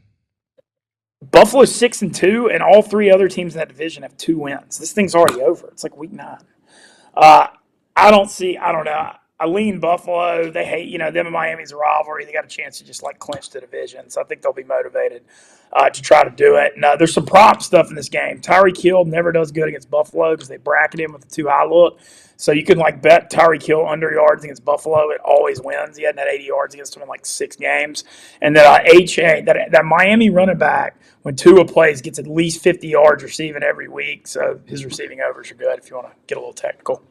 Buffalo's 6-2, and all 3 other teams in that division have 2 wins. This thing's already over. It's like week 9. I don't know. I lean Buffalo. They hate, them and Miami's a rivalry. They got a chance to just clinch the division. So I think they'll be motivated to try to do it. And there's some prop stuff in this game. Tyreek Hill never does good against Buffalo because they bracket him with a too high look. So you can bet Tyreek Hill under yards against Buffalo. It always wins. He hadn't had 80 yards against them in 6 games. And then that Miami running back, when Tua plays, gets at least 50 yards receiving every week. So his receiving overs are good if you want to get a little technical.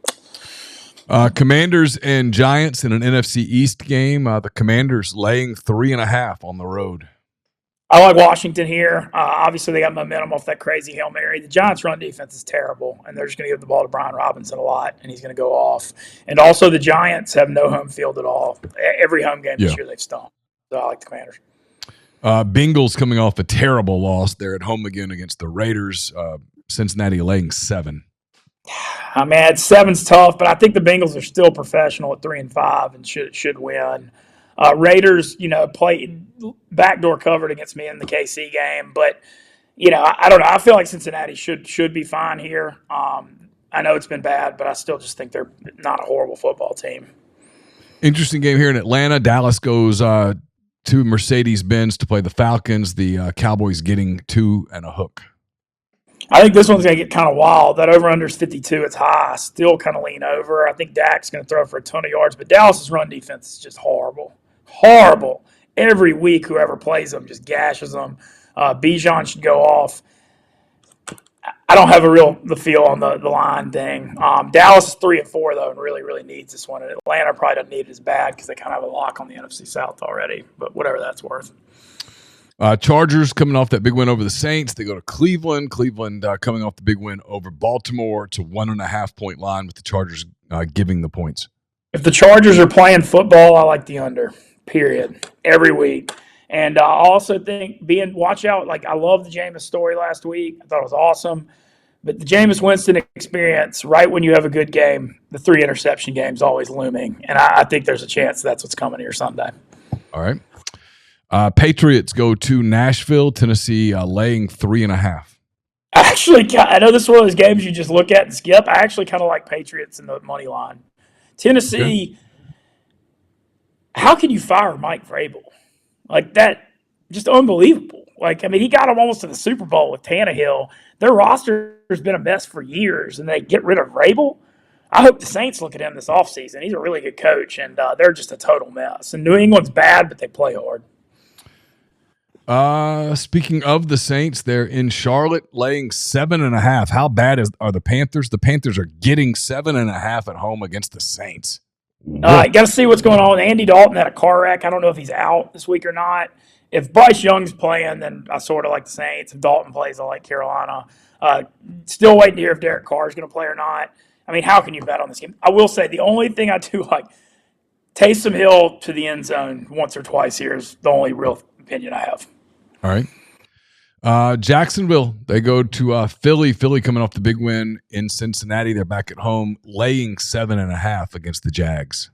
Commanders and Giants in an NFC East game. The Commanders laying 3.5 on the road. I like Washington here. Obviously, they got momentum off that crazy Hail Mary. The Giants' run defense is terrible, and they're just going to give the ball to Brian Robinson a lot, and he's going to go off. And also, the Giants have no home field at all. Every home game this year they've stomped. So I like the Commanders. Bengals coming off a terrible loss. They're at home again against the Raiders. Cincinnati laying 7. I mean, 7's tough, but I think the Bengals are still professional at 3-5 and should win. Raiders, played backdoor covered against me in the KC game, but I don't know. I feel like Cincinnati should be fine here. I know it's been bad, but I still just think they're not a horrible football team. Interesting game here in Atlanta. Dallas goes to Mercedes-Benz to play the Falcons. The Cowboys getting 2 and a hook. I think this one's going to get kind of wild. That over-under is 52. It's high. Still kind of lean over. I think Dak's going to throw for a ton of yards, but Dallas's run defense is just horrible. Horrible. Every week, whoever plays them just gashes them. Bijan should go off. I don't have the feel on the line thing. Dallas is 3-4, though, and really, really needs this one. And Atlanta probably doesn't need it as bad because they kind of have a lock on the NFC South already, but whatever that's worth. Chargers coming off that big win over the Saints. They go to Cleveland. Cleveland coming off the big win over Baltimore. It's a 1.5-point line with the Chargers giving the points. If the Chargers are playing football, I like the under, period, every week. And I also think watch out. Like, I love the Jameis story last week. I thought it was awesome. But the Jameis Winston experience, right when you have a good game, the 3-interception game is always looming. And I think there's a chance that's what's coming here Sunday. All right. Patriots go to Nashville, Tennessee, laying 3.5. Actually, I know this is one of those games you just look at and skip. I actually kind of like Patriots in the money line. Tennessee, How can you fire Mike Vrabel? Like that, just unbelievable. Like, I mean, he got them almost to the Super Bowl with Tannehill. Their roster has been a mess for years, and they get rid of Vrabel. I hope the Saints look at him this offseason. He's a really good coach, and they're just a total mess. And New England's bad, but they play hard. Speaking of the Saints, they're in Charlotte laying 7.5. How bad are the Panthers? The Panthers are getting 7.5 at home against the Saints. You got to see what's going on. Andy Dalton had a car wreck. I don't know if he's out this week or not. If Bryce Young's playing, then I sort of like the Saints. If Dalton plays, I like Carolina. Still waiting to hear if Derek Carr is going to play or not. I mean, how can you bet on this game? I will say the only thing I do like, Taysom Hill to the end zone once or twice here is the only real opinion I have. All right. Jacksonville, they go to Philly. Philly coming off the big win in Cincinnati. They're back at home, laying 7.5 against the Jags.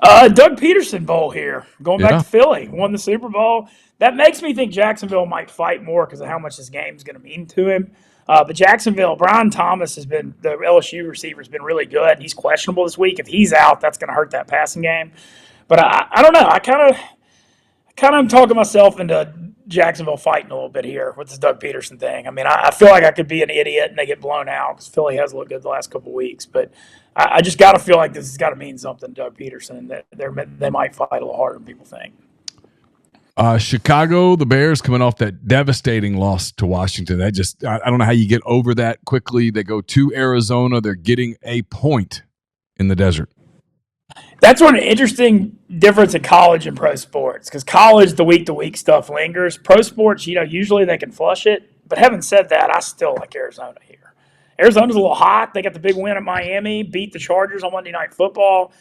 Doug Peterson Bowl here. Going back to Philly. Won the Super Bowl. That makes me think Jacksonville might fight more because of how much this game is going to mean to him. But Jacksonville, Brian Thomas has been, the LSU receiver has been really good. He's questionable this week. If he's out, that's going to hurt that passing game. But I don't know. I kind of am talking myself into Jacksonville fighting a little bit here with this Doug Peterson thing. I mean, I feel like I could be an idiot and they get blown out because Philly has looked good the last couple of weeks. But I just got to feel like this has got to mean something to Doug Peterson, that they might fight a little harder than people think. Chicago, the Bears coming off that devastating loss to Washington. I don't know how you get over that quickly. They go to Arizona. They're getting a point in the desert. That's one interesting difference in college and pro sports, because college, the week-to-week stuff lingers. Pro sports, usually they can flush it. But having said that, I still like Arizona here. Arizona's a little hot. They got the big win at Miami, beat the Chargers on Monday Night Football.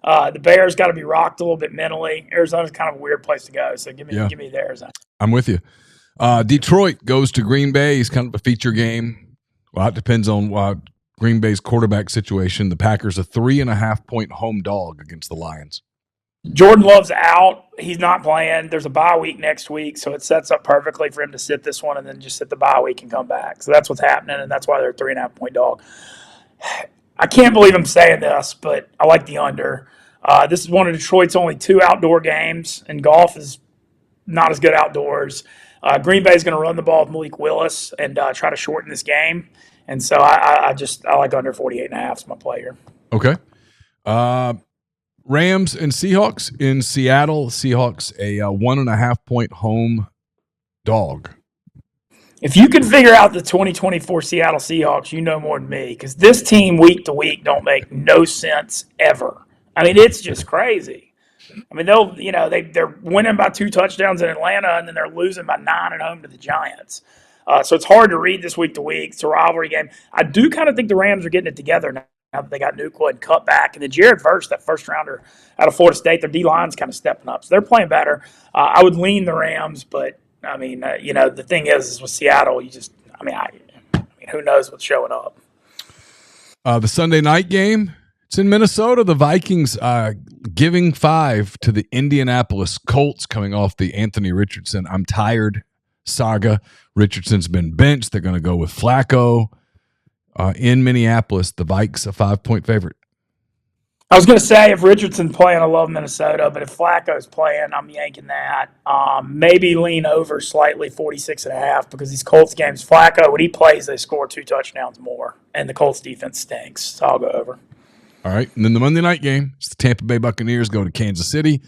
The Bears got to be rocked a little bit mentally. Arizona's kind of a weird place to go, so give me the Arizona. I'm with you. Detroit goes to Green Bay. It's kind of a feature game. Well, it depends on Green Bay's quarterback situation. The Packers a 3.5-point home dog against the Lions. Jordan Love's out. He's not playing. There's a bye week next week, so it sets up perfectly for him to sit this one and then just sit the bye week and come back. So that's what's happening, and that's why they're a 3.5-point dog. I can't believe I'm saying this, but I like the under. This is one of Detroit's only 2 outdoor games, and golf is not as good outdoors. Green Bay is going to run the ball with Malik Willis and try to shorten this game. And so I like under 48.5 is my play here. Okay. Rams and Seahawks in Seattle. Seahawks a 1.5-point home dog. if you can figure out the 2024 Seattle Seahawks, you know more than me, because this team week to week don't make no sense ever. I mean, it's just crazy. I mean, they're winning by 2 touchdowns in Atlanta, and then they're losing by 9 at home to the Giants. So it's hard to read this week to week. It's a rivalry game. I do kind of think the Rams are getting it together now that they got Nucleus and cut back. And then Jared Verse, that first rounder out of Florida State, their D-line's kind of stepping up. So they're playing better. I would lean the Rams, but, I mean, the thing is with Seattle, who knows what's showing up. The Sunday night game, it's in Minnesota. The Vikings giving 5 to the Indianapolis Colts coming off the Anthony Richardson I'm tired saga. Richardson's been benched. They're going to go with Flacco. In Minneapolis, the Vikes a 5-point favorite. I was going to say, if Richardson's playing, I love Minnesota, but if Flacco's playing, I'm yanking that. Maybe lean over slightly, 46.5, because these Colts games, Flacco, when he plays, they score 2 touchdowns more, and the Colts defense stinks, so I'll go over. All right, and then the Monday night game, it's the Tampa Bay Buccaneers go to Kansas City.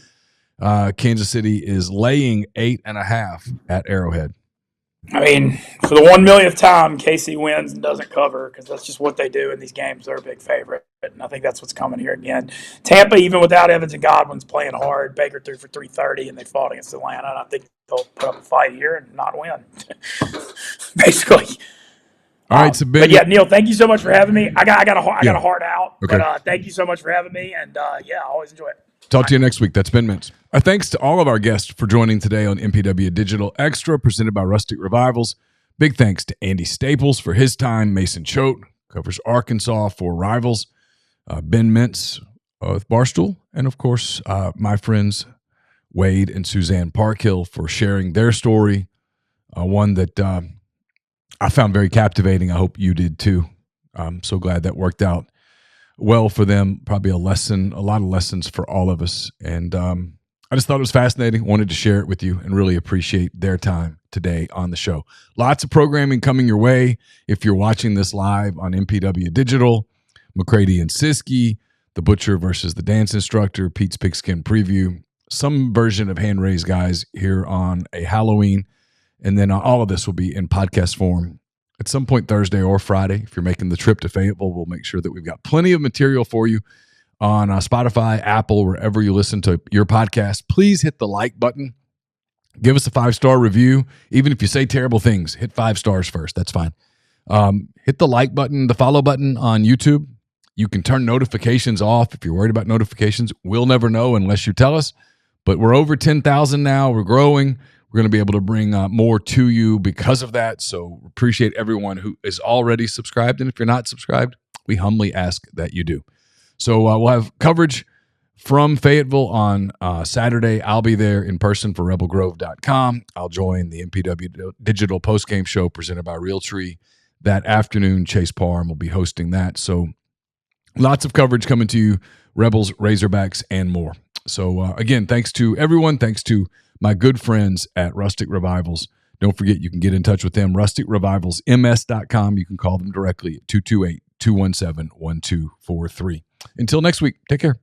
Kansas City is laying 8.5 at Arrowhead. I mean, for the 1 millionth time, KC wins and doesn't cover, because that's just what they do in these games. They're a big favorite, and I think that's what's coming here again. Tampa, even without Evans and Godwin's playing hard. Baker threw for 330, and they fought against Atlanta, and I think they'll put up a fight here and not win, basically. All right, so Ben. But yeah, Neal, thank you so much for having me. I got a heart out, okay. But thank you so much for having me, and I always enjoy it. Talk to you next week. That's Ben Mintz. Our thanks to all of our guests for joining today on MPW Digital Extra, presented by Rustic Revivals. Big thanks to Andy Staples for his time. Mason Choate covers Arkansas for Rivals. Ben Mintz with Barstool. And, of course, my friends Wade and Suzanne Park Hill for sharing their story, one that I found very captivating. I hope you did, too. I'm so glad that worked out well for them. Probably a lot of lessons for all of us. And I just thought it was fascinating. Wanted to share it with you and really appreciate their time today on the show. Lots of programming coming your way. If you're watching this live on MPW Digital, McCready and Siskey, The Butcher versus the Dance Instructor, Pete's Pigskin Preview, some version of Hand Raised Guys here on a Halloween. And then all of this will be in podcast form at some point Thursday or Friday. If you're making the trip to Fayetteville, we'll make sure that we've got plenty of material for you on Spotify, Apple, wherever you listen to your podcast. Please hit the like button. Give us a 5-star review. Even if you say terrible things, hit 5 stars first. That's fine. Hit the like button, the follow button on YouTube. You can turn notifications off if you're worried about notifications. We'll never know unless you tell us. But we're over 10,000 now. We're growing. We're going to be able to bring more to you because of that. So appreciate everyone who is already subscribed. And if you're not subscribed, we humbly ask that you do. So we'll have coverage from Fayetteville on Saturday. I'll be there in person for rebelgrove.com. I'll join the MPW Digital Postgame Show presented by Realtree that afternoon. Chase Parham will be hosting that. So lots of coverage coming to you, Rebels, Razorbacks, and more. So again, thanks to everyone. Thanks to my good friends at Rustic Revivals. Don't forget, you can get in touch with them, rusticrevivalsms.com. You can call them directly at 228-217-1243. Until next week, take care.